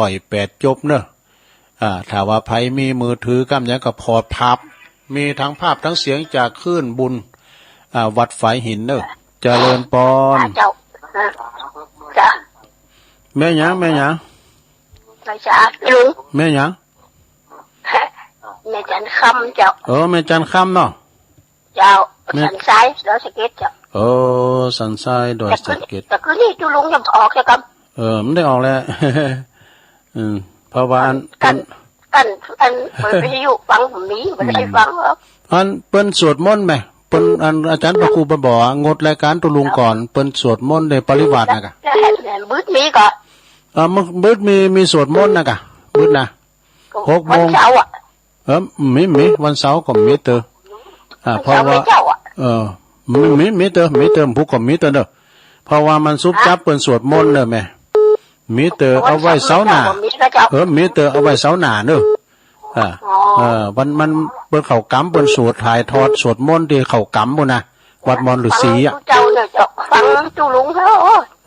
A: 108จบเนอะถ้าว่าไผมีมือถือกำยังกับพอดพับมีทั้งภาพทั้งเสียงจากคลื่นบุญวัดฝายหินเนอะเจริญปอน
B: จ้ะ
A: แม่หยัง
B: ไม่จ้ะลุง
A: แม่หยัง
B: แม่จันคำเจ้า
A: แม่จันคำเนาะ
B: เจ้าสันไซดอยสะเก็ดเจ้า
A: สันไซดอยสะเก็ด
B: แต่คือนี่จุลุงยังออกใช่ครับ
A: มันได้ออกแล้วเพราะว่าอันเ
B: ปิดวิทยุฟังผมนี้ไม่ได้ฟังครับ
A: อันเปิ้นสวดมนต์ไหมเปิ้นอันอาจารย์พระครูบ่บอกงดรายการตุลุงก่อนเปิ้นสวดมนต์ในปริวาสนะกะ
B: บึ้ดมีก่อน
A: บึ้ดมีสวดมนต์นะกะบึ้ดนะ6 โมง
B: วันเสาร์
A: มีวันเสาร์ก็มีเตอเพราะว่ามีเตอผู้ก็มีเตอเด้อเพราะว่ามันซุบจับเปิ้นสวดมนต์เด้อแม่มีเตอเอาไว้เสาหน้ามีเตอเอาไว้เสาหน้าเด้อมันเปิ้นเข้ากำเปิ้นสวดถ่ายทอดสวดมนต์ที่เข้ากำพุ่นน่ะวัดมอนฤาษีอ่ะ
B: เจ้าเนี่ยเจ้าฟังจุลุงเฮา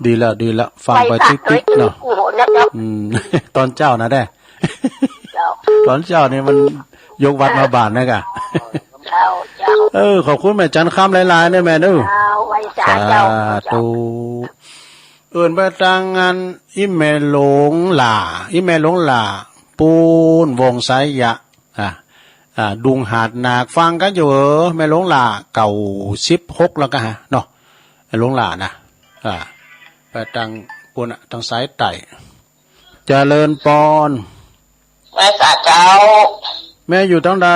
A: ดีแล้วฟังไปติ๊กๆเนาะตอนเจ้านะได้ตอนเจ้านี่มันยกวัดมาบานนะกะขอบคุณแม่จันคำหลายๆเนี่ยแม่เด้อสาธุไปทางงานอิเมหลงหล่าปูนวงสายยะดุงหาดนาคฟังกันอยู่แม่หลงหล่าเก่า16แล้วก็ฮะเนาะแม่หลงหล่านะไปทางปูนทางสายไต่เจริญปอน
D: แม่สาเจ้า
A: แม่อยู่ทางใด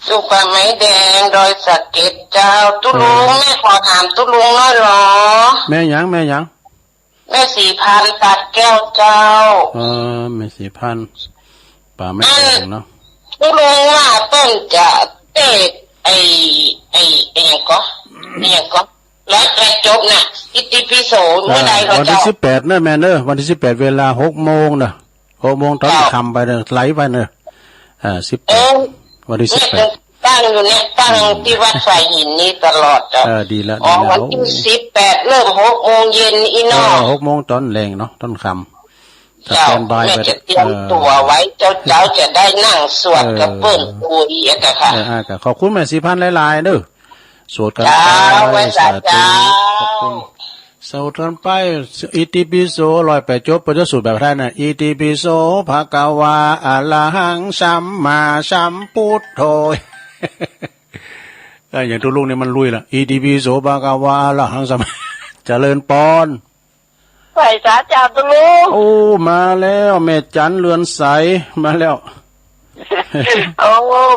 D: อยู่ป่าไม้แดงดอยสะเก็ดเจ้าตุลุงแม่ขอถามตุลุงหน่อยหรอ
A: แม่หยัง
D: แม่4,000ตัดแก้วเจ้า
A: แม่4,000ป่าไม้แดงเนาะ
D: ตุลุงว่าต้นจะเตะไอ้ยังก็และจบน่ะอิติปิโสเมื่อใดเรา
A: วันที่18นะแม่เนอะวันที่18เวลา 6 โมงนะ6 โมงตอนค่ำไปเนอะไหลไปเนอะ18วันที่18
D: ตั้งอยู่เนี่ยตั้งที่วัดไฟหินนี่ตลอด
A: ดีแล้ว
D: วันที่18เริ่ม 6 โมงเย็นอีน้อ
A: 6 โมงตอนแรงเนาะตอนค่ำ
D: เจ้าแม่จะเตรียมตัวไว้เจ้าจะได้นั่งสวดกับเปิ้นคุยอะค่ะ
A: ขอบคุณแม่4,000หลายๆเด้อสวดกัน
D: ไปสาธุ
A: ขอบคุณสวดกันไปอิติปิโส108จบจะสวดแบบไทยน่ะอิติปิโสภะคะวาอะระหังสัมมาสัมพุทโธอย่างตัวลุงเนี่ยมันลุยล่ะอิติปิโสภะคะวาอะระหังสัมมาเจริญปอน
B: ไปสาธุตัวลุง
A: มาแล้วแม่จันเรือนใสมาแล้ว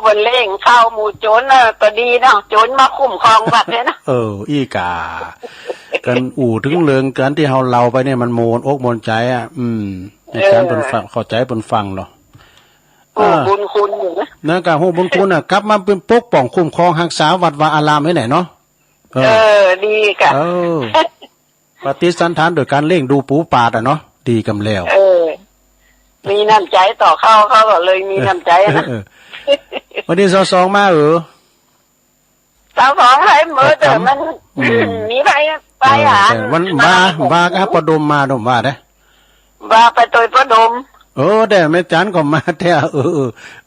B: บนเล่งเข้าหมู่โจรน่ะก็ดีเนาะโจรมาคุ้มครองบัดเลยนะ
A: อีกากันถึงเรื่องกันที่เฮาไปเนี่ยมันโมนอกโมนใจในการเพิ่นฟังเข้าใจเพิ่นฟังเนาะ
B: บุญคุณอยู่
A: นะกะฮู้บุญคุณน่ะกลับมาเป็นปกป้องคุ้มครองรักษาวัดวาอารามให้ไหนเนาะ
B: ดีค่ะ
A: ปฏิสันทานโดยการเล่งดูปูปาดเนาะดีกำแล้ว
B: มีน้ำใจต่อเขาก็เลยมีน้ำใจนะ
A: วันนี้22มา
B: 22ให้มื้อแต่มันมีไปหา
A: วันมาครับประดมมาดมว่าเด้
B: ว่าไปตัวประดม
A: แต่แม่จันก็มาแต่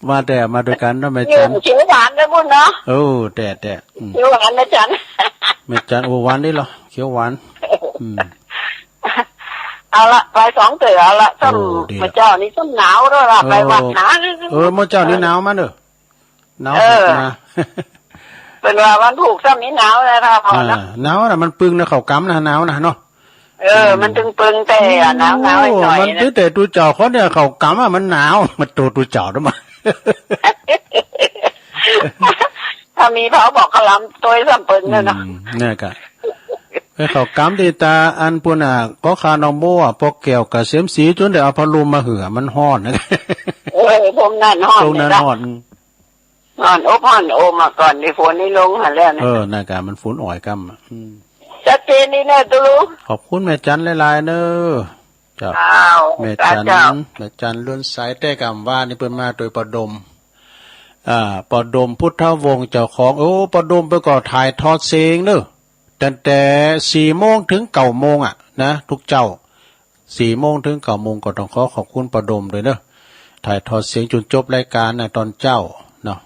A: มาแต่มาด้วยกันเนาะแม่จัน
B: เขียวหวานด้วยพุ่นเนาะ
A: แต่
B: เขียวหวานแม่จัน
A: หวานนี่เหรอเขียวหวาน
B: เอาละไป2เตือเอาละส้มมาเจ้านี่ส้มหนาวด้วยล่ะไปวัดหนาว
A: มาเจ้านี่หนาวมาเด้อหนาวมา
B: เป็นว่าวันถูกซ้ำนี้หนาวเลยค่ะพอนะ
A: หนาวน่ะมันปึงนะเขากำนะหนาวนะเนาะ
B: มันถึงปึงแต่หนาวหน่อย
A: มันแต่ตัวเจ้าเขาเนี่ยเขากำอ่ะมันหนาวมันตัวเจ้าด้วยมั้ย
B: ถ้ามีเขาบอกเขาล้ำตัวซ้ำปึงเลยเนาะ
A: เนี่ยกะเขากำดีตาอันปุ่นก็คานอมโม่ปอกแก้วกับเสียมสีจนได้เอาพัดลมมาเหือมันฮ้อนนะ
B: ผมนั่นฮ้อนฮ้อนอบฮ้อนโอมาก่อนในฝนนี่ลงหันแล้ว
A: น่ะกะมันฝนอ่อยกำ
B: เจ้ ชัดเจนนี่แน่ตุลุง
A: ขอบคุณแม่จันหลายๆเนอะเจ้าแม่จันเลื่อนสายแต่กำว่านี่เพิ่นมาโดยประดมประดมพุทธวงศ์เจ้าของโอ้ประดมไปก็ถ่ายทอดเสียงเนอะตั้งแต่4 โมงถึง9 โมงนะทุกเจ้า4 โมงถึง9 โมงก็ต้องขอบคุณประดมด้วยเนอะถ่ายทอดเสียงจนจบรายการตอนเจ้าเนาะ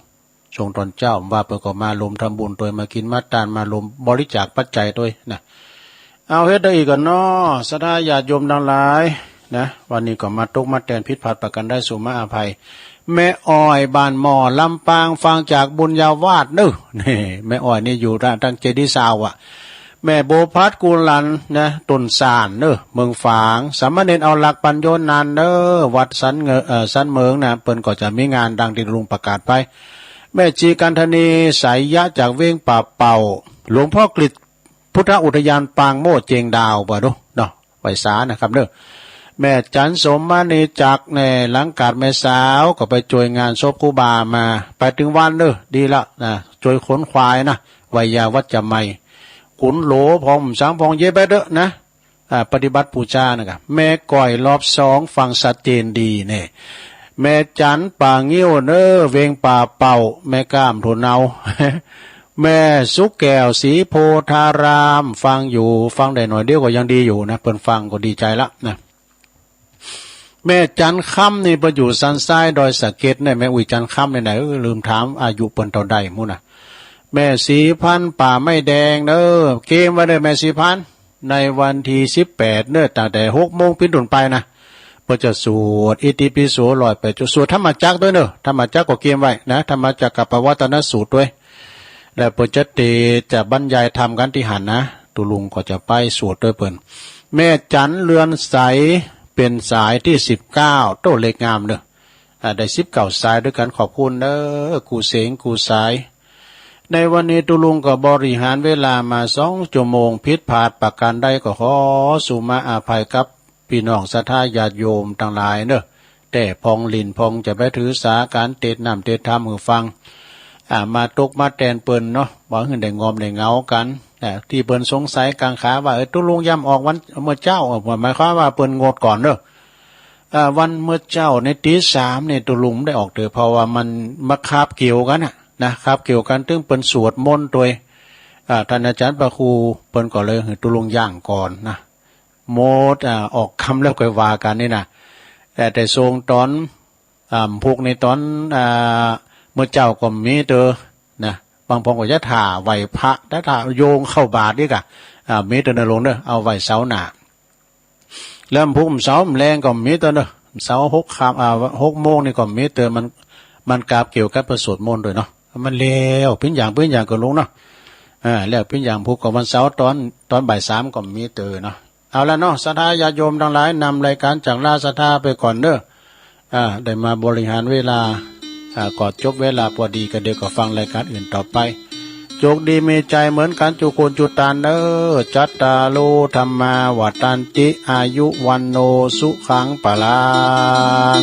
A: ช่วงตอนเจ้าว่าเปิดก็มาลมทำบุญตัวมากินมาตานมาลมบริจาคปัจจัยด้วยนะเอาเฮ็ดได้อีกกันเนาะศรัทธาญาติโยมทั้งหลายนะวันนี้ก็มาตกมาแตนผิดพลาดประกันได้สู่มาอภัยแม่อ้อยบ้านหม้อลำปางฟังจากบุญญาวาสเนอะนี่แม่อ้อยนี่อยู่ทางเจดีย์ซาวแม่โบพัดกุลันนะตุนสานเนอะเมืองฝางสามเณรเอาหลักปัญโยนานเนอะวัดสันเมืองนะเปิ้นก็จะมีงานดังที่ลุงประกาศไปแม่จีกันธนีสายยะจากเว้งป่าเป่าหลวงพ่อกฤษพุทธอุทยานปางโมเจงดาวบ่ดูเนาะไว้สานะครับเนอะแม่จันสมมานีจากในหลังกาดแม่สาวก็ไปจวยงานศพครูบามาไปถึงวันเนอะดีละนะจวยขนควายนะวัยยาวัจจะไม่ขุนโหลพองสังพองเย็บไปเด้อนะปฏิบัติปูชานะครับแม่ก่อยรอบ2ฟังชัดเจนดีเนี่ยแม่จันป่าเงี้ยวเนอเวงป่าเป่าแม่ก้ามโทนเอาแม่สุกแก้วสีโพธารามฟังอยู่ฟังได้หน่อยเดียวก็ยังดีอยู่นะเพิ่นฟังก็ดีใจละนะแม่จันค่ำนี่ไปอยู่สันทรายดอยสะเก็ดเนี่ยแม่อุ้ยจันค่ำไหนลืมถามอายุเปิ้นเท่าใดมู่น่ะแม่สีพันป่าไม่แดงเนอเกมไว้เลยแม่สีพันในวันที่18เนอตั้งแต่6 โมงเป็นต้นไปนะเพื่อจะสวดอิติปิโสลอยไปจะสวดธรรมจักรด้วยเนอะธรรมจักรก็เกมไว้นะธรรมจักรกับปวัตนสูตรด้วยแล้วเพื่อจะบรรยายธรรมกันที่หันนะตุลุงก็จะไปสวดด้วยเปิ้นแม่จันเรือนใสเป็นสายที่19โตเล็กงามเนอะได้19สายด้วยกันขอบคุณเนอะกูเสงกูสายในวันนี้ตุลุงก็บริหารเวลามา2 ชั่วโมงผิดพลาดประการใดก็ขอสุมาอภัยกับพี่น้องศรัทธาญาติโยมทั้งหลายเนอะแต่พองลินพองจะไปถือสาการเทศน์นำเทศน์ธรรมให้ฟังมาตกมาแตนเปิ้นเนาะบ่ให้ได้งอมได้เงากันที่เปิ้นสงสัยกลางขาว่าตุลุงย่ำออกวันเมื่อเจ้าหมายความว่าเปิ้นงดก่อนเนอะวันเมื่อเจ้าในตี 3เนี่ยตุลุงได้ออกเด้อเพราะว่ามันมาคาบเกี่ยวกันนะครับเกี่ยวกันถึงเปิ้นสวดมนต์ด้วยท่านอาจารย์พระครูเปิ้นก็เลยให้ตุลุงย่างก่อนนะโมดออกคำแล้วก็ว่ากันนี่นะแต่ทรงตอนพวกในตอนเมื่อเจ้าก็มีเตอนะบางพงก็จะถ่าไหวพระถ้าถ่าโยงเข้าบาทนี่กะมีเตอนะลงเด้อเอาไหวเสาหน้าแล้วพุ่มเสาแรงก็มีเตอเด้อเสา6 ค่ำ6 โมงนี่ก็มีเตอมันกราบเกี่ยวกับประสวดมนต์ด้วยเนาะมันแล้วเป็นอย่างก็ลงเนาะแล้วเป็นอย่างพวกก็วันเสาร์ตอนบ่าย 3ก็มีเตอเนาะเอาละเนาะศรัทธาญาติโยมทั้งหลายนำรายการจากลาศรัทธาไปก่อนเด้อได้มาบริหารเวลาก่อนจบเวลาพอดีก็เดี๋ยวก็ฟังรายการอื่นต่อไปโชคดีมีใจเหมือนกันจุคนจุตานเด้อจัตตาโลธรรมาวัฏันติอายุวันโนสุขังปะลัง